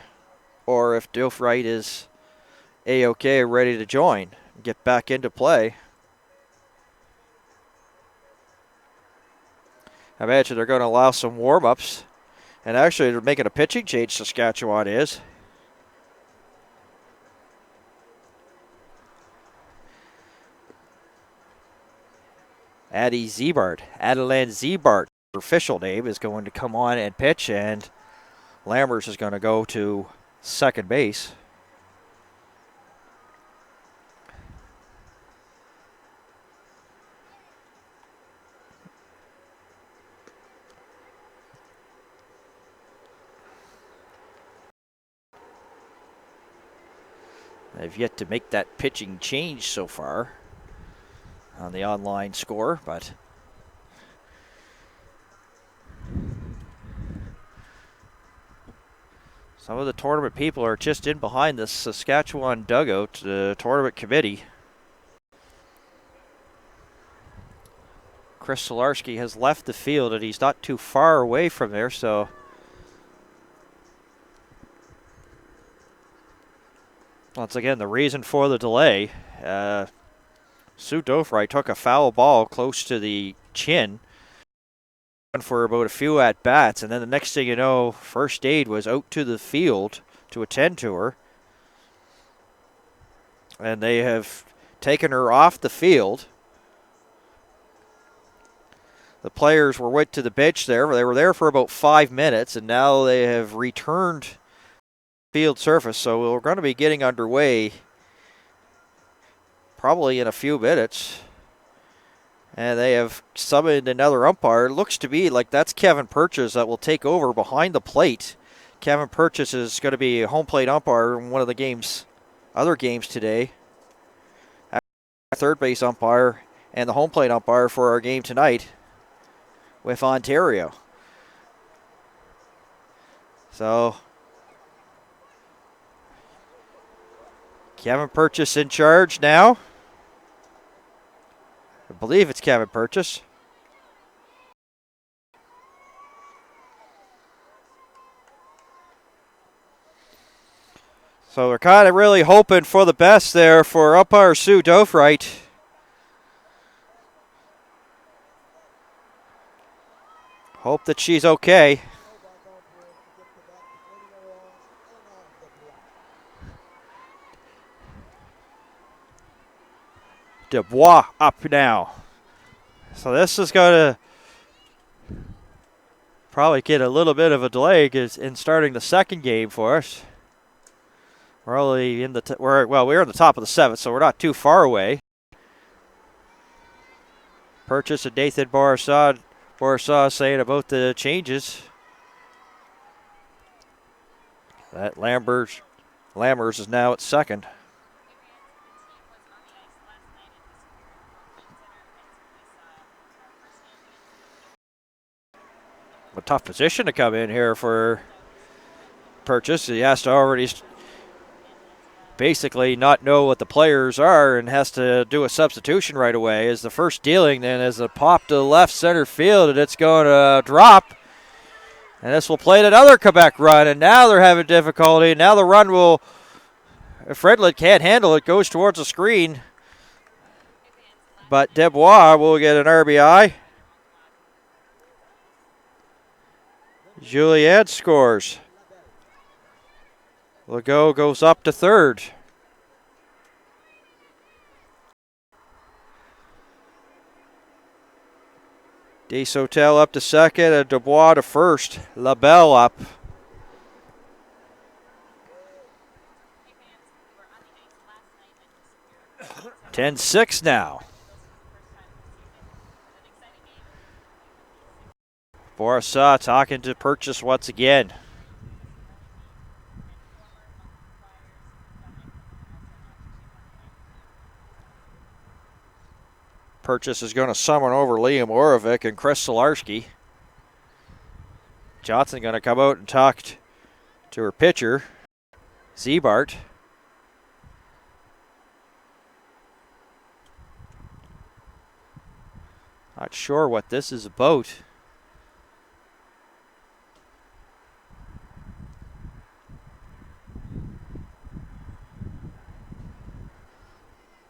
or if Dofright is A-OK, ready to join and get back into play. I imagine they're going to allow some warm-ups. And actually, they're making a pitching change, Saskatchewan is. Adelan Zebart, her official name, is going to come on and pitch, and Lammers is going to go to second base. They've yet to make that pitching change so far on the online score, but some of the tournament people are just in behind the Saskatchewan dugout, the tournament committee. Chris Solarski has left the field, and he's not too far away from there, so once again, the reason for the delay, Sue Dofright took a foul ball close to the chin for about a few at-bats, and then the next thing you know, first aid was out to the field to attend to her. And they have taken her off the field. The players went to the bench there. They were there for about 5 minutes, and now they have returned field surface, so we're going to be getting underway probably in a few minutes. And they have summoned another umpire. It looks to be like that's Kevin Purchase that will take over behind the plate. Kevin Purchase is going to be a home plate umpire in one of the other games today. Third base umpire and the home plate umpire for our game tonight with Ontario. So Kevin Purchase in charge now. I believe it's Kevin Purchase. So we're kind of really hoping for the best there for umpire Sue Dofright. Hope that she's okay. Dubois up now. So this is going to probably get a little bit of a delay in starting the second game for us. We're only in the we're in the top of the 7th, so we're not too far away. Purchase and Nathan Bourassa saying about the changes. That Lammers is now at second. A tough position to come in here for Purchase. He has to already basically not know what the players are and has to do a substitution right away. As the first dealing then is a pop to the left center field, and it's going to drop. And this will play another Quebec run, and now they're having difficulty. Now the run will, if Redlet can't handle it, goes towards the screen. But Dubois will get an RBI. Juliette scores. Legault goes up to third. Desautels up to second and Dubois to first. LaBelle up. 10-6 now. Bourassa talking to Purchase once again. Purchase is going to summon over Liam Orovic and Chris Solarski. Johnson going to come out and talk to her pitcher, Zebart. Not sure what this is about.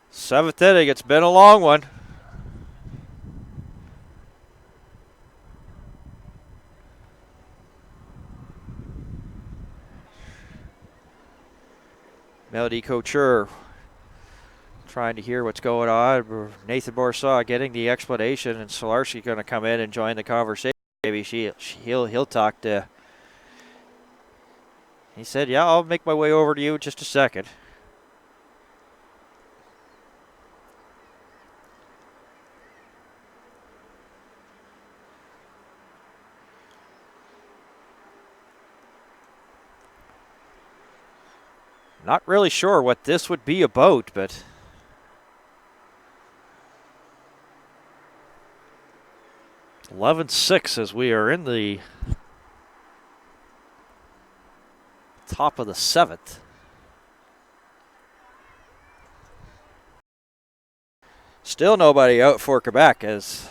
Seventh inning, it's been a long one. Melody Couture trying to hear what's going on. Nathan Bourassa getting the explanation, and Solarski going to come in and join the conversation. Maybe he'll talk to. He said, "Yeah, I'll make my way over to you in just a second." Not really sure what this would be about, but (11-6) as we are in the top of the 7th. Still nobody out for Quebec as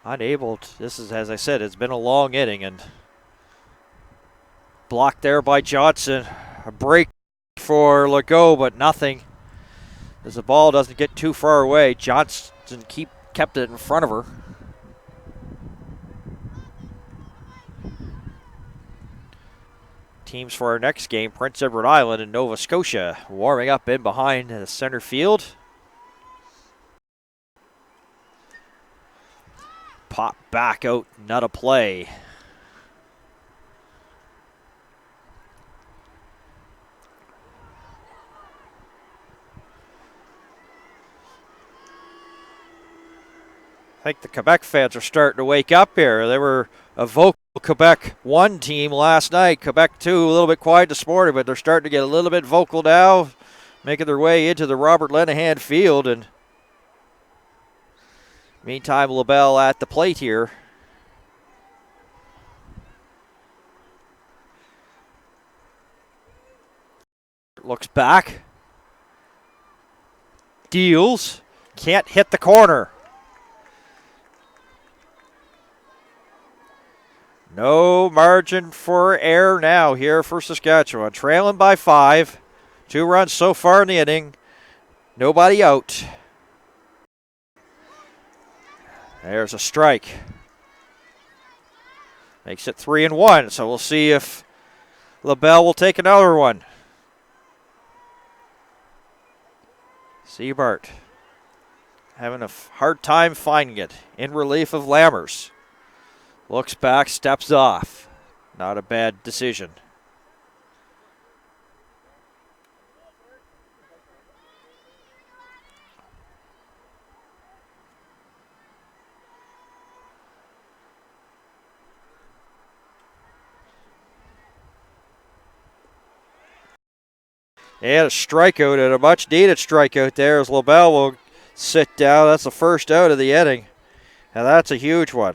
unable to, this is, as I said, it's been a long inning, and blocked there by Johnson. A break for Legault, but nothing as the ball doesn't get too far away. Johnson kept it in front of her. Teams for our next game, Prince Edward Island and Nova Scotia, warming up in behind the center field. Pop back out, not a play. I think the Quebec fans are starting to wake up here. They were a vocal Quebec 1 team last night. Quebec 2 a little bit quiet this morning, but they're starting to get a little bit vocal now, making their way into the Robert Lenahan field. And meantime, LaBelle at the plate here. Looks back. Deals. Can't hit the corner. No margin for error now here for Saskatchewan. Trailing by 5. 2 runs so far in the inning. Nobody out. There's a strike. Makes it 3-1. So we'll see if LaBelle will take another one. Seabart having a hard time finding it in relief of Lammers. Looks back, steps off. Not a bad decision. And a strikeout, and a much needed strikeout there as LaBelle will sit down. That's the first out of the inning, and that's a huge one.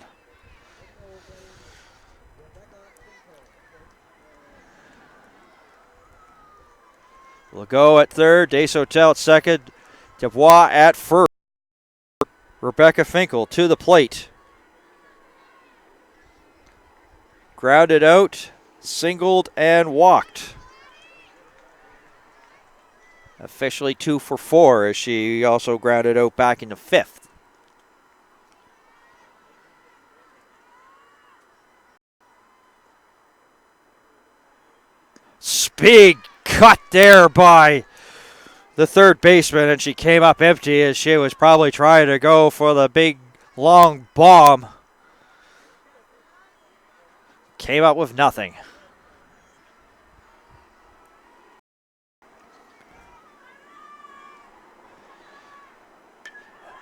Legault at third, Desautel at second, Dubois at first. Rebecca Finkel to the plate. Grounded out, singled, and walked. Officially 2 for 4 as she also grounded out back in the 5th. Big cut there by the third baseman, and she came up empty as she was probably trying to go for the big long bomb. Came up with nothing.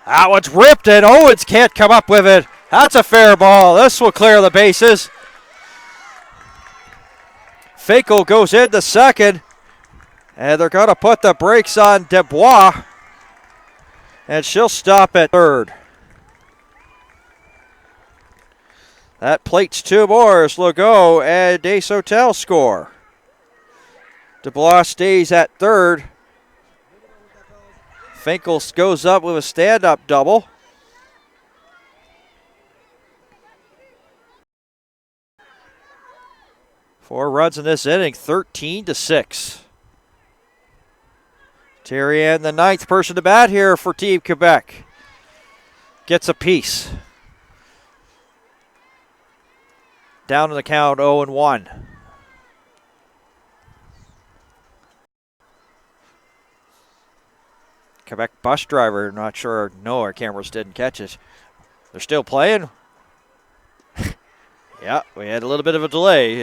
That one's ripped, and Owens can't come up with it. That's a fair ball. This will clear the bases. Finkel goes into second, and they're going to put the brakes on Dubois, and she'll stop at third. That plates 2 more as Legault and Desautel score. Dubois stays at third. Finkel goes up with a stand-up double. Four runs in this inning, 13-6. Therian, the 9th person to bat here for Team Quebec, gets a piece. Down in the count, 0-1. Quebec bus driver, not sure, no, our cameras didn't catch it. They're still playing. Yeah, we had a little bit of a delay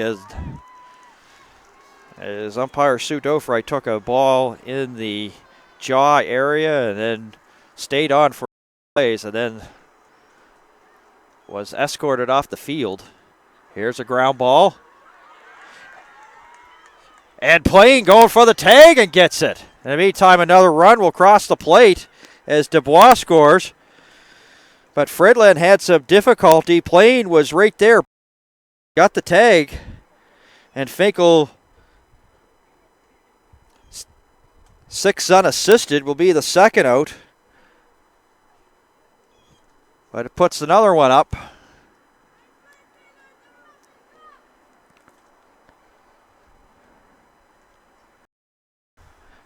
as umpire Sue Dofright took a ball in the jaw area and then stayed on for plays and then was escorted off the field. Here's a ground ball. And Plain going for the tag and gets it. In the meantime, another run will cross the plate as Dubois scores. But Fredlin had some difficulty. Plain was right there. Got the tag. And Finkel, 6 unassisted, will be the second out. But it puts another one up.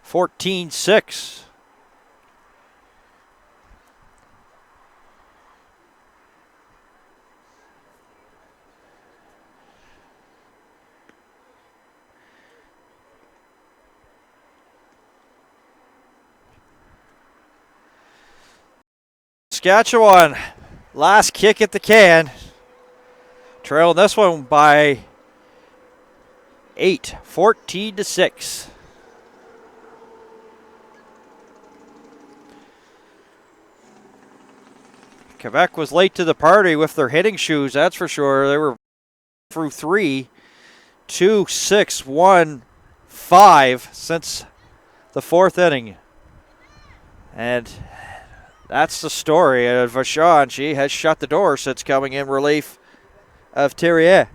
(14-6). Saskatchewan, last kick at the can. Trailing this one by 8, 14-6. Quebec was late to the party with their hitting shoes, that's for sure. They were through 3, 2, 6, 1, 5 since the 4th inning. And that's the story of Vachon. She has shut the door since coming in relief of Thierry.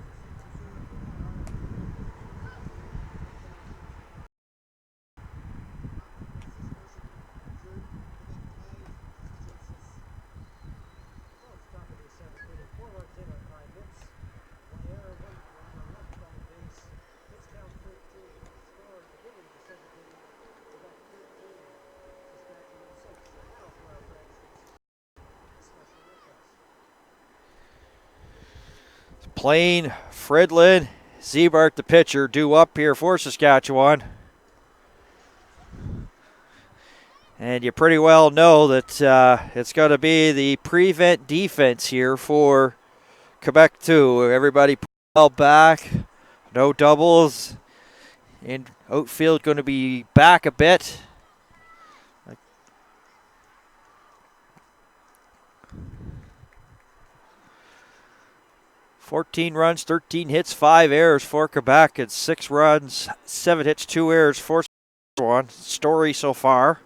Plain, Fridlin, Ziebart, the pitcher, due up here for Saskatchewan. And you pretty well know that it's going to be the prevent defense here for Quebec too. Everybody well back, no doubles. And outfield going to be back a bit. 14 runs, 13 hits, 5 errors for Quebec, and 6 runs, 7 hits, 2 errors for Saskatchewan. Story so far.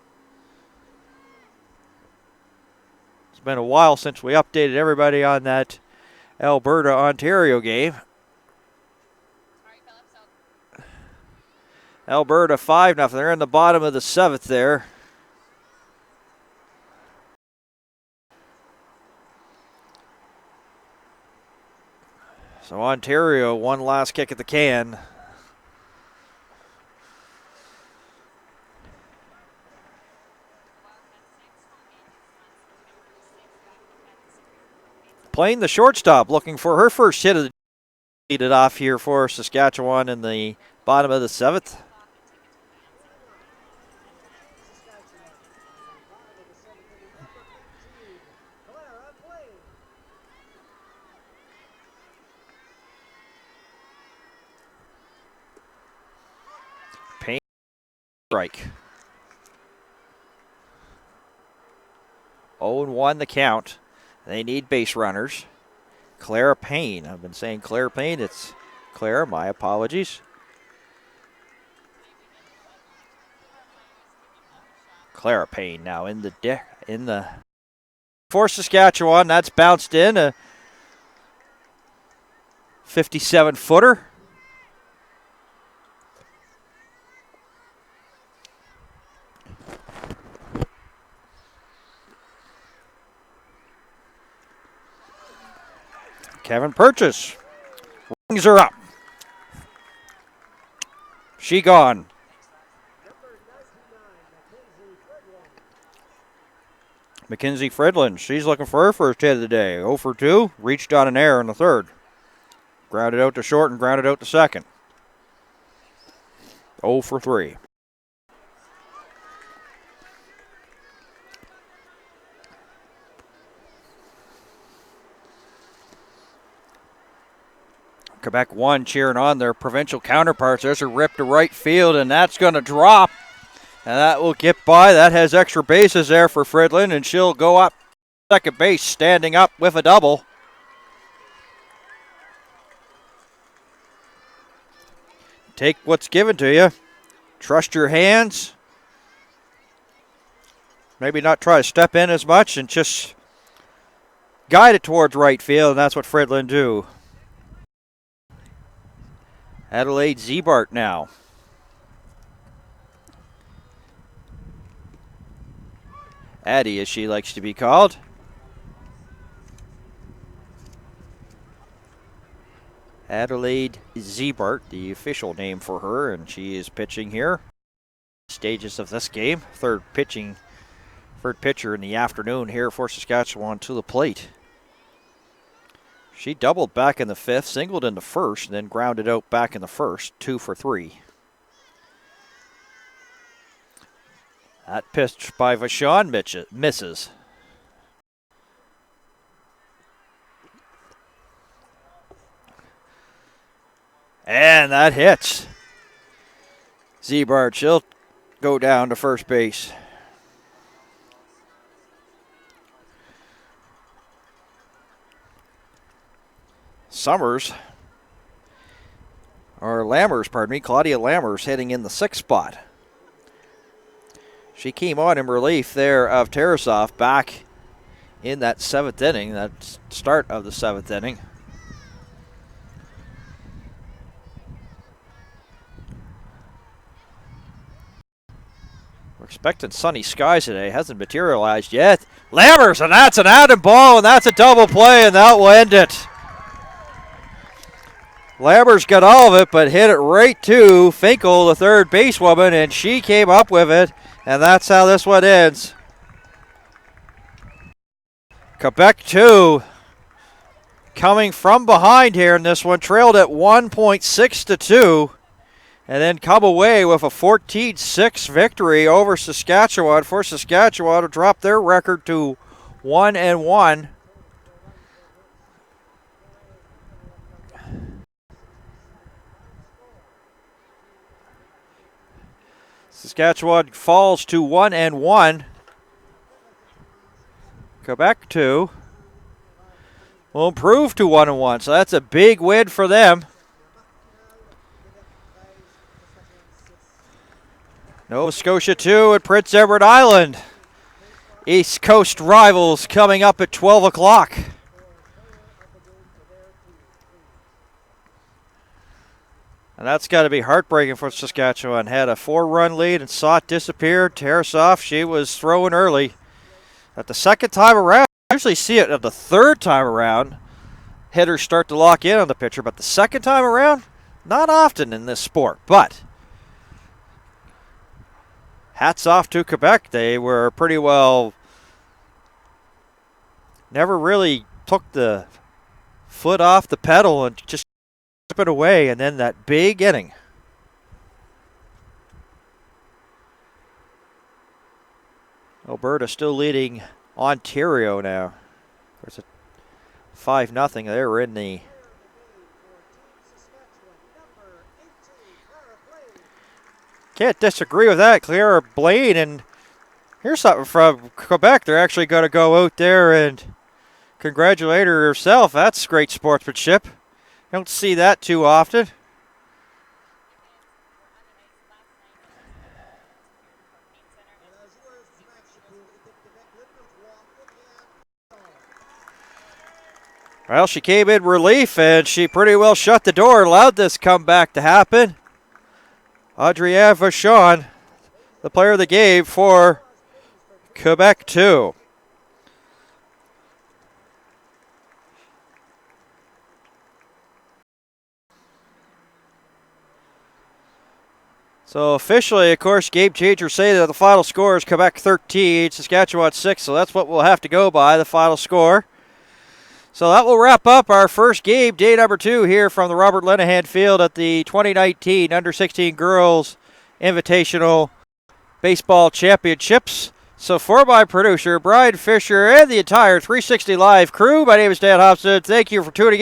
It's been a while since we updated everybody on that Alberta-Ontario game. Alberta 5-0. They're in the bottom of the 7th there. So Ontario, one last kick at the can. Playing the shortstop, looking for her first hit of the lead it off here for Saskatchewan in the bottom of the 7th. Payne strike. 0-1 the count. They need base runners. Clara Payne. I've been saying Claire Payne. It's Clara. My apologies. Clara Payne now in the for Saskatchewan. That's bounced in a 57-footer. Kevin Purchase rings her up. She gone. Mackenzie Fridlin, she's looking for her first hit of the day. 0 for 2, reached on an error in the 3rd. Grounded out to short and grounded out to second. 0 for 3. Quebec 1 cheering on their provincial counterparts. There's a rip to right field, and that's going to drop. And that will get by. That has extra bases there for Fridlin, and she'll go up second base, standing up with a double. Take what's given to you. Trust your hands. Maybe not try to step in as much and just guide it towards right field, and that's what Fridlin do. Adelaide Ziebart now. Addie, as she likes to be called. Adelaide Ziebart, the official name for her, and she is pitching here. Stages of this game. Third pitcher in the afternoon here for Saskatchewan to the plate. She doubled back in the 5th, singled in the 1st, and then grounded out back in the 1st, 2 for 3. That pitch by Vachon misses. And that hits. Ziebart, she'll go down to first base. Summers or Lammers, pardon me, Claudia Lammers hitting in the 6th spot. She came on in relief there of Tarasov back in that 7th inning, that start of the 7th inning. We're expecting sunny skies today. Hasn't materialized yet. Lammers, and that's an out and ball, and that's a double play, and that will end it. Lammers got all of it, but hit it right to Finkel, the third basewoman, and she came up with it, and that's how this one ends. Quebec 2 coming from behind here in this one, trailed at 1.6 to 2, and then come away with a 14-6 victory over Saskatchewan for Saskatchewan to drop their record to 1-1. Saskatchewan falls to 1-1. Quebec 2 will improve to 1-1, so that's a big win for them. Nova Scotia 2 at Prince Edward Island. East Coast rivals coming up at 12 o'clock. And that's got to be heartbreaking for Saskatchewan. Had a 4-run lead and saw it disappear. Tarasov, she was throwing early. At the second time around, I usually see it at the third time around. Hitters start to lock in on the pitcher, but the second time around, not often in this sport. But hats off to Quebec. They were pretty well, never really took the foot off the pedal and just it away, and then that big inning. Alberta still leading Ontario now. There's a 5-0. They're in the can't disagree with that. Clara Blaine, and here's something from Quebec. They're actually going to go out there and congratulate her herself. That's great sportsmanship. Don't see that too often. Well, she came in relief, and she pretty well shut the door, allowed this comeback to happen. Adrienne Vachon, the player of the game for Quebec 2. So officially, of course, game changers say that the final score is Quebec 13, Saskatchewan 6, so that's what we'll have to go by, the final score. So that will wrap up our first game, day number 2 here from the Robert Lenahan Field at the 2019 Under-16 Girls Invitational Baseball Championships. So for my producer, Brian Fisher, and the entire 360 Live crew, my name is Dan Hobson. Thank you for tuning in.